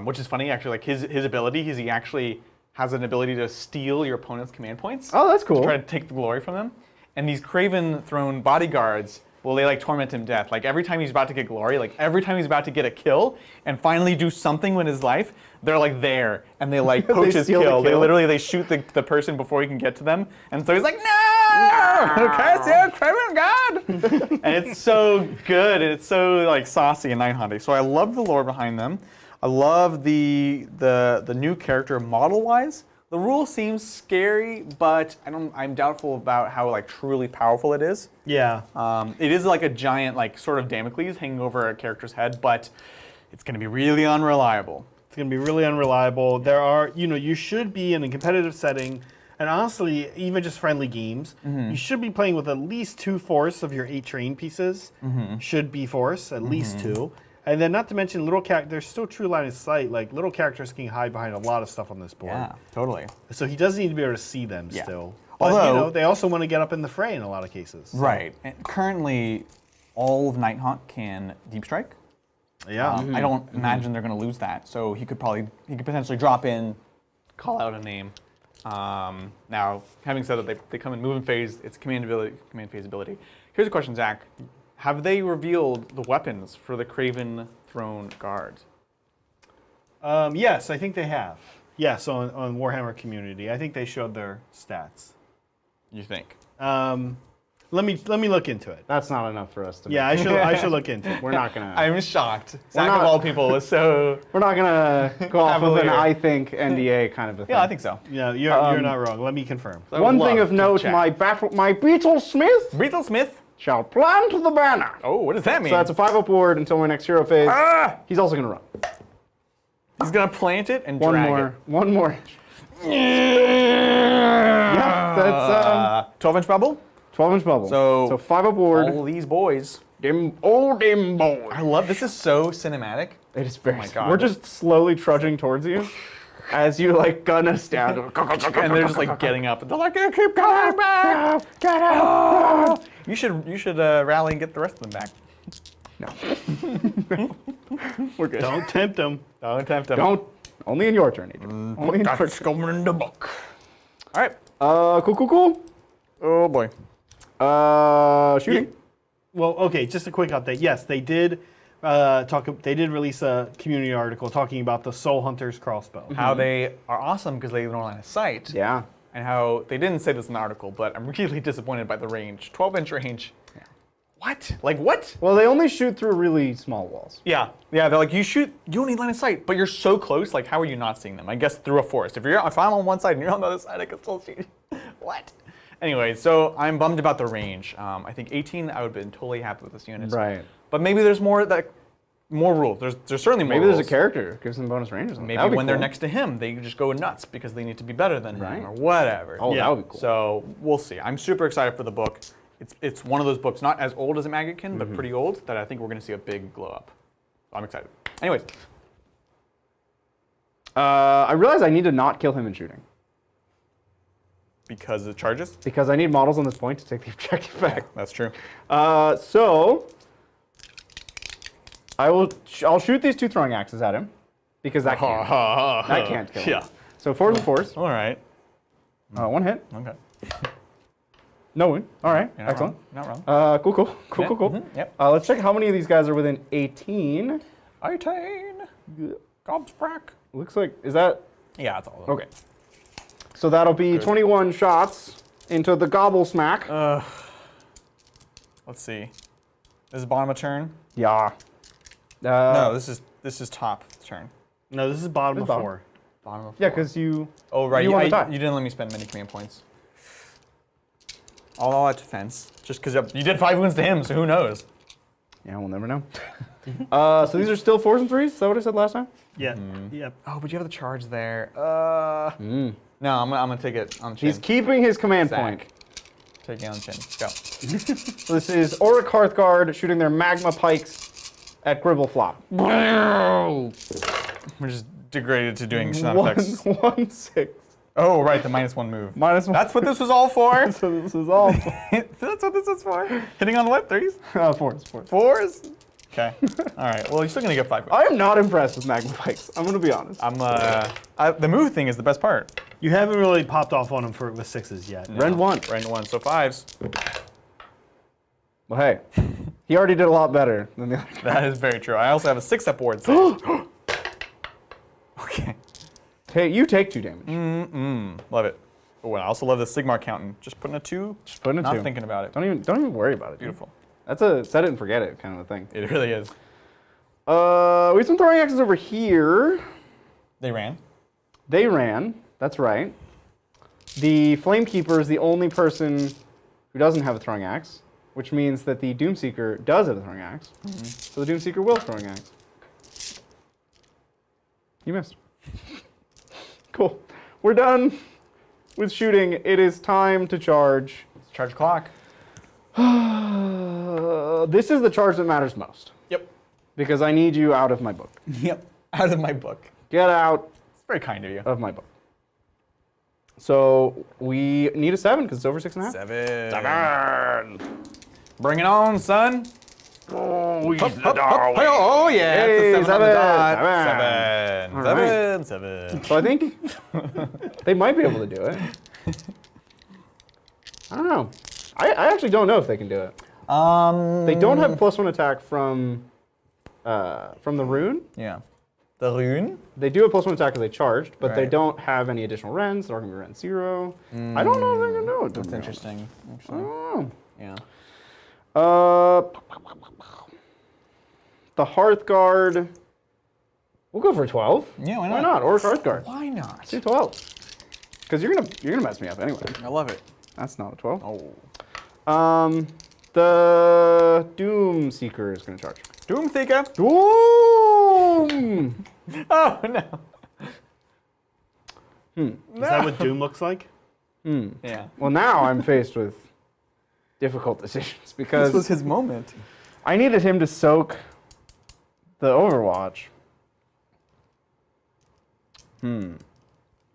Which is funny, actually. Like his ability, he actually has an ability to steal your opponent's command points. Oh, that's cool. To try to take the glory from them. And these Craven Throne bodyguards, well, they like torment him to death. Like every time he's about to get glory, like every time he's about to get a kill and finally do something with his life, they're like there and they like poach his steal the kill. They kill. literally shoot the person before he can get to them. And so he's like, no! Curse you, Craven God! And it's so good and it's so like saucy and night hunting. So I love the lore behind them. I love the new character model-wise. The rule seems scary, but I'm doubtful about how like truly powerful it is. Yeah. It is like a giant like sort of Damocles hanging over a character's head, but it's going to be really unreliable. It's going to be really unreliable. There are, you should be in a competitive setting, and honestly, even just friendly games, you should be playing with at least 2/4 of your 8 train pieces. Should be force, at least 2. And then not to mention little characters, there's still true line of sight. Like little characters can hide behind a lot of stuff on this board. Yeah, totally. So he does need to be able to see them still. But Although, they also want to get up in the fray in a lot of cases. So. Right. And currently, all of Nighthawk can deep strike. Yeah. I don't imagine they're going to lose that. So he could potentially drop in, call out a name. Now, having said that, they come in movement phase. It's command phase ability. Here's a question, Zach. Have they revealed the weapons for the Craven Throne Guard? Yes, I think they have. Yes, on Warhammer Community, I think they showed their stats. You think? Let me look into it. That's not enough for us to. Yeah, I should look into it. We're not gonna. I'm shocked. Zach not- of all people was so. We're not gonna go off of an Cavalier. I think NDA kind of a thing. Yeah, I think so. Yeah, you're not wrong. Let me confirm. I would One thing love of to note: check. my Beetle Smith Beetle Smith. shall plant the banner. Oh, what does that mean? So that's a 5-up board until my next hero phase. Ah! He's also gonna run. He's gonna plant it and One drag more. it. One more. Yeah, that's 12-inch bubble. 12-inch bubble. So 5-up board. All these boys. Dim boy. I love this. Is so cinematic. It is very. my God. We're just slowly trudging towards you, as you like gun us down. And they're just like getting up. And they're like, keep coming back. Get out! You should rally and get the rest of them back. No. We're good. Don't tempt them. Don't attempt them. Don't. Only in your turn, Adrian. Only in your That's turn. going in the book. All right. Cool. Oh boy. Shooting. Well, okay, just a quick update. Yes, they did They did release a community article talking about the Soul Hunter's crossbow. How they are awesome because they have no line of sight. Yeah. And how they didn't say this in the article, but I'm really disappointed by the range. 12-inch range. Yeah. What? Like what? Well, they only shoot through really small walls. Yeah. They're like, you don't need line of sight, but you're so close. Like, how are you not seeing them? I guess through a forest. If I'm on one side and you're on the other side, I can still see you. What? Anyway, so I'm bummed about the range. I think 18, I would have been totally happy with this unit. Right. But maybe there's more rules. There's certainly more Maybe rules. there's a character who gives them bonus ranges. Maybe when they're next to him, they just go nuts because they need to be better than Right. him or whatever. Oh, that would be cool. So we'll see. I'm super excited for the book. It's one of those books, not as old as a Magickin, but pretty old, that I think we're going to see a big glow up. I'm excited. Anyways. I realize I need to not kill him in shooting. Because it charges? Because I need models on this point to take the objective back. That's true. So I'll shoot these two throwing axes at him because that can't. That can't kill him. Yeah. So 4s and 4s. All right. One hit. Okay. No wound. All right. You're not Excellent. wrong. Not wrong. Cool. Yep. Let's check how many of these guys are within 18. 18. Gobsprack. Looks like, is that? Yeah, that's all. of them. Okay. So that'll be 21 shots into the gobble smack. Let's see. This is bottom of turn? Yeah. No, this is top of turn. No, this is bottom of bottom. 4. Bottom of Yeah, 4. because you. Oh, right. You want to die. You didn't let me spend many command points. All out defense. Just because you did 5 wounds to him, so who knows? Yeah, we'll never know. So these are still 4s and 3s? Is that what I said last time? Yeah. Yep. Oh, but you have the charge there. No, I'm gonna take it on the chin. He's keeping his command Zach. point. Take it on the chin. Go. So this is Orruk Hearthguard shooting their magma pikes at Gribbleflop. We're just degraded to doing sound effects. 1, 6. Oh, right, the -1 move. -1. That's what this was all for? So this is all. That's what this is for? Hitting on what, 3s? 4s. 4s? Okay. All right, well, you're still going to get 5 points. I am not impressed with Magma Pikes. I'm going to be honest. The move thing is the best part. You haven't really popped off on him with 6s yet. Rend 1. Rend 1, so 5s. Well, hey, he already did a lot better than the other guy. That is very true. I also have a 6-up board. So. Okay. Hey, you take 2 damage. Love it. Oh, and I also love the Sigmar counting. Just putting a 2. Just putting a 2. Not thinking about it. Don't even worry about it. Beautiful. That's a set it and forget it kind of a thing. It really is. We have some throwing axes over here. They ran. They ran. That's right. The Flamekeeper is the only person who doesn't have a throwing axe, which means that the Doomseeker does have a throwing axe. So the Doomseeker will throwing axe. You missed. Cool. We're done with shooting. It is time to charge. Charge clock. This is the charge that matters most. Yep. Because I need you out of my book. Yep. Out of my book. Get out It's very kind of you. of my book. So we need a 7 because it's over 6.5. 7. Bring it on, son. Oh, he's Oh, yeah. Hey, it's a 7 on the dot. 7. 7. All right. 7. So I think they might be able to do it. I don't know. I actually don't know if they can do it. They don't have +1 attack from the rune. Yeah. The rune? They do have +1 attack because they charged, but they Right. don't have any additional rends. They're going to be rend 0. I don't know if they can do it. That's interesting. I Actually. don't Yeah. know. The Hearthguard. We'll go for 12. Yeah, why Why not? not? Or Hearthguard. Why not? Do 12. Because you're gonna mess me up anyway. I love it. That's not a 12. Oh. The Doom Seeker is gonna charge. Doom Seeker. Doom. Oh, no. Is that what Doom looks like? Yeah. Well, now I'm faced with difficult decisions because This was his moment. I needed him to soak the Overwatch.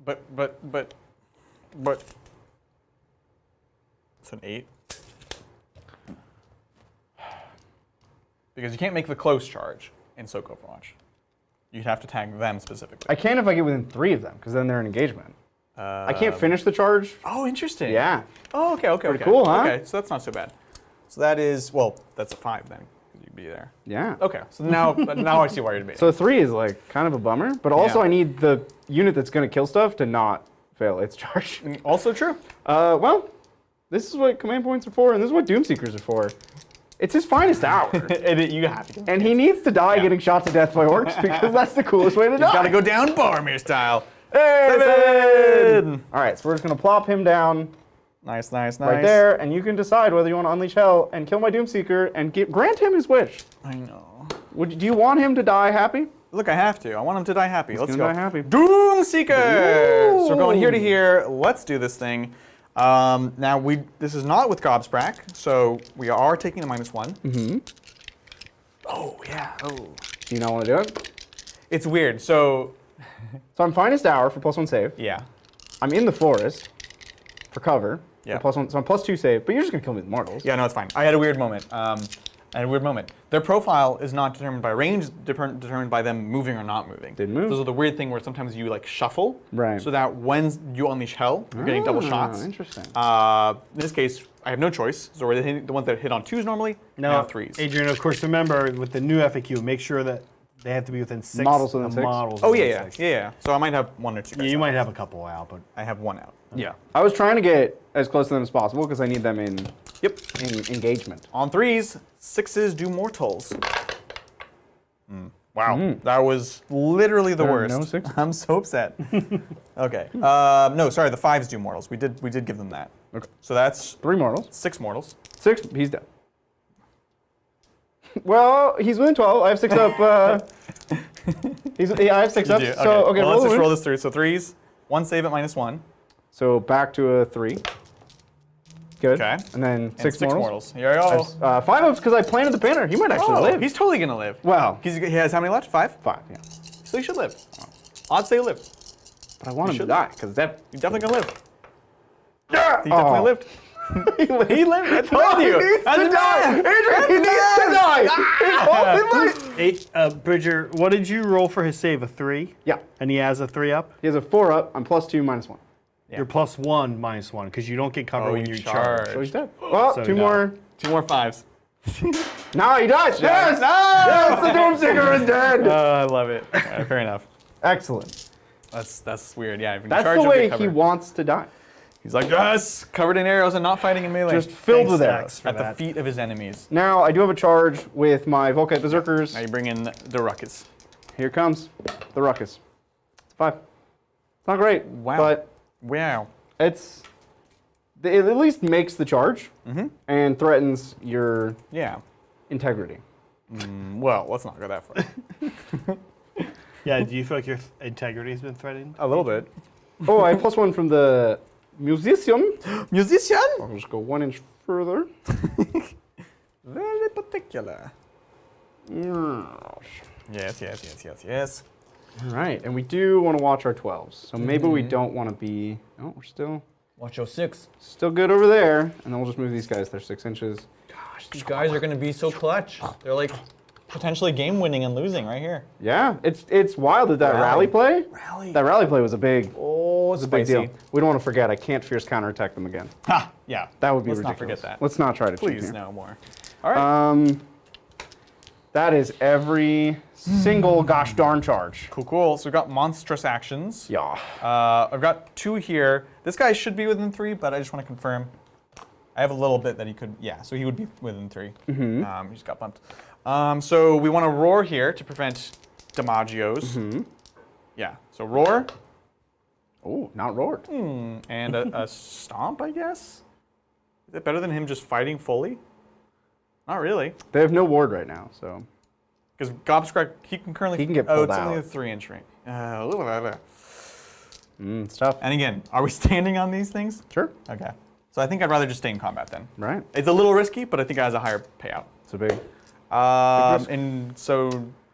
But. It's an 8. Because you can't make the close charge in Soak Overwatch. You'd have to tag them specifically. I can if I get within 3 of them because then they're in engagement. I can't finish the charge. Oh, interesting. Yeah. Oh, okay. Pretty cool, huh? Okay, so that's not so bad. So that is, well, that's a 5 then. You'd be there. Yeah. Okay, so now I see why you're debating. So 3 is like kind of a bummer, but also Yeah. I need the unit that's gonna kill stuff to not fail its charge. Also true. Well, this is what command points are for, and this is what Doom Seekers are for. It's his finest hour. You have to. And he needs to die getting shot to death by orcs because that's the coolest way to die. Gotta go down Boromir style. Hey, 7! All right, so we're just going to plop him down Nice, nice, nice. right there, and you can decide whether you want to unleash hell and kill my Doomseeker and grant him his wish. I know. Do you want him to die happy? Look, I have to. I want him to die happy. Let's gonna go. die happy. Doom Seeker! Ooh. So we're going here to here. Let's do this thing. Now, this is not with Gobsprak, so we are taking the -1. Mm-hmm. Oh, yeah. Oh. Do you not want to do it? It's weird. So, So I'm finest hour for +1 save. yeah. I'm in the forest for cover. Yeah. For +1, so I'm +2 save, but you're just going to kill me with mortals. Yeah, no, it's fine. I had a weird moment. Their profile is not determined by range, determined by them moving or not moving. Didn't move. Those are the weird thing where sometimes you like shuffle, Right. so that when you unleash hell, you're getting double shots. Interesting. In this case, I have no choice. So we're the ones that hit on 2s normally, now 3s. Adrian, of course, remember with the new FAQ, make sure that they have to be within 6 Models within of 6? models. Oh within yeah. 6. So I might have 1 or 2. Yeah, you might have a couple out, but I have 1 out. Yeah. I was trying to get as close to them as possible because I need them in engagement. On 3s, 6s do mortals. Wow, that was literally the There are worst. no 6s? I'm so upset. Okay. No, sorry, the 5s do mortals. We did give them that. Okay. So that's 3 mortals. 6 mortals. 6, he's dead. Well, he's within 12. I have 6 up. I have 6 up. You do? So, okay, well, let's just the roll win. this through. So 3s, 1 save at -1. So back to a 3. Good. Okay. And then And 6 mortals. Here we go. 5 ups because I planted the banner. He might actually live. He's totally gonna live. Well, He has how many left? 5? 5, yeah. So he should live. Odds say you live. But I want him to should. die, because that... You definitely gonna live. Yeah! He definitely lived. He lived. I told you. He needs That's to die! bad. Adrian, he needs to die! He's only like... Bridger, what did you roll for his save? A 3? Yeah. And he has a 3 up? He has a 4 up. I'm +2, -1. You're +1, -1, because you don't get cover Oh, when you you charge. So he's dead. Well, So 2 no. more. 2 more 5s. No, he dies! Yes! No! Yes, the Doomsinger is dead! I love it. Fair enough. Excellent. That's weird. Yeah. If you That's charge, the you'll way get he cover. wants to die. He's like, yes, covered in arrows and not fighting in melee. Just filled Thanks, with Dax, arrows. for at that. the feet of his enemies. Now, I do have a charge with my Volkite Berserkers. Now you bring in the ruckus. Here comes the Ruckus. It's 5. It's not great, Wow. but Wow. it at least makes the charge and threatens your Yeah. integrity. Well, let's not go that far. Yeah, do you feel like your integrity has been threatened? A little bit. Oh, I have +1 from the musician. Musician? I'll just go 1 inch further. Very particular. Yes. All right, and we do want to watch our 12s. So maybe we don't want to be... Oh, we're still Watch your 6. good over there. And then we'll just move these guys. They're 6 inches. Gosh, these guys are going to be so clutch. They're like potentially game winning and losing right here. Yeah, it's wild that rally play. Rally. That rally play was a big, Oh, it's a big deal. We don't want to forget. I can't fierce counterattack them again. Ha! Yeah. That would be Let's ridiculous. not forget that. Let's not try to cheat Please, here. no more. All right. That is every single gosh darn charge. Cool. So we've got monstrous actions. Yeah. I've got 2 here. This guy should be within 3, but I just want to confirm. I have a little bit that he could, yeah, so he would be within 3. He just got bumped. So we want to roar here to prevent damagios. Yeah, so roar. Oh, not roared. And a stomp, I guess? Is it better than him just fighting fully? Not really. They have no ward right now, so. Because Gobscrack, he can currently... He can get Oh, pulled it's only a out. 3-inch range. It's tough. And again, are we standing on these things? Sure. Okay. So I think I'd rather just stay in combat then. Right. It's a little risky, but I think it has a higher payout. It's a big. And so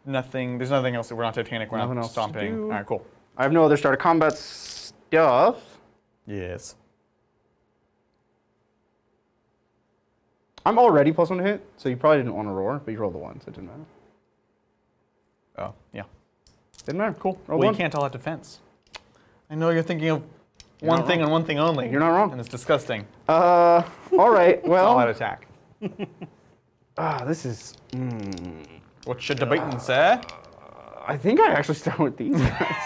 there's nothing else. We're not Titanic, we're Nothing not else to stomping. do. All right, cool. I have no other start of combat stuff. Yes. I'm already +1 to hit, so you probably didn't want to roar, but you rolled the 1, so it didn't matter. Oh, yeah. Didn't matter. Cool. Roll Well, 1. you can't all have defense. I know you're thinking of one not thing wrong. and one thing only. You're not wrong. And it's disgusting. All right. All out Well, attack. this is. What should debating, sir? I think I actually start with these guys.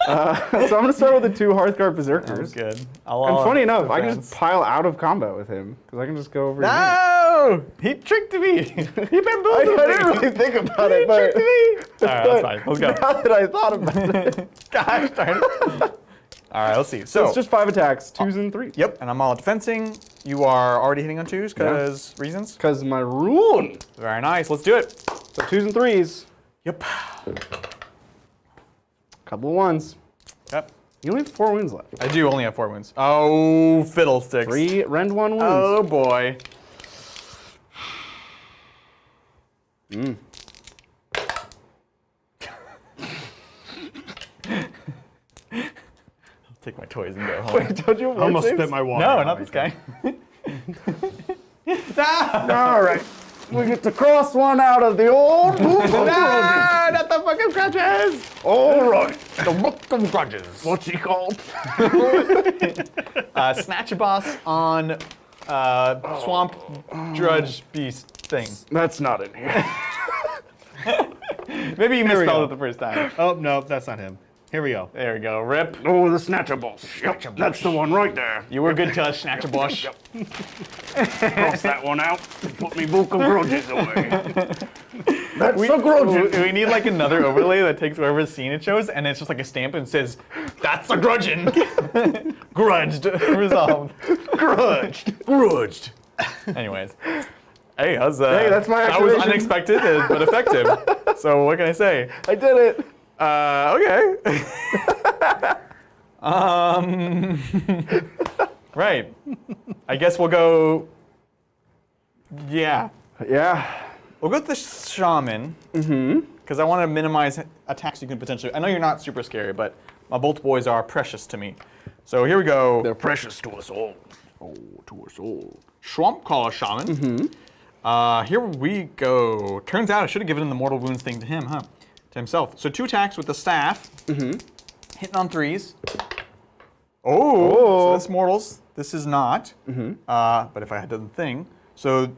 So I'm going to start with the 2 Hearthguard Berserkers. Good. And funny enough, I can just pile out of combat with him because I can just go over. here. No! He tricked me! He bamboozled I me! didn't really think about it, but All right, that's fine. Let's go. now that I thought about it, Gosh darn it. All right, let's see. So it's just 5 attacks, 2s and 3s. Yep, and I'm all defensing. You are already hitting on 2s because reasons. Because my rune. Very nice. Let's do it. So 2s and 3s. Yep. Couple of 1s. Yep. You only have 4 wounds left. I do only have 4 wounds. Oh, fiddlesticks. 3 rend 1 wounds. Oh boy. I'll take my toys and go home. Wait, don't you have I almost ward spit saves? my water. No, out not right this guy. All right. We get to cross one out of the old book of grudges. No, not the fucking grudges. All right. The book of grudges. What's he called? Snatch a boss on swamp drudge beast thing. That's not in here. Maybe you we misspelled go. it the first time. Oh, no, that's not him. Here we go. There we go. Rip. Oh, the Snatchables. Yep, that's the one right there. You were good to us, Snatch a Bosch. Cross that one out. Put me book of grudges away. That's the grudges. We need like another overlay that takes whatever scene it shows, and it's just like a stamp and says, "That's a grudging." Grudged. Resolved. Grudged. Anyways. Hey, how's Hey, that's my That was activation. unexpected, but effective. So what can I say? I did it. Okay. Right. I guess we'll go. Yeah. Yeah. We'll go with the shaman. because I want to minimize attacks you can potentially. I know you're not super scary, but my bolt boys are precious to me. So here we go. They're precious to us all. Oh, to us all. Swamp Caller Shaman. Here we go. Turns out I should have given him the mortal wounds thing to him, huh? To himself. So 2 attacks with the staff. Hitting on 3s. Oh, so that's mortals. This is not. But if I had done the thing. So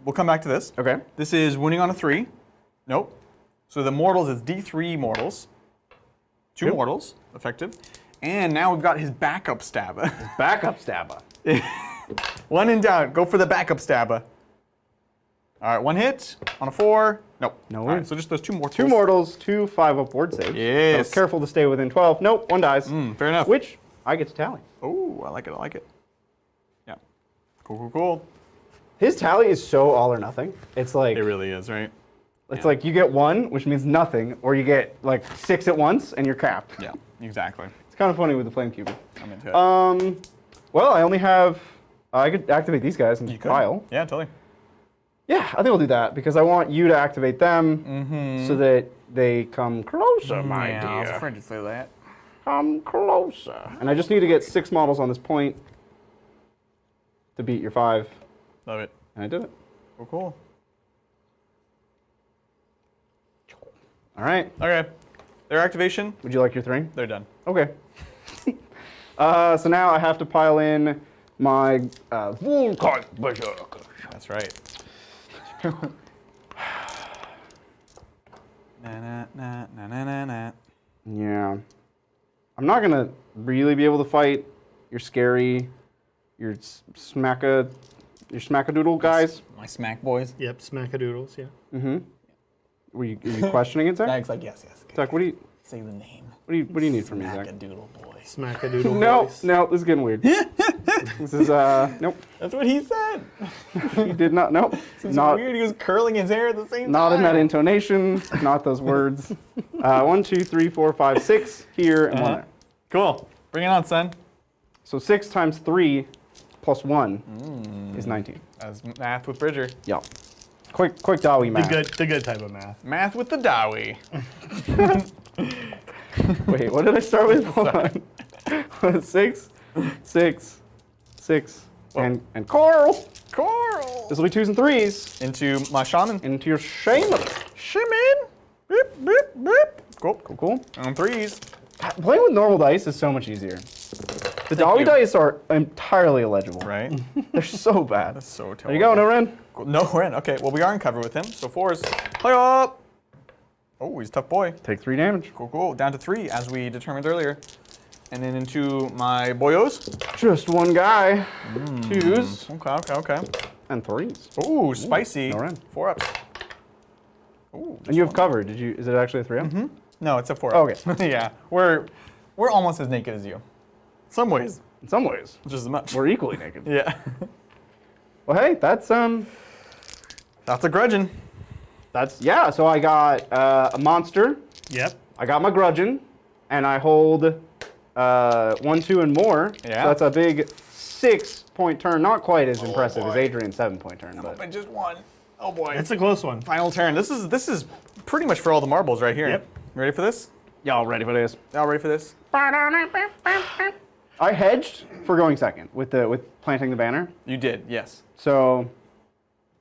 we'll come back to this. Okay. This is wounding on a 3. Nope. So the mortals is D3 mortals. 2 mortals, effective. And now we've got his backup stabber. Backup stabber. When in doubt, go for the backup stabber. All right, 1 hit on a 4. Nope. No All right, win. so just those 2 mortals. 2 mortals, 2 5-up ward saves. Yes. I was careful to stay within 12. Nope, 1 dies. Fair enough. Which I get to tally. Oh, I like it. I like it. Yeah. Cool, cool, cool. His tally is so all or nothing. It's like It really is, right? it's like you get 1, which means nothing, or you get like 6 at once and you're capped. Yeah, exactly. It's kind of funny with the flame cube. I'm into it. Well, I only have. I could activate these guys and You just could. pile. Yeah, totally. Yeah, I think I'll do that because I want you to activate them so that they come closer, my yeah, I was dear. afraid to say that. Come closer. And I just need to get 6 models on this point to beat your 5, Love it. and I did it. Cool, cool. All right. Okay. Their activation, Would you like your 3? they're done. Okay. So now I have to pile in my Vulcan Berserker. That's right. na na na na na na na. Yeah. I'm not gonna really be able to fight your scary, your smackadoodle guys. My smack boys. Yep, smackadoodles, yeah. Were you questioning it, Zach? Zach's like, yes, yes. Okay. Zach, what do you Say the name. need from me, Zach? Smackadoodle boy. Smackadoodle No, boys. no, this is getting weird. This is nope. That's what he said. He did not. Nope. It's Not weird. He was curling his hair at the same not time. in that intonation. Not those words. 1, 2, 3, 4, 5, 6 here and 1 there. Cool. Bring it on, son. So 6 times 3 plus 1 is 19. That's math with Bridger. Yeah. Quick Dawi math. The good type of math. Math with the Dowie. Wait, what did I start with? Hold on. 6, 6, 6, and Coral. Coral. This will be 2s and 3s Into my shaman. into your shaman. Shaman. Beep, beep, beep. Cool. Cool. On 3s. Playing with normal dice is so much easier. The Dawi you. dice are entirely illegible. Right. They're so bad. That's so terrible. There you go, no Ren. Cool. No, we're in. Okay, well, we are in cover with him. So 4s. Play up. Oh, he's a tough boy. Take 3 damage. Cool, cool. Down to 3, as we determined earlier. And then into my boyos. Just 1 guy. 2s Okay, okay, okay. and 3s. Ooh, spicy. no run. 4-ups. Ooh. And you have cover. Is it actually a 3-up? No, it's a 4-up. Oh, okay. Yeah, we're almost as naked as you. Some ways, In some ways, just as much. we're equally naked. Yeah. Well, hey, that's That's a grudging. yeah. So I got a monster. Yep. I got my grudgeon, and I hold 1, 2, and more. Yeah. So that's a big 6-point turn. Not quite as impressive as Adrian's 7-point turn, but But just one. Oh boy. It's a close one. Final turn. This is pretty much for all the marbles right here. Yep. Ready for this? y'all ready for this? Y'all ready for this? I hedged for going second with planting the banner. You did, yes. So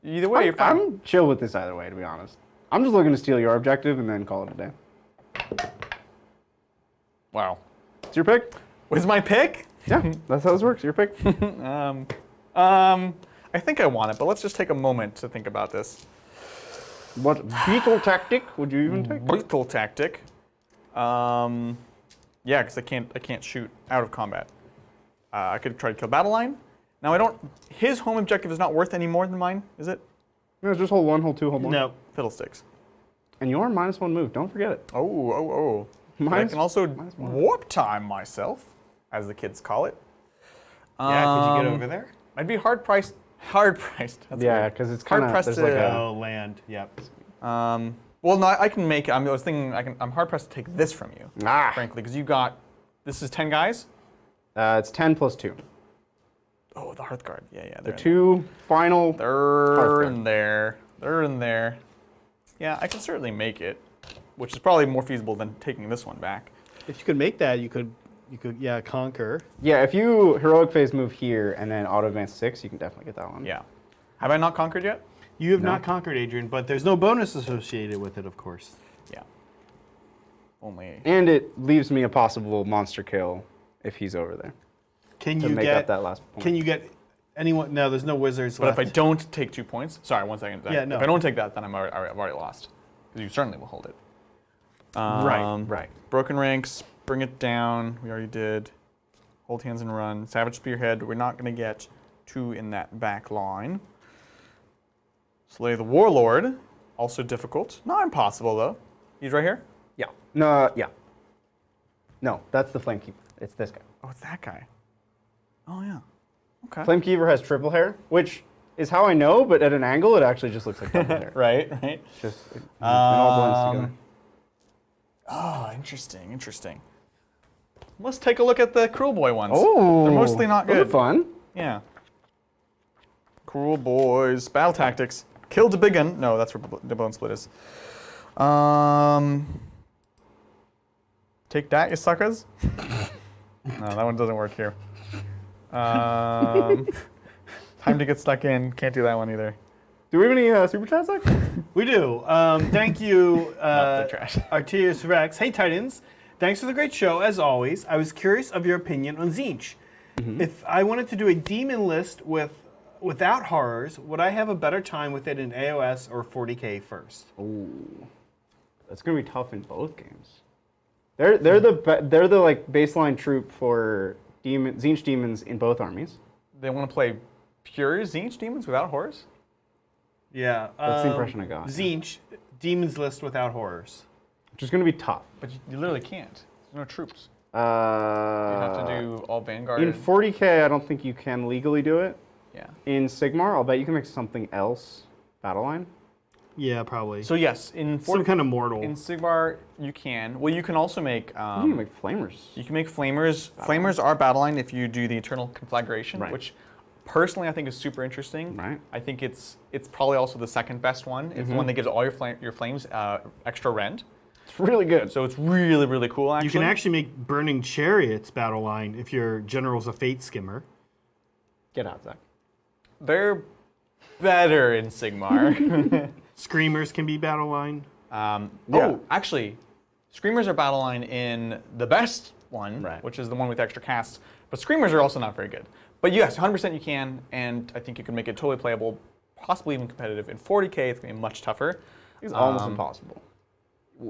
Either way, you're fine. I'm chill with this either way, to be honest. I'm just looking to steal your objective and then call it a day. Wow. It's your pick. Was my pick? Yeah, that's how this works. Your pick. I think I want it, but let's just take a moment to think about this. What beetle tactic would you even take? Lethal tactic. Yeah, because I can't shoot out of combat. I could try to kill Battle Line. Now I don't. His home objective is not worth any more than mine, is it? No, just hold 1, hold 2, hold 1. No. Fiddlesticks. And you're -1 move. Don't forget it. Oh. But I Minus- can also -1. warp time myself, as the kids call it. Yeah, could you get over there? I'd be hard priced. Hard priced. That's Yeah, weird. because it's Hard kind of pressed there's to- like a. Oh, land. Yep. Well, no, I can make. I was thinking I'm hard pressed to take this from you, frankly, because you got. This is 10 guys. It's 10 plus 2. Oh, the Hearthguard. Yeah. The They're 2 final. They're Hearthguard. in there. They're in there. Yeah, I can certainly make it. which is probably more feasible than taking this one back. If you could make that, you could conquer. Yeah, if you heroic phase move here and then auto advance 6, you can definitely get that one. Yeah. Have I not conquered yet? You have not conquered, Adrian, but there's no bonus associated with it, of course. Yeah. Only. And it leaves me a possible monster kill if he's over there. Can to you make get up that last point. Can you get anyone? No, there's no wizards But left. if I don't take 2 points, sorry, 1 second. Yeah, no. If I don't take that, then I've already lost. Because you certainly will hold it. Right. Broken ranks, bring it down. We already did. Hold hands and run. Savage Spearhead. We're not going to get 2 in that back line. Slay the Warlord. Also difficult. Not impossible, though. He's right here? Yeah. No, yeah. No, that's the Flamekeeper. It's this guy. Oh, it's that guy. Oh, yeah. Okay. Flamekeeper has triple hair, which is how I know, but at an angle, it actually just looks like double hair. Right. It's just, it all blends together. Oh, interesting. Let's take a look at the Kruleboy ones. Oh. They're mostly not those good. are fun. Yeah. Kruleboyz. Battle tactics. Kill the big gun. No, that's where the bone split is. Take that, you suckers. No, that one doesn't work here. Time to get stuck in. Can't do that one either. Do we have any super chats, Zach? We do. Thank you, Not the trash. Arterius Rex. Hey, Titans. Thanks for the great show, as always. I was curious of your opinion on Tzeentch. If I wanted to do a demon list without horrors, would I have a better time with it in AOS or 40k first? Ooh, that's gonna be tough in both games. They're the like baseline troop for Tzeentch demons in both armies. They want to play pure Tzeentch demons without horrors? Yeah. That's the impression I got. Tzeentch, demons list without horrors. Which is gonna be tough. But you literally can't. There's no troops. You You have to do all Vanguard. in 40k. I don't think you can legally do it. Yeah. In Sigmar, I'll bet you can make something else battle line. Yeah, probably. So yes, in some kind of mortal. in Sigmar you can. Well, you can also make. You can make flamers. You can make flamers. Flamers are battle line if you do the Eternal Conflagration, Right. which personally I think is super interesting. Right. I think it's probably also the second best one. It's the one that gives all your flames extra rend. It's really good. So it's really, really cool, actually. You can actually make Burning Chariots battle line if your general's a Fate Skimmer. Get out, Zach. They're better in Sigmar. Screamers can be battle line. Yeah. Oh, actually, Screamers are battle line in the best one, Right. which is the one with extra casts. But Screamers are also not very good. But yes, 100% you can, and I think you can make it totally playable, possibly even competitive. In 40k, it's going to be much tougher. It's almost impossible.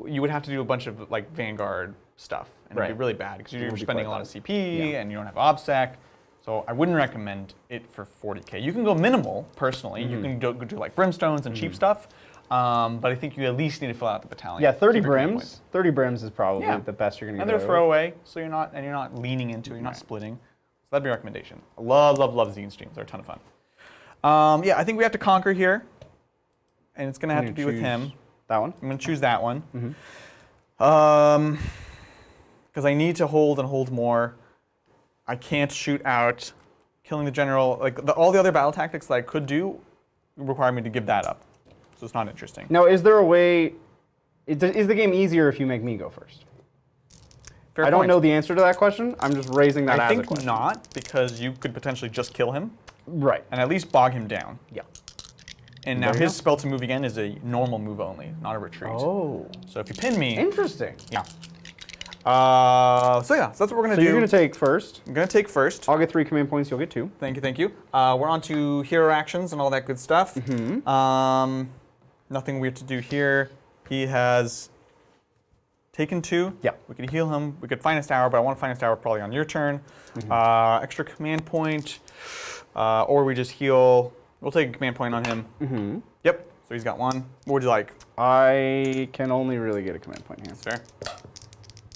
You would have to do a bunch of like Vanguard stuff, and it'd be Right. really bad because you're would be spending a quite lot of bad. CP and you don't have OBSEC. So I wouldn't recommend it for 40k. You can go minimal personally. You can do like brimstones and cheap stuff, but I think you at least need to fill out the battalion. Yeah, 30 Keep your command brims. points. 30 brims is probably Yeah. the best you're gonna get. And they're away with. throwaway, so you're not leaning into it. You're not splitting. So that'd be a recommendation. I love Zine streams. They're a ton of fun. Yeah, I think we have to conquer here, and it's gonna have to be with him. That one. I'm gonna choose that one. Because I need to hold and hold more. I can't shoot out. Killing the general, like all the other battle tactics that I could do, require me to give that up. So it's not interesting. Now, is there a way? Is the game easier if you make me go first? Fair I don't point. know the answer to that question. I'm just raising that I as a think question. not, because you could potentially just kill him Right. and at least bog him down. Yeah. And now There you his go. spell to move again is a normal move only, not a retreat. Oh. So if you pin me, Interesting. yeah. So that's what we're gonna So do. you're gonna take first. I'm gonna take first. I'll get 3 command points. You'll get 2. Thank you. We're on to hero actions and all that good stuff. Nothing weird to do here. He has taken 2. Yeah. We could heal him. We could Finest Hour, but I want to Finest Hour probably on your turn. Extra command point, or we just heal. We'll take a command point on him. Yep. So he's got 1. What would you like? I can only really get a command point here. Fair.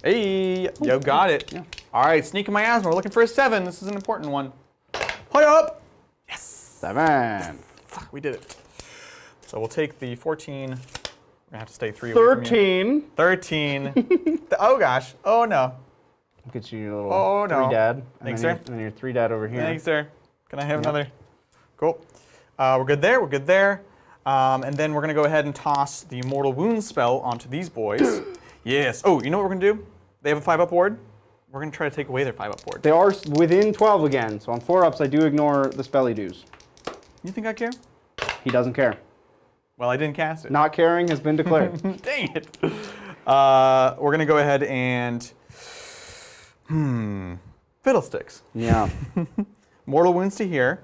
Hey, yo, got it. Yeah. All right, sneaking miasma. We're looking for a 7. This is an important one. Hi up. Yes. 7. Fuck, we did it. So we'll take the 14. We're gonna have to stay 3 away from you. 13. 13. Oh gosh. Oh no. Get you your little Oh, no. 3 dad. Thanks, and then sir. And then your 3 dad over here. Thanks, sir. Can I have another? Cool. We're good there. We're good there. And then we're going to go ahead and toss the Mortal Wounds spell onto these boys. Yes. Oh, you know what we're going to do? They have a 5-up ward. We're going to try to take away their 5-up ward. They are within 12 again, so on 4-ups I do ignore the spell he does. You think I care? He doesn't care. Well, I didn't cast it. Not caring has been declared. Dang it. We're going to go ahead and... Fiddlesticks. Yeah. Mortal Wounds to here.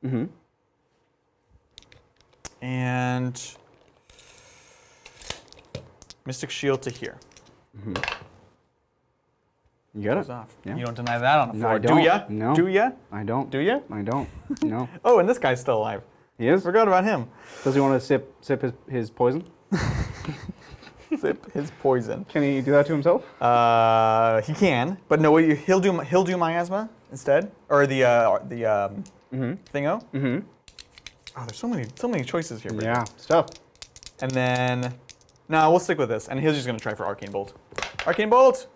Mm-hmm. And... Mystic Shield to here. Mm-hmm. You got Goes it. off. Yeah. You don't deny that on the No, floor, I do don't. ya? No. Do ya? I don't. Do ya? I don't. No. Oh, and this guy's still alive. He is? Forgot about him. Does he want to sip his poison? Sip his poison. Can he do that to himself? He can, but no, he'll do miasma instead, or the thingo. Mm-hmm. Oh, there's so many choices here. Bridget. Yeah, stuff. And then, no, we'll stick with this, and he's just gonna try for Arcane Bolt. Arcane Bolt.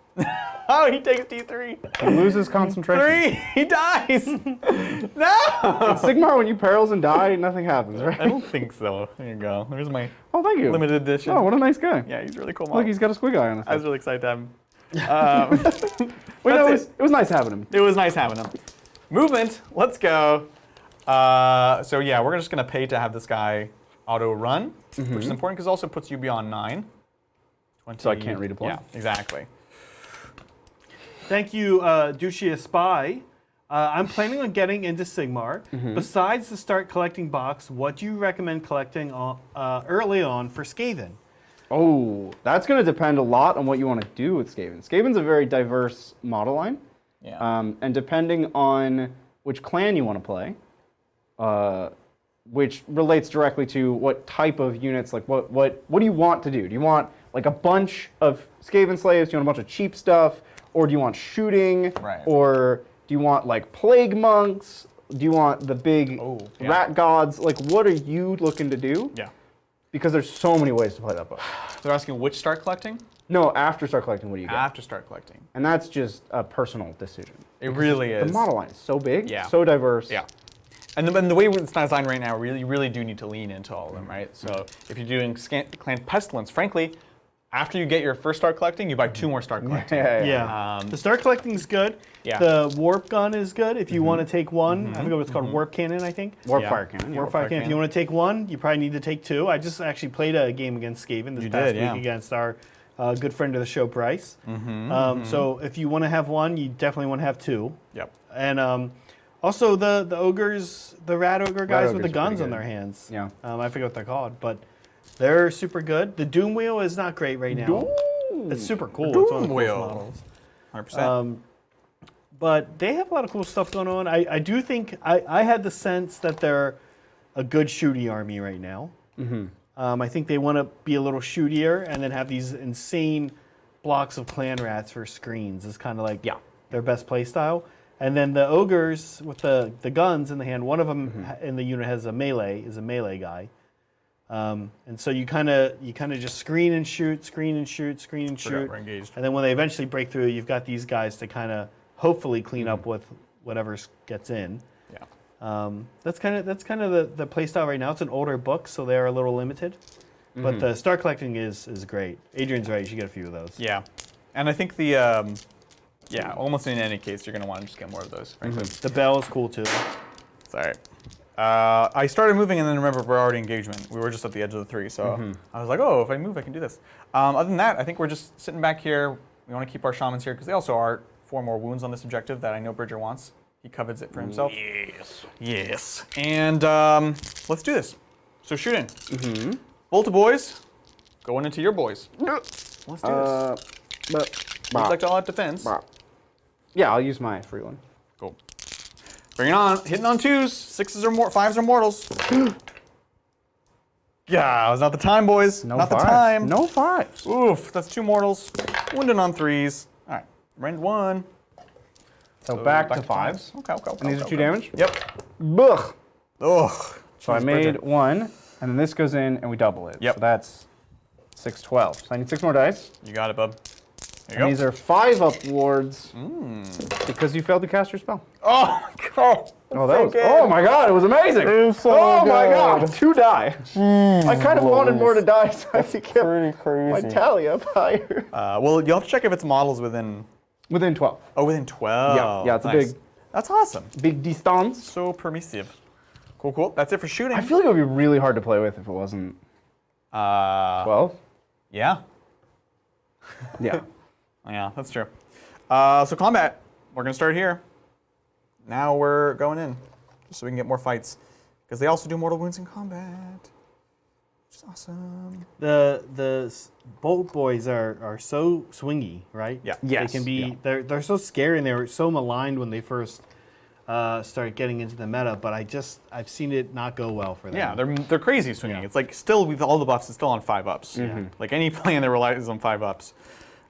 Oh, he takes D3. He loses concentration. 3. He dies. No. In Sigmar, when you perils and die, nothing happens, right? I don't think so. There you go. There's my Oh, thank you. limited edition. Oh, what a nice guy. Yeah, he's really cool. Look, he's got a squig eye on his I was head. really excited to have him. Wait, no, that's it was nice having him. It was nice having him. Movement, let's go. So yeah, we're just gonna pay to have this guy auto run, which is important because it also puts you beyond 9. 20, So I can't redeploy? Yeah, exactly. Thank you, Ducia Spy. I'm planning on getting into Sigmar. Besides the start collecting box, what do you recommend collecting early on for Skaven? Oh, that's going to depend a lot on what you want to do with Skaven. Skaven's a very diverse model line. Yeah. And depending on which clan you want to play, which relates directly to what type of units, like what do you want to do? Do you want like a bunch of Skaven slaves? Do you want a bunch of cheap stuff? Or do you want shooting? Right. Or do you want like plague monks? Do you want the big rat gods? Like what are you looking to do? Yeah. Because there's so many ways to play that book. They're asking which start collecting? No, after start collecting, what do you get? After start collecting. And that's just a personal decision. It really is. The model line is so big, Yeah. so diverse. Yeah. And the way it's designed right now, you really do need to lean into all of them, right? So if you're doing Clan Pestilence, frankly, after you get your first start collecting, you buy 2 more start collecting. Yeah. The start collecting is good. Yeah. The warp gun is good if you want to take one. I forget what it's called, warp cannon, I think. Warp Yeah. fire cannon. Warp fire cannon. If you want to take one, you probably need to take 2. I just actually played a game against Skaven this past week against our good friend of the show, Bryce. So if you want to have one, you definitely want to have 2. Yep. And also the ogres, the rat ogre guys with the ogres are guns pretty on good. their hands. Yeah. I forget what they're called, but they're super good. The Doom Wheel is not great right now. It's super cool. It's one of the coolest models. 100%. But they have a lot of cool stuff going on. I do think I had the sense that they're a good shooty army right now. I think they want to be a little shootier and then have these insane blocks of clan rats for screens is kind of like their best play style. And then the ogres with the guns in the hand, one of them in the unit has a melee guy. And so you kind of just screen and shoot, screen and shoot, screen and shoot. We're engaged. And then when they eventually break through, you've got these guys to kind of hopefully clean up with whatever gets in. Yeah. That's kind of the play style right now. It's an older book, so they're a little limited. But the start collecting is great. Adrian's right. You should get a few of those. Yeah. And I think almost in any case, you're going to want to just get more of those, frankly. The bell is cool too. Sorry. I started moving and then remember we're already engagement. We were just at the edge of the 3, so I was like, oh, if I move, I can do this. Other than that, I think we're just sitting back here. We want to keep our shamans here because they also are 4 more wounds on this objective that I know Bridger wants. He covets it for himself. Yes. And let's do this. So shooting. Bolta boys, going into your boys. Let's do this. Select all out defense. Yeah, I'll use my free one. Cool. Bring it on. Hitting on 2s. 6s or more. 5s are mortals. Yeah, it was not the time, boys. No not fives. the time. No 5s. Oof, that's 2 mortals. Wounded on 3s. All right, rend 1. So back to 5s. Okay. And these are 2 damage? Yep. Ugh. Ugh. So I made 1, and then this goes in, and we double it. Yep. So that's 6, 12. So I need 6 more dice. You got it, bub. There And you these go. are 5 up wards because you failed to cast your spell. Oh, God. Oh, that was. Oh my God! It was amazing. Oh my God! 2 die. I kind of wanted more to die, so I could get my tally up higher. Well, you'll have to check if it's models within. Within 12. Oh, within 12. Yeah, it's a Nice. big- That's awesome. Big distance. So permissive. Cool, cool. That's it for shooting. I feel like it would be really hard to play with if it wasn't 12. Yeah. Yeah. Yeah, that's true. So combat. We're gonna start here. Now we're going in, just so we can get more fights, because they also do mortal wounds in combat, which is awesome. The bolt boys are so swingy, right? Yeah. Yes. They can be. They're so scary and they were so maligned when they first started getting into the meta. But I've seen it not go well for them. Yeah, they're crazy swinging. It's like still with all the buffs, it's still on 5 ups. Like any plan that relies on 5 ups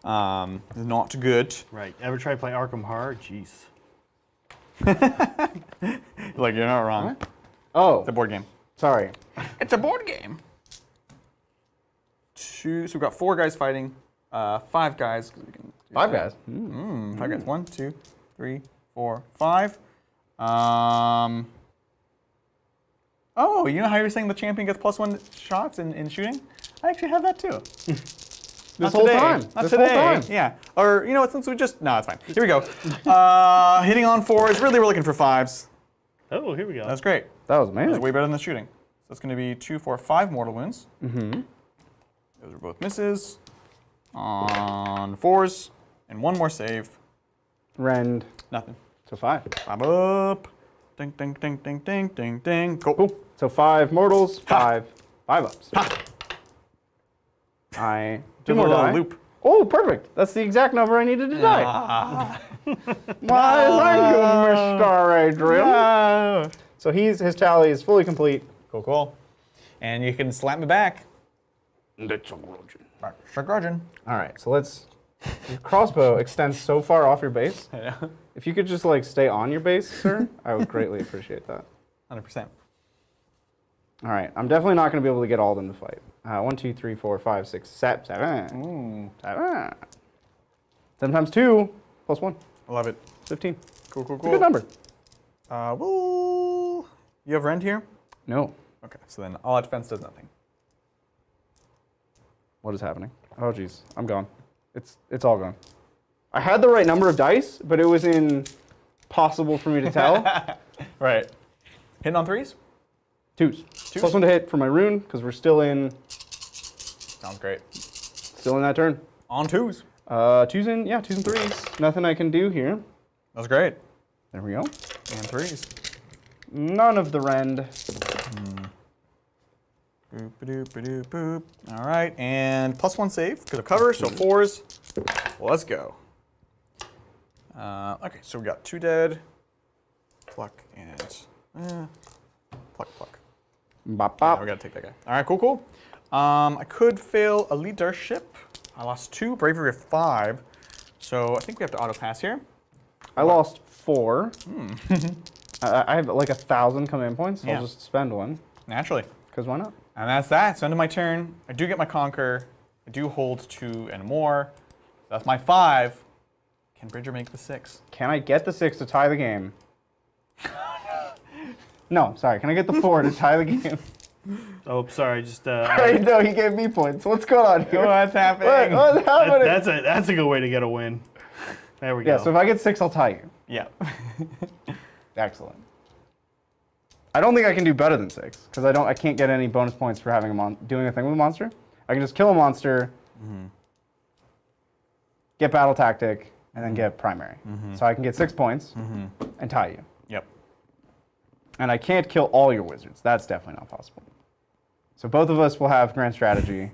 is not good. Right. Ever try to play Arkham Horror? Jeez. Like you're not wrong. Oh, It's a board game. sorry. It's a board game. So we've got 4 guys fighting, 5 guys. 'Cause we can do 5 that. guys. 5 guys. 1, 2, 3, 4, 5. Oh, you know how you were saying the champion gets +1 shots in shooting? I actually have that too. This whole time. Not This today. whole time. Yeah. Or you know what? Since we just it's fine. Here we go. Hitting on 4s. Really, we're looking for 5s. Oh, here we go. That's great. That was That's amazing. way better than the shooting. So it's going to be 2, 4, 5 mortal wounds. Those are both misses. On 4s. And 1 more save. Rend. Nothing. So 5. 5 up. Ding, ding, ding, ding, ding, ding, ding. Go. Cool. So 5 mortals, 5 ups. Ha. I Do 2 a more little die. loop. Oh, perfect. That's the exact number I needed to die. Ah. Why, thank you, Mr. Adrian. Ah. So his tally is fully complete. Cool, cool. And you can slap me back. That's a grudge. Grudging. All right, so let's. Your crossbow extends so far off your base. Yeah. If you could just like stay on your base, sir, I would greatly appreciate that. 100%. All right, I'm definitely not going to be able to get all of them to fight. 1, 2, 3, 4, 5, 6, 7. 7. 7 times 2 plus 1. I love it. 15. Cool, cool, It's a cool. good number. Well, you have rend here? No. Okay, so then all defense does nothing. What is happening? Oh, geez. I'm gone. It's all gone. I had the right number of dice, but it was impossible for me to tell. Right. Hitting on 3s? 2s. Plus 1 to hit for my rune, because we're still in Sounds great. that turn. On 2s. 2s and 3s. Nothing I can do here. That's great. There we go. And 3s. None of the rend. Boop, ba-doop, ba-doop, boop. All right, and +1 save because of cover, so 4s. Well, let's go. Okay, so we got 2 dead. Pluck and pluck, pluck. Bop, Yeah, bop. we gotta take that guy. All right, cool, cool. I could fail a leadership. I lost 2, bravery of 5. So I think we have to auto pass here. I lost 4. I have like 1,000 command points, so Yeah. I'll just spend 1. Naturally. Because why not? And that's that. So end of my turn. I do get my conquer. I do hold 2 and more. That's my 5. Can Bridger make the 6? Can I get the 6 to tie the game? No, sorry. Can I get the 4 to tie the game? Oh, sorry. Just I know, he gave me points. What's going on here? What's happening? What's happening? that's a good way to get a win. There we Yeah, go. so if I get 6, I'll tie you. Yeah. Excellent. I don't think I can do better than 6 because I can't get any bonus points for having doing a thing with a monster. I can just kill a monster, get battle tactic, and then get primary. So I can get 6 points and tie you. Yep. And I can't kill all your wizards. That's definitely not possible. So both of us will have grand strategy.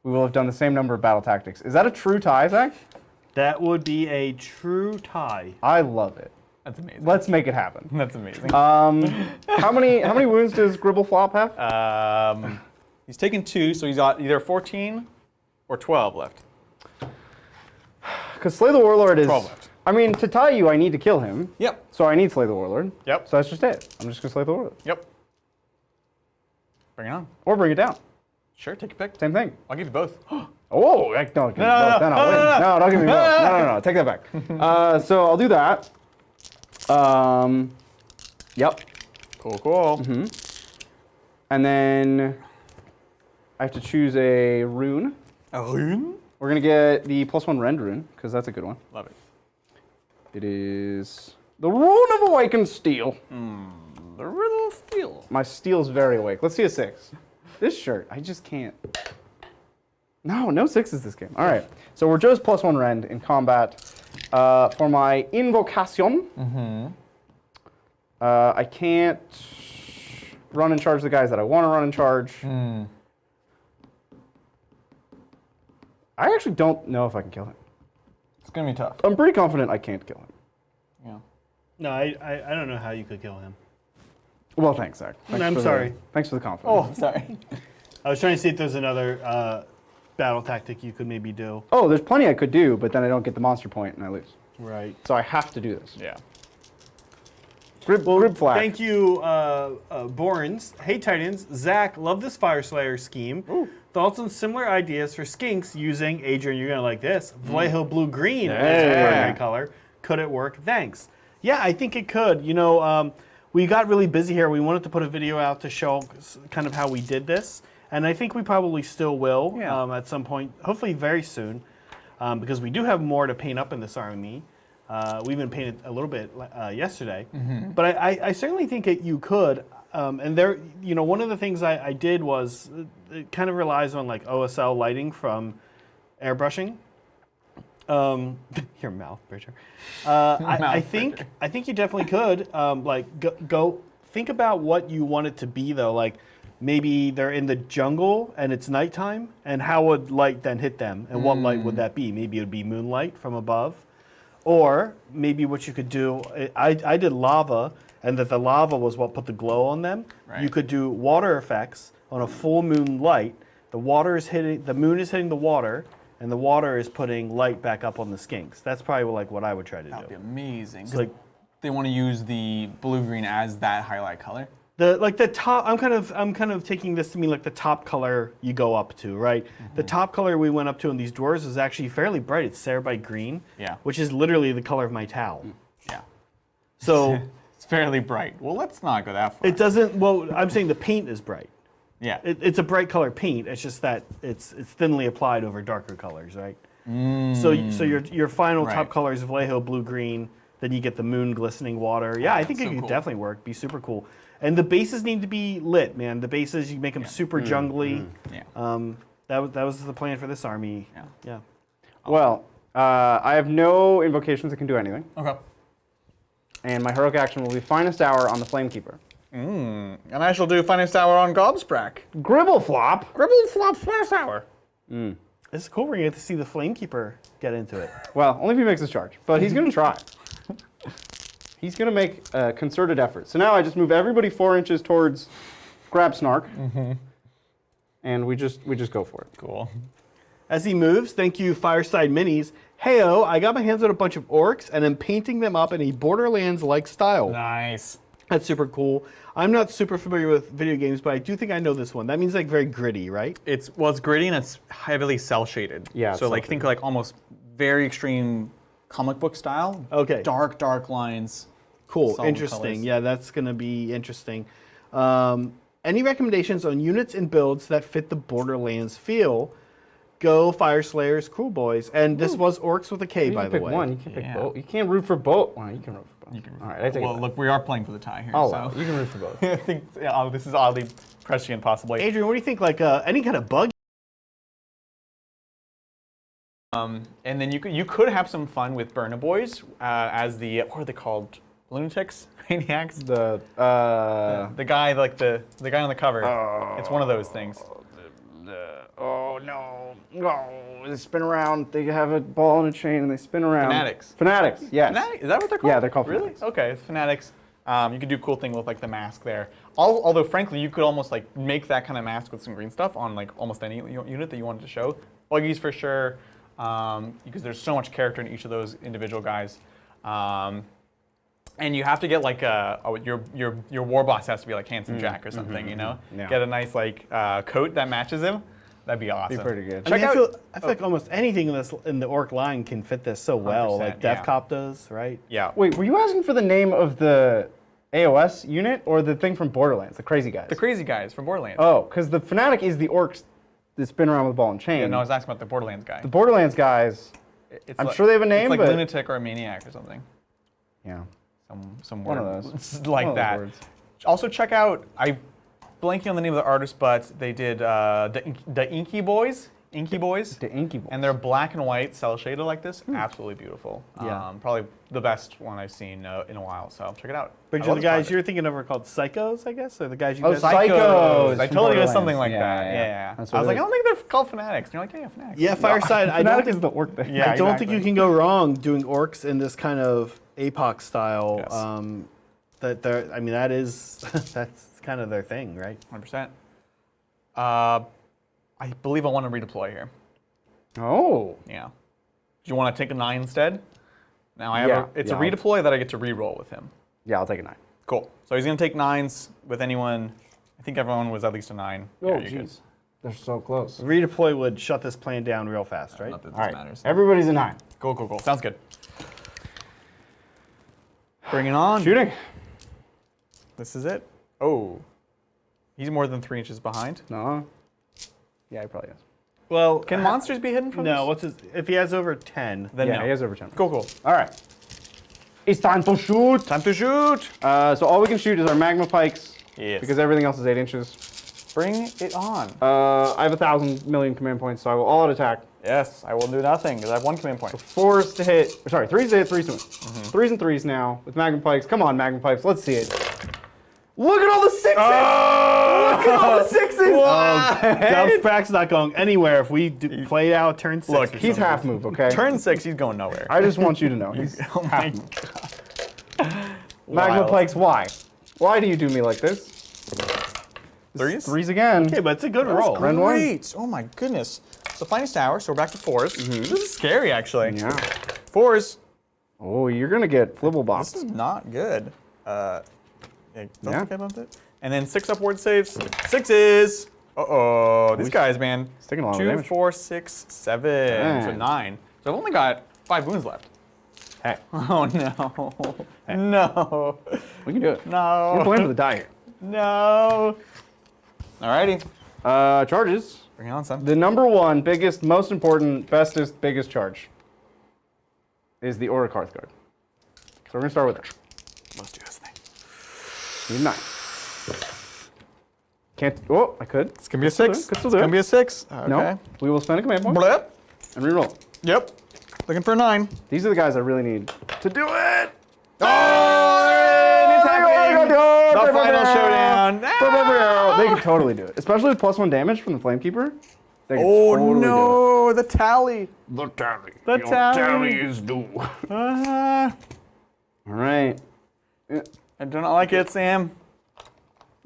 We will have done the same number of battle tactics. Is that a true tie, Zach? That would be a true tie. I love it. That's amazing. Let's make it happen. That's amazing. How many wounds does Gribble Flop have? He's taken 2, so he's got either 14 or 12 left. Because Slay the Warlord is... 12 left. I mean, to tie you, I need to kill him. Yep. So I need Slay the Warlord. Yep. So that's just it. I'm just going to Slay the Warlord. Yep. Bring it on. Or bring it down. Sure, take a pick. Same thing. I'll give you both. Oh, heck, don't give me both. Then I'll win. No, don't give me both. No. Take that back. So I'll do that. Yep. Cool. And then I have to choose a rune. A rune? We're going to get the +1 rend rune, because that's a good one. Love it. It is the Rune of Awakened Steel. The riddle steel. My steel's very awake. Let's see a 6. This shirt, I just can't. No 6s this game. All right. So we're just +1 rend in combat. For my invocation, I can't run and charge the guys that I want to run and charge. I actually don't know if I can kill him. It's gonna be tough. I'm pretty confident I can't kill him. Yeah. No, I don't know how you could kill him. Well, thanks, Zach. I'm sorry. Thanks for the confidence. Oh, sorry. I was trying to see if there's another battle tactic you could maybe do. Oh, there's plenty I could do, but then I don't get the monster point and I lose. Right. So I have to do this. Yeah. Grib flag. Thank you, Borns. Hey, Titans. Zach, love this Fyreslayer scheme. Ooh. Thoughts on similar ideas for skinks using, Adrian, you're going to like this, Vallejo blue-green as Yeah. a primary color. Could it work? Thanks. Yeah, I think it could. You know, we got really busy here. We wanted to put a video out to show kind of how we did this. And I think we probably still will at some point, hopefully very soon, because we do have more to paint up in this army. We even painted a little bit yesterday. But I certainly think that you could. And there, you know, one of the things I did was it kind of relies on like OSL lighting from airbrushing. Your mouth, Bridger. I think you definitely could. Go think about what you want it to be though. Like maybe they're in the jungle and it's nighttime, and how would light then hit them? And what light would that be? Maybe it would be moonlight from above, or maybe what you could do. I did lava, and that the lava was what put the glow on them. Right. You could do water effects on a full moon light. The moon is hitting the water, and the water is putting light back up on the skinks. That's probably like what I would try to That'd be do. amazing. It's like They want to use the blue-green as that highlight color. the top. I'm kind of taking this to mean like the top color you go up to, right? The top color we went up to in these dwarves is actually fairly bright. It's Cerebite green, which is literally the color of my towel. Yeah. So It's fairly bright. Well, let's not go that far. it doesn't. Well, I'm saying the paint is bright. Yeah. It's a bright color paint. It's just that it's thinly applied over darker colors, right? So your final top Right. color is Vallejo blue-green. Then you get the moon glistening water. Yeah, I think it so could cool. definitely work. Be super cool. And the bases need to be lit, man. The bases, you make them super jungly. Yeah. That was the plan for this army. Yeah. Well, I have no invocations that can do anything. Okay. And my heroic action will be Finest Hour on the Flamekeeper. And I shall do Finest Hour on Gobsprack. Gribbleflop. Gribbleflop Finest Hour. This is cool. We're going to get to see the Flamekeeper get into it. Well, only if he makes his charge. But he's going to try. He's going to make a concerted effort. So now I just move everybody 4 inches towards Grab Snark. And we just go for it. Cool. As he moves, thank you, Fireside Minis. Heyo, I got my hands on a bunch of orcs and I'm painting them up in a Borderlands-like style. Nice. That's super cool. I'm not super familiar with video games, but I do think I know this one. That means like very gritty, right? It's gritty and it's heavily cell shaded. Yeah, it's So like cel-shaded. think like almost very extreme comic book style. Okay. Dark lines. Cool, solid interesting. colors. Yeah, that's going to be interesting. Any recommendations on units and builds that fit the Borderlands feel? Go Fyreslayers, Kruleboyz. And this was orcs with a K, You by can the pick way. one. You can't pick Yeah. both. You can't root for both. Well, you can root for both. All right, I take it Well, back. look, we are playing for the tie here. I'll so. allow it. You can root for both. I think this is oddly prescient, possibly. Adrian, what do you think? Like any kind of bug? And then you could have some fun with Burnaboys as the what are they called? Lunatics, maniacs. The guy like the guy on the cover. It's one of those things. oh no, they spin around. They have a ball and a chain, and they spin around. Fanatics. Yes. Is that what they're called? Yeah, they're called Really? Fanatics. Okay, it's Fanatics. You could do a cool thing with like the mask there. Although frankly, you could almost like make that kind of mask with some green stuff on like almost any unit that you wanted to show. Buggies for sure, because there's so much character in each of those individual guys. And you have to get like your war boss has to be like Handsome Jack or something, you know? Yeah. Get a nice like coat that matches him. That'd be awesome. Be pretty good. I, mean, Check I feel out- like almost anything in the Orc line can fit this so well, 100%, like yeah. Devcop does, right? Yeah. Wait, were you asking for the name of the AOS unit or the thing from Borderlands, the crazy guys? The crazy guys from Borderlands. Oh, because the Fnatic is the orcs that spin around with ball and chain. Yeah, no, I was asking about the Borderlands guy. The Borderlands guys, It's I'm sure they have a name, it's like but lunatic or a maniac or something. yeah, Some One word of those. like One of those that. words. Also check out, I'm blanking on the name of the artist, but they did the Inky Boys. Inky Boys. the Inky Boys. And they're black and white, cell shaded like this. Absolutely beautiful. Yeah. Probably the best one I've seen in a while. So check it out. But I the love this guys project. you're thinking of are called Psychos, I guess, or the guys you Oh, guys. Psychos. I from told you it was Borderlands. something like Yeah, that. yeah, Yeah. yeah. That's I what was it like, I is. don't think they're called fanatics. And you're like, yeah, fanatics. Yeah, Fireside. I don't Fnatic is think the orc thing. Yeah, I don't think exactly. you can go wrong doing orcs in this kind of APOC style. Yes. That they're, I mean, that is that's kind of their thing, right? 100%. I believe I want to redeploy here. Oh, Yeah. Do you want to take a 9 instead? Now I have Yeah, it's yeah, a I'll- redeploy that I get to re-roll with him. yeah, I'll take a 9. Cool. So he's going to take 9s with anyone. I think everyone was at least a 9. Oh, Yeah, you're good. jeez, they're so close. Redeploy would shut this plan down real fast, right? Not that this All right, matters. everybody's a 9. Cool. Sounds good. Bring it on. Shooting. This is it. Oh. He's more than 3 inches behind. No. Yeah, he probably is. Well, Can monsters be hidden from no. this? What's his? If he has over 10, Then Yeah, no. he has over 10. Cool. All right. It's time to shoot. Time to shoot. So all we can shoot is our magma pikes. Yes. Because everything else is 8 inches. Bring it on. I have 1,000 million command points, so I will all out attack. Yes, I will do nothing because I have 1 command point. 4s to hit. Sorry, 3s to hit, 3s to win. 3s and 3s now with magma pikes. Come on, magma pikes. Let's see it. Look at all the 6s. Look at all the 6s. Delphback's not going anywhere if we play out turn 6. Look, or He's something. half move, okay? Turn 6, he's going nowhere. I just want you to know. He's Oh half my move. Magma Wild. pikes, why? Why do you do me like this? 3s? 3s again. Okay, but it's a good roll. Run one. Great. Oh my goodness. So finest tower, so we're back to 4s. This is scary, actually. Yeah. 4s. Oh, you're gonna get flibble This bopped. is not good. Yeah, don't Yeah. forget about that. And then 6 upward saves. 6s. Uh-oh. These guys, man. It's taking a lot of 2, damage. 4, 6, 7. So Dang. 9. So I've only got 5 wounds left. Hey, Oh no. No. we can do it. No. We're playing for the die here. No. Alrighty. Charges. Bring it on, son. The number 1, biggest, most important, bestest, biggest charge is the Orruk Warclans card. So we're gonna start with it. Let's do this thing. Need 9. Can't. Oh, I could. It's gonna be a 6. Could still It's do gonna it. be a 6. Okay. No. We will spend a command point Blip. and reroll. Yep. Looking for a 9. These are the guys I really need to do it. Oh! It's happening. The final showdown. They can totally do it, especially with +1 damage from the Flamekeeper. They can Oh totally no, the tally. do it. The tally. The Your tally. is due. Uh, All right. I do not like it, Sam.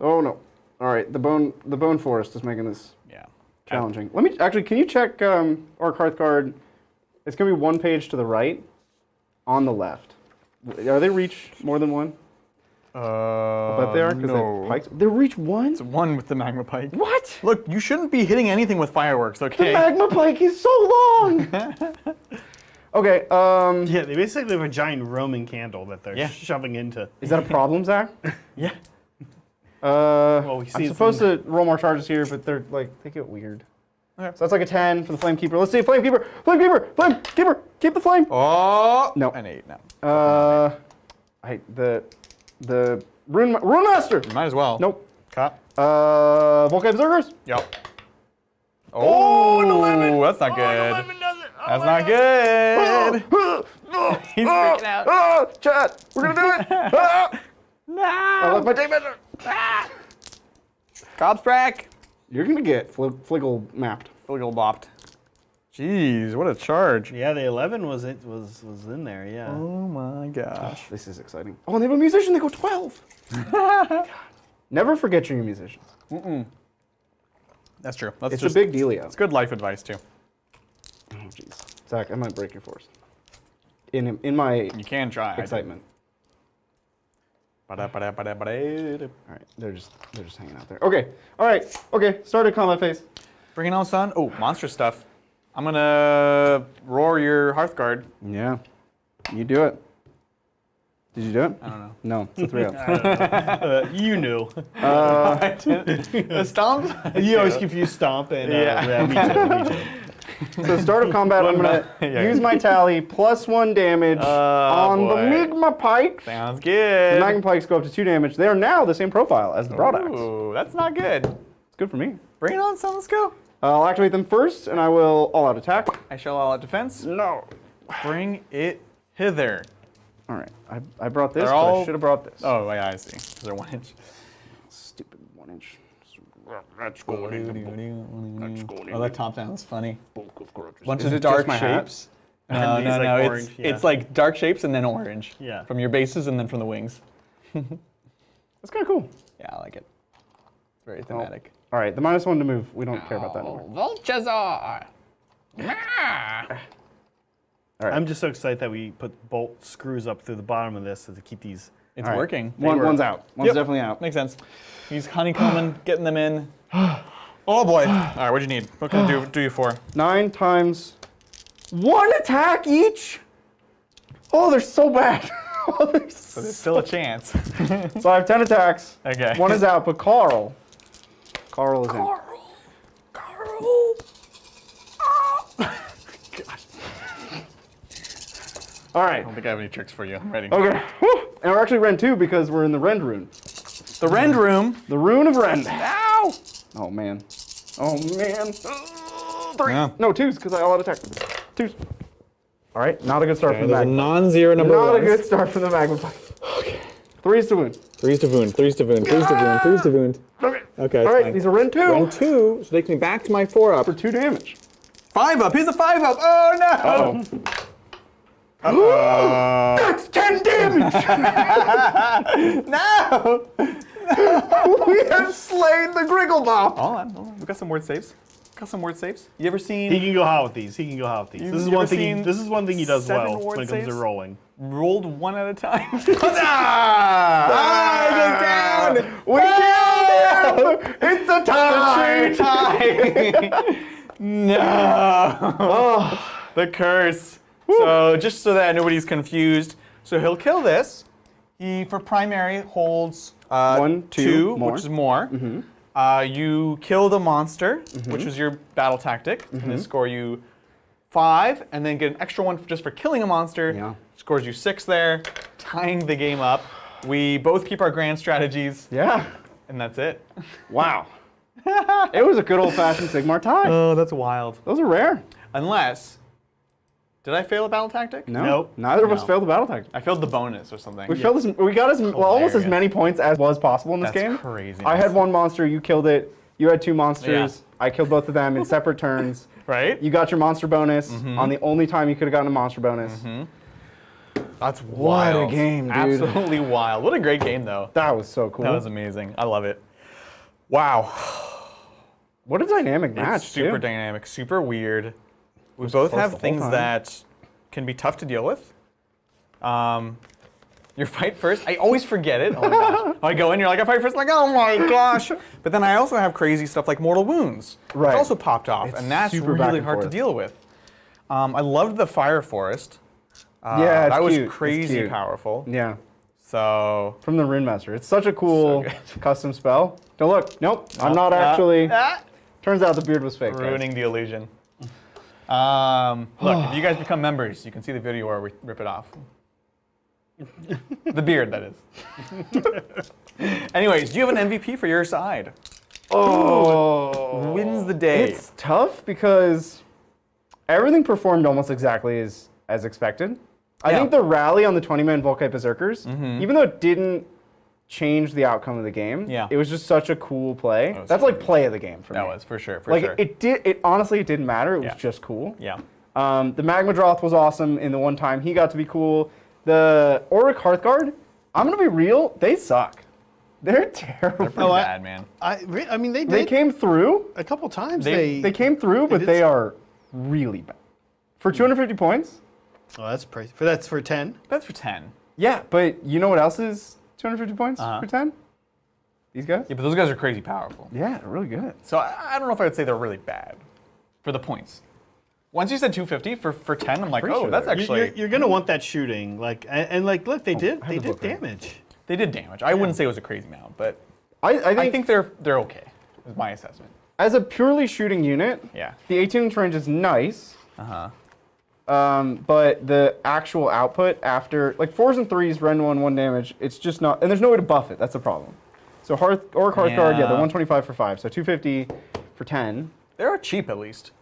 Oh no. All right. The bone forest is making this Yeah. challenging. Let me actually. Can you check Orruk Warclans? It's gonna be 1 page to the right, on the left. Are they reach more than 1? But they are because no. they pikes. They reach 1. It's 1 with the magma pike. What? Look, you shouldn't be hitting anything with fireworks, The okay? magma pike is so long. Okay. Yeah, they basically have a giant Roman candle that they're Yeah. shoving into. Is that a problem, Zach? Yeah. We see I'm it's supposed to roll more charges here, but they're like they get weird. Okay. So that's like a 10 for the Flamekeeper. Let's see, Flamekeeper, Flamekeeper, keep the flame. Oh. No. An 8 now. The Rune Master. Might as well. Nope. Cut. Volcanic Berserkers. Yep. Oh, that's not good. That's not good. He's freaking out. Chat, we're gonna do it. I No. left my tape measure. Gobstrack. You're gonna get Fliggle mapped. Fliggle bopped. Jeez, what a charge. Yeah, the 11 was in there. Yeah. Oh my gosh. This is exciting. Oh, and they have a musician. They go 12. God. Never forget your musicians. That's true. That's It's just a big dealio. It's good life advice too. Oh, jeez. Zach, I might break your force. In my You can try. excitement. Ba-da-ba-da-ba-da-ba-da. All right, they're just hanging out there. Okay, all right, okay. Started combat phase. Bring it on, son. Oh, monster stuff. I'm gonna roar your Hearthguard. Yeah. You do it. Did you do it? I don't know. No, it's a 3-up. You knew. Stomp? You always confuse Stomp and me too. So start of combat, I'm going to use my tally, +1 damage on the boy. Magma Pike. Sounds The good. Magma Pikes go up to 2 damage. They are now the same profile as the Broadaxe. Ooh, that's not good. It's good for me. Bring it on, son. Let's go. I'll activate them first, and I will all-out attack. I shall all out defense. No. Bring it hither. All right. I brought this, They're but I all- should have brought this. Oh, yeah, I see. 'Cause they're 1 inch. Stupid 1-inch. Let's go. Oh, that top down's funny. Bunch Is of it dark just my hat? shapes. No, these no, like no. orange, It's like dark shapes and then orange. Yeah. From your bases and then from the wings. That's kind of cool. Yeah, I like it. It's very thematic. All right, the -1 to move. We don't care about that anymore. Volchazar! All right. I'm just so excited that we put bolt screws up through the bottom of this to keep these. It's All right. working. One's out. One's Yep. definitely out. Makes sense. He's honeycombing, getting them in. Oh boy. All right, what'd you need? What can I do you for? 9 times 1 attack each. Oh, they're so bad. Oh, they're So there's still a chance. So I have 10 attacks. Okay. 1 is out, but Carl is in. Carl. Gosh. All I right. don't think I have any tricks for you. I'm ready. Okay. Whew. And we're actually Rend 2 because we're in the Rend rune. The Rend Room. The Rune of Rend. Ow! Oh, man. Oh, man. 3. Yeah. No, 2s because I all out attack. 2s. All right. Not a good start for the There's a Magma. non-zero number Not a ones. good start for the Magma. Okay. 3s to wound. 3's to wound, 3's to wound, 3's to wound, 3's to wound. Okay. Okay, All right. fine. These are Rend 2 Rend 2, so takes me back to my 4-up. for 2 damage. 5-up, he's a 5-up! Oh no! Uh-oh. That's 10 damage! No! We have slain the Grigglebop! Hold on. We got some word saves. You ever seen He can go hot with these. You This is ever one thing. seen This is one thing he does 7 well ward when it comes to saves? rolling. rolled 1 at a time? Ah! He's down! We killed him! It's a tie! Tie! No! Oh. The curse. So just so that nobody's confused, so he'll kill this. He, for primary, holds 1, 2 more. which is more. You kill the monster, which is your battle tactic. And then score you 5, and then get an extra 1 just for killing a monster. Yeah. Scores you 6 there, tying the game up. We both keep our grand strategies, Yeah. and that's it. Wow. It was a good old-fashioned Sigmar tie. Oh, that's wild. Those are rare. Unless, did I fail a battle tactic? No. Nope. Neither of us No. failed the battle tactic. I failed the bonus or something. We got as well, almost as Hilarious. many points as was possible in this That's game. crazy. I had 1 monster, you killed it. You had 2 monsters. Yeah. I killed both of them in separate turns. Right? You got your monster bonus on the only time you could have gotten a monster bonus. That's What a wild. game, dude. Absolutely wild. What a great game, though. That was so cool. That was amazing. I love it. Wow. What a dynamic match, It's super too. dynamic, super weird. We both close the have whole things time. that can be tough to deal with. Your fight first, I always forget it. Oh my gosh. I go in, you're like, I fight first, like, oh my gosh. But then I also have crazy stuff like Mortal Wounds, Right. which also popped off, It's and that's super back really and hard to forth. deal with. I loved the Fire Forest. Yeah, it's that was cute. It's crazy cute. powerful. Yeah. So From the Rune Master. It's such a cool custom spell. Don't look. Nope. I'm not actually. Turns out the beard was fake. guys. ruining the illusion. Look, if you guys become members, you can see the video where we rip it off. The beard, that is. Anyways, do you have an MVP for your side? Oh. Wins the day. It's tough because everything performed almost exactly as expected. I Yeah. think the rally on the 20-man Volkite Berserkers, even though it didn't change the outcome of the game, Yeah. it was just such a cool play. was That's like play of the game for That me. was, for sure, for like sure. it honestly it didn't matter. It was Yeah. just cool. Yeah. The Magma Droth was awesome in the one time he got to be cool. The Orruk Hearthguard, I'm gonna be real, they suck. They're terrible. Pretty bad, man. I mean, they did They came through. a couple times. They came through, but did they s- are really bad. For 250 points, Oh, that's crazy. That's for 10. That's for 10. yeah, but you know what else is 250 points for 10? These guys? Yeah, but those guys are crazy powerful. Yeah, really good. So I don't know if I would say they're really bad for the points. Once you said 250 for 10, I'm like, Pretty oh, sure that's they're- actually... You're gonna want that shooting, like, and like, look, they did the book right. damage. They did damage. I wouldn't say it was a crazy amount, but I I think they're okay, is my assessment. as a purely shooting unit, Yeah. the 18-inch range is nice. Uh-huh. But the actual output after, like 4s and 3s, Ren 1 damage, it's just not, and there's no way to buff it, that's the problem. So Orruk Hearthguard, yeah, they're 125 for 5, so 250 for 10. They're cheap, at least.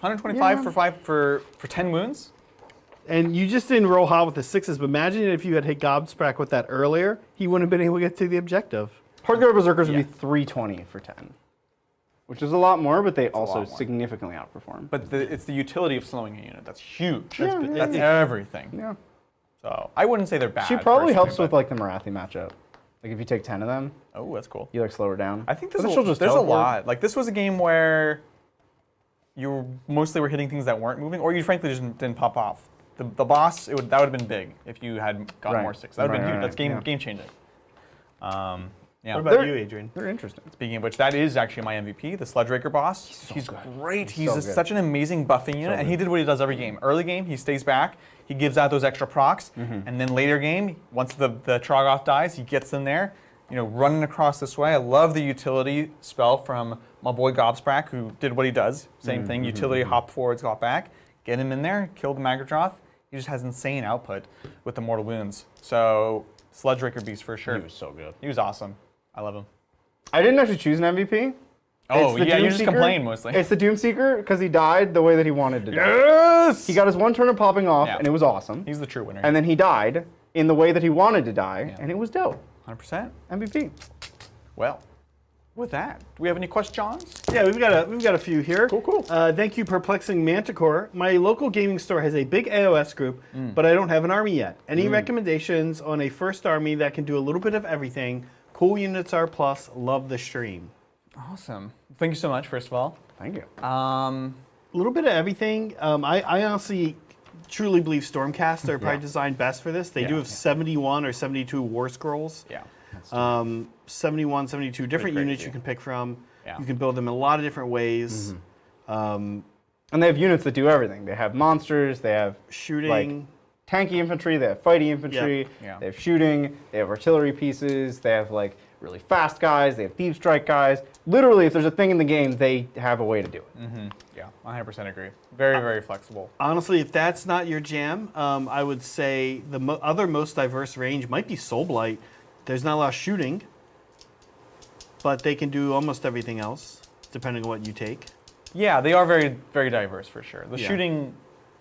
125 Yeah. for 5 for 10 wounds? And you just didn't roll hot with the 6s, but imagine if you had hit Gobsprack with that earlier, he wouldn't have been able to get to the objective. Hearthguard Berserkers would Yeah. be 320 for 10, which is a lot more, but they also lot more. significantly outperform. But it's the utility of slowing a unit that's huge. Yeah, That's yeah. everything. Yeah. So I wouldn't say they're bad. She probably personally, helps with but- like the Marathi matchup. Like if you take 10 of them, Oh, that's cool. you like slow her down. I think But there's then she'll just there's a teleport. lot. Like this was a game where you mostly were hitting things that weren't moving, or you frankly just didn't pop off. The boss, that would have been big if you had gotten Right. more 6. That would have been Right, huge. right, That's yeah. game changing. Yeah. What about you, Adrian? They're interesting. Speaking of which, that is actually my MVP, the Sludge Raker boss. He's great. He's so good. such an amazing buffing unit, and he did what he does every game. Early game, he stays back, he gives out those extra procs, and then later game, once the Troggoth dies, he gets in there, running across this way. I love the utility spell from my boy Gobsprack, who did what he does. Same thing, utility, hop forwards, hop back, get him in there, kill the Maggotroth. He just has insane output with the Mortal Wounds. So, Sludge Raker Beast for sure. He was so good. He was awesome. I love him. I didn't actually choose an MVP. Oh, It's the yeah, you Doom just Seeker. complained mostly. It's the Doomseeker because he died the way that he wanted to die. Yes! He got his one turn of popping off, Yeah. and it was awesome. He's the true winner. And then he died in the way that he wanted to die, and it was dope. 100%. MVP. Well, with that, do we have any questions? Yeah, we've got a few here. Cool. Thank you, Perplexing Manticore. My local gaming store has a big AOS group, but I don't have an army yet. Any recommendations on a first army that can do a little bit of everything? Cool units are plus. Love the stream. Awesome. Thank you so much, first of all. Thank you. A little bit of everything. I honestly truly believe Stormcast are probably designed best for this. They do have 71 or 72 War Scrolls. Yeah. 71, 72 different crazy. units you can pick from. Yeah. You can build them in a lot of different ways. And they have units that do everything. They have monsters, they have Shooting. like tanky infantry, they have fighty infantry, Yeah. they have shooting, they have artillery pieces, they have like really fast guys, they have thief strike guys. Literally, if there's a thing in the game, they have a way to do it. Yeah, 100% agree. Very, very flexible. Honestly, if that's not your jam, I would say the other most diverse range might be Soulblight. There's not a lot of shooting, but they can do almost everything else, depending on what you take. Yeah, they are very, very diverse for sure. The Yeah. shooting,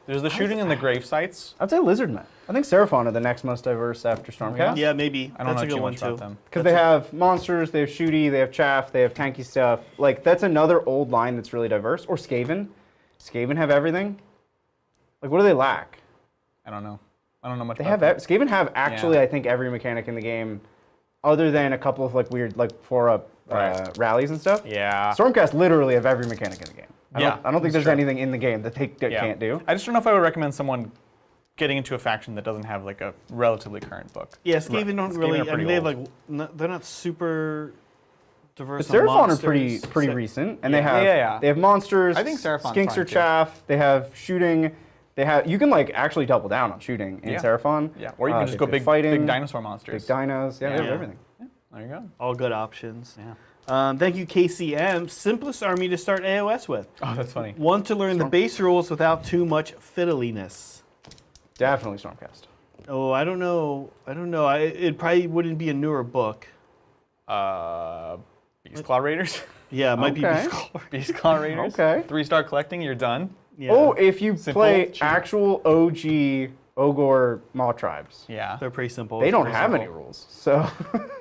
there's the shooting and the grave sites. I'd say Lizardmen. I think Seraphon are the next most diverse after Stormcast. Yeah, maybe. I don't That's a know good too one much too. about them. Because they have monsters, they have shooty, they have chaff, they have tanky stuff. Like, that's another old line that's really diverse. Or Skaven. Skaven have everything. Like, what do they lack? I don't know. I don't know much They about have them. Skaven have actually, Yeah. I think, every mechanic in the game, other than a couple of like weird like 4-up Right. rallies and stuff. Yeah. Stormcast literally have every mechanic in the game. I Yeah, don't think that's there's true. anything in the game that they Yeah. can't do. I just don't know if I would recommend someone getting into a faction that doesn't have like a relatively current book. Yeah, Skaven don't Skaven really. are I mean, pretty they have old. like they're not super diverse. The on Seraphon are monsters. pretty So- recent, and Yeah. they have Yeah. they have monsters. I think Seraphon's Skinks fine, or too. chaff. They have shooting. They have you can like actually double down on shooting in Yeah. Seraphon. Yeah, or you can just they go have big, fighting, big dinosaur monsters. big dinos. Yeah, they Yeah. have everything. There you go. All good options. Yeah. Thank you, KCM. Simplest army to start AOS with. Oh, that's funny. One to learn the base rules without too much fiddliness. Definitely Stormcast. Oh, I don't know. It probably wouldn't be a newer book. Beast Claw Raiders. Yeah, it might be Okay. Beast Claw. Beast Claw Raiders. Okay. 3-star collecting, you're done. Yeah. Oh, if you Simple, play cheap. actual OG Ogre Maw tribes, Yeah. They're pretty simple. they It's don't pretty have simple. any rules. So,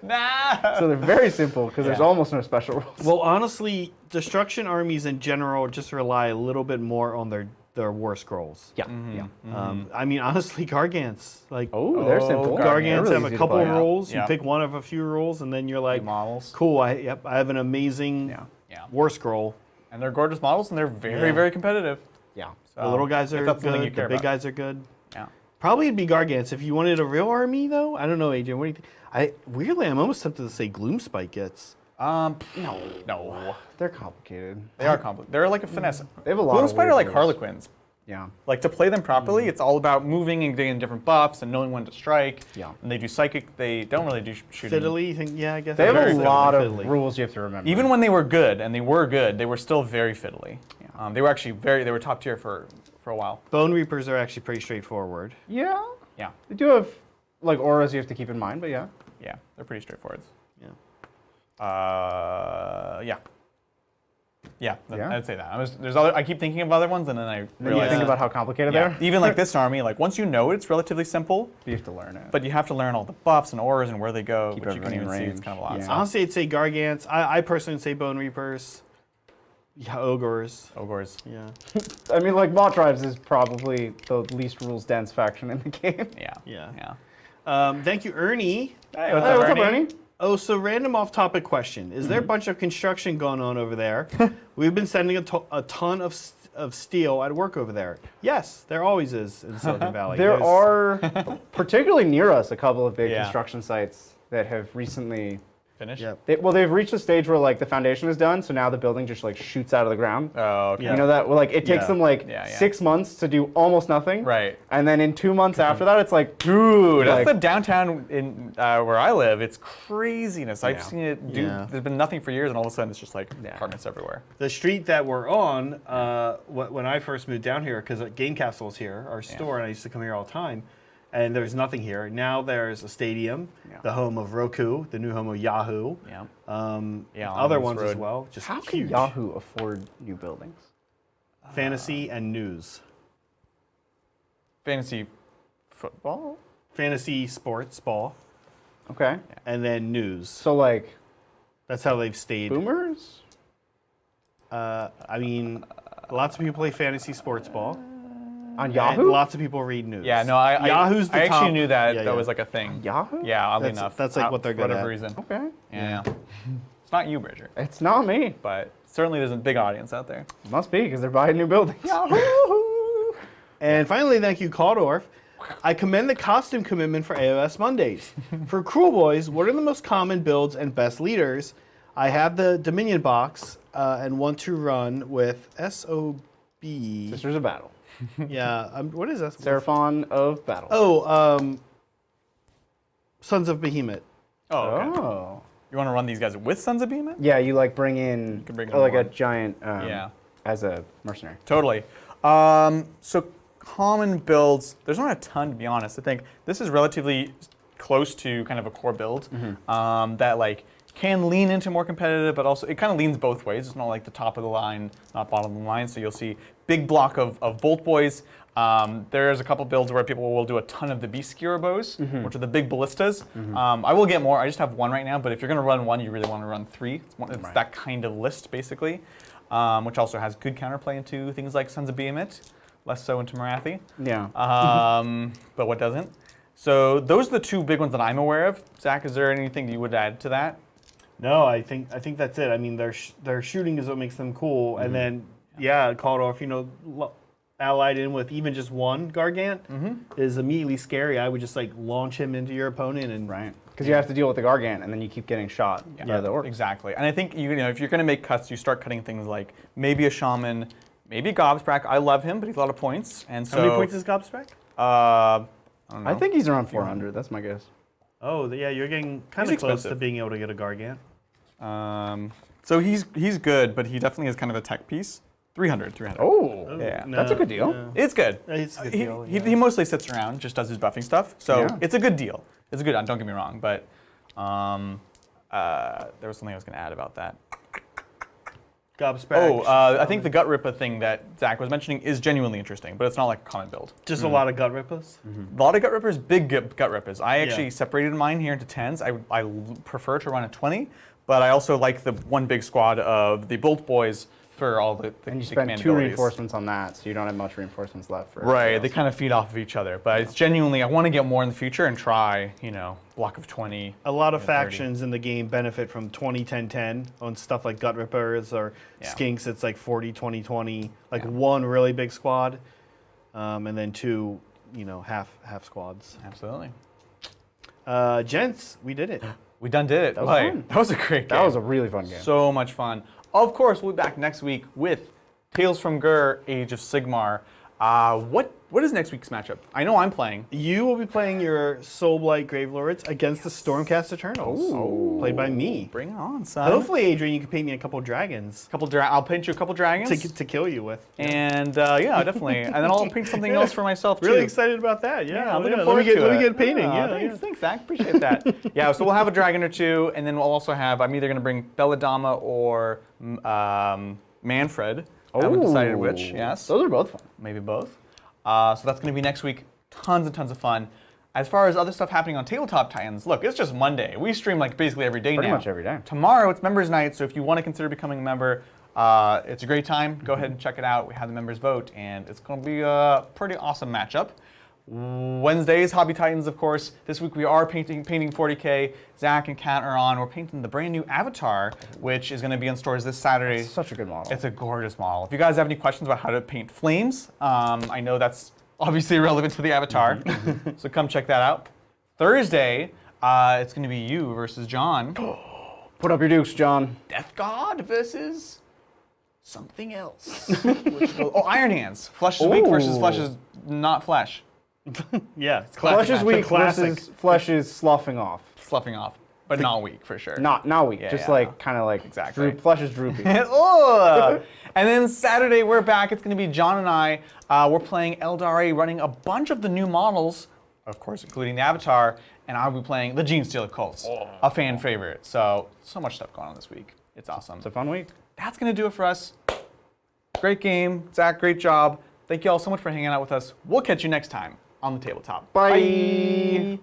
Nah. so they're very simple because there's Yeah. almost no special rules. Well, honestly, destruction armies in general just rely a little bit more on their war scrolls. Yeah, Mm-hmm. yeah. I mean, honestly, Gargants. Like, Oh, they're Oh, simple. Gargants Gargants They're really have easy a to couple play. of rules. Yeah. You pick one of a few rules, and then you're like, models. cool, I have an amazing Yeah. Yeah. war scroll. And they're gorgeous models, and they're very, Yeah. very competitive. Yeah. The little guys if are that's something you good. care The big about. guys are good. Yeah. Probably it'd be Gargants. If you wanted a real army, though, I don't know, Adrian. What do you think? Weirdly, I'm almost tempted to say Gloomspite gets. No. They're complicated. They are complicated. They're like a finesse. They have a lot of Gloomspite are like weird Harlequins. Yeah. Like to play them properly, it's all about moving and getting different buffs and knowing when to strike. Yeah. And they do psychic. They don't really do shooting. Fiddly, you think? Yeah, I guess. They have very a lot of fiddly. rules you have to remember. Even when they were good, and they were good, they were still very fiddly. Yeah. They were actually they were top tier for a while. Bone Reapers are actually pretty straightforward. Yeah. Yeah. They do have like auras you have to keep in mind, but yeah. Yeah, they're pretty straightforward. Yeah. Yeah. Yeah, Yeah? I'd say that. There's other. I keep thinking of other ones, and then I Then you realize. think about how complicated they Yeah. are. Even like this army, like once you know it, it's relatively simple, You have to learn it. but you have to learn all the buffs and auras and where they go, Keep which you can everything even in see. It's range. kind of a lot. Yeah. So, Honestly, I'd say Gargants. I personally would say Bone Reapers. Yeah, Ogres. Ogres. Yeah. I mean, like Maw Tribes is probably the least rules dense faction in the game. Yeah. Yeah. Yeah. Thank you, Ernie. Hey, Hey, what's up, Ernie? Oh, so random off-topic question. Is there a bunch of construction going on over there? We've been sending a ton of steel at work over there. Yes, there always is in Silicon Valley. There There's- are, particularly near us, a couple of big Yeah. construction sites that have recently. Finish. Yep. They've reached a stage where like the foundation is done, so now the building just like shoots out of the ground. Oh, okay. Yeah. You know that? Well, like it takes Yeah. them like Yeah, yeah. 6 months to do almost nothing. Right. And then in 2 months after that, it's like, Dude, that's like- the downtown in where I live. It's craziness. I've Yeah. seen it do. Yeah. There's been nothing for years, and all of a sudden it's just like Yeah. apartments everywhere. The street that we're on, when I first moved down here, because Game Castle is here, our store, and I used to come here all the time, and there's nothing here. Now there's a stadium, Yeah. the home of Roku, the new home of Yahoo, Yeah. yeah, on other this ones as road. well. Just how can huge. Yahoo afford new buildings? Fantasy and news. Fantasy football. Fantasy sports ball, Okay. and then news. So like That's how they've stayed. boomers? I mean, lots of people play fantasy sports ball. On And Yahoo? lots of people read news. Yeah, no, Yahoo's the I actually top- knew that yeah, that yeah. was like a thing. Yahoo? Yeah, oddly That's- enough. that's, like, what they're for good whatever at. reason. Okay. Yeah. It's not you, Bridger, It's not me. but certainly there's a big audience out there. Must be, because they're buying new buildings. Yahoo! And finally, thank you, Caldorf. I commend the costume commitment for AOS Mondays. For Kruleboyz, what are the most common builds and best leaders? I have the Dominion box and want to run with SOB. Sisters of Battle. Yeah, what is that? Seraphon of Battle. Oh, Sons of Behemoth. Oh, okay. Oh. You want to run these guys with Sons of Behemoth? Yeah, you like bring in can bring in like more. a giant Yeah. as a mercenary. Totally. So common builds, there's not a ton, to be honest. I think this is relatively close to kind of a core build that like can lean into more competitive, but also it kind of leans both ways. It's not like the top of the line, not bottom of the line. So you'll see big block of Bolt Boys. There's a couple builds where people will do a ton of the Beast Skira bows, which are the big ballistas. I will get more. I just have one right now, but if you're going to run one, you really want to run three. It's that kind of list, basically, which also has good counterplay into things like Sons of Behemoth, less so into Marathi. Yeah. But what doesn't? So those are the two big ones that I'm aware of. Zach, is there anything you would add to that? No, I think that's it. I mean, their shooting is what makes them cool, and then Caldorf, allied in with even just one Gargant is immediately scary. I would just like launch him into your opponent and Right. Because you have to deal with the Gargant, and then you keep getting shot by the orcs. Exactly. And I think if you're going to make cuts, you start cutting things like maybe a shaman, maybe Gobsprack. I love him, but he's a lot of points. And so How many points is Gobsprack? I don't know. I think he's around 400. That's my guess. Oh, yeah, you're getting kind He's of close to expensive. being able to get a Gargant. So he's good, but he definitely has kind of a tech piece. 300. Oh, Yeah. that's a good deal. No. It's good. It's a good he, deal, he, yeah. he mostly sits around, just does his buffing stuff. So Yeah. it's a good deal. It's a good. Don't get me wrong, but there was something I was going to add about that. Gobsprack. Oh, I think the Gut Ripper thing that Zach was mentioning is genuinely interesting, but it's not like a common build. just a lot of gut rippers. A lot of Gut Rippers, big gut rippers. I actually Yeah. separated mine here into 10s. I prefer to run a 20, but I also like the one big squad of the Bolt Boys for all the And you the spend command 2 abilities. reinforcements on that, so you don't have much reinforcements left for Right, everybody they else. kind of feed off of each other, but it's genuinely, I want to get more in the future and try, block of 20. A lot of 30. factions in the game benefit from 20-10-10 on stuff like Gut Rippers or Yeah. Skinks. It's like 40-20-20. Like one really big squad, and then two half squads. Absolutely. Gents, we did it. We done did it. That was fun. That was a great game. That was a really fun game. So much fun. Of course, we'll be back next week with Tales from Ghur, Age of Sigmar. What is next week's matchup? I know I'm playing. You will be playing your Soulblight Gravelords against the Stormcast Eternals, played by me. Bring it on, son. Hopefully, Adrian, you can paint me a couple dragons I'll paint you a couple dragons. to kill you with. And yeah, definitely. And then I'll paint something else for myself too. Really excited about that. Yeah, I'm looking let forward me to it. get painting. Thanks, Zach. Appreciate that. Yeah, so we'll have a dragon or two, and then we'll also have. I'm either going to bring Belladama or Manfred. I haven't decided which. Yes, Those are both fun. maybe both. So that's going to be next week. Tons and tons of fun. As far as other stuff happening on Tabletop Titans, look, it's just Monday. We stream like basically every day Pretty now. much every day. Tomorrow it's members night, so if you want to consider becoming a member, it's a great time. Go ahead and check it out. We have the members vote, and it's going to be a pretty awesome matchup. Wednesdays, Hobby Titans, of course. This week we are painting 40K. Zach and Kat are on. We're painting the brand new Avatar, which is going to be in stores this Saturday. It's such a good model. It's a gorgeous model. If you guys have any questions about how to paint flames, I know that's obviously relevant to the Avatar, so come check that out. Thursday, it's going to be you versus John. Put up your dukes, John. Death God versus something else. Iron Hands. Flesh is weak versus flesh is not flesh. Yeah, it's Flesh is weak classic. versus flesh is sloughing off. Sloughing off, but not weak for sure. Not weak. Yeah, just yeah. like kind of like Exactly. flesh is droopy. Ugh. And then Saturday, we're back. It's going to be John and I. We're playing Eldari, running a bunch of the new models, of course, including the Avatar, and I'll be playing the Genestealer Cults, a fan favorite. So much stuff going on this week. It's awesome. It's a fun week. That's going to do it for us. Great game. Zach, great job. Thank you all so much for hanging out with us. We'll catch you next time on the Tabletop. Bye.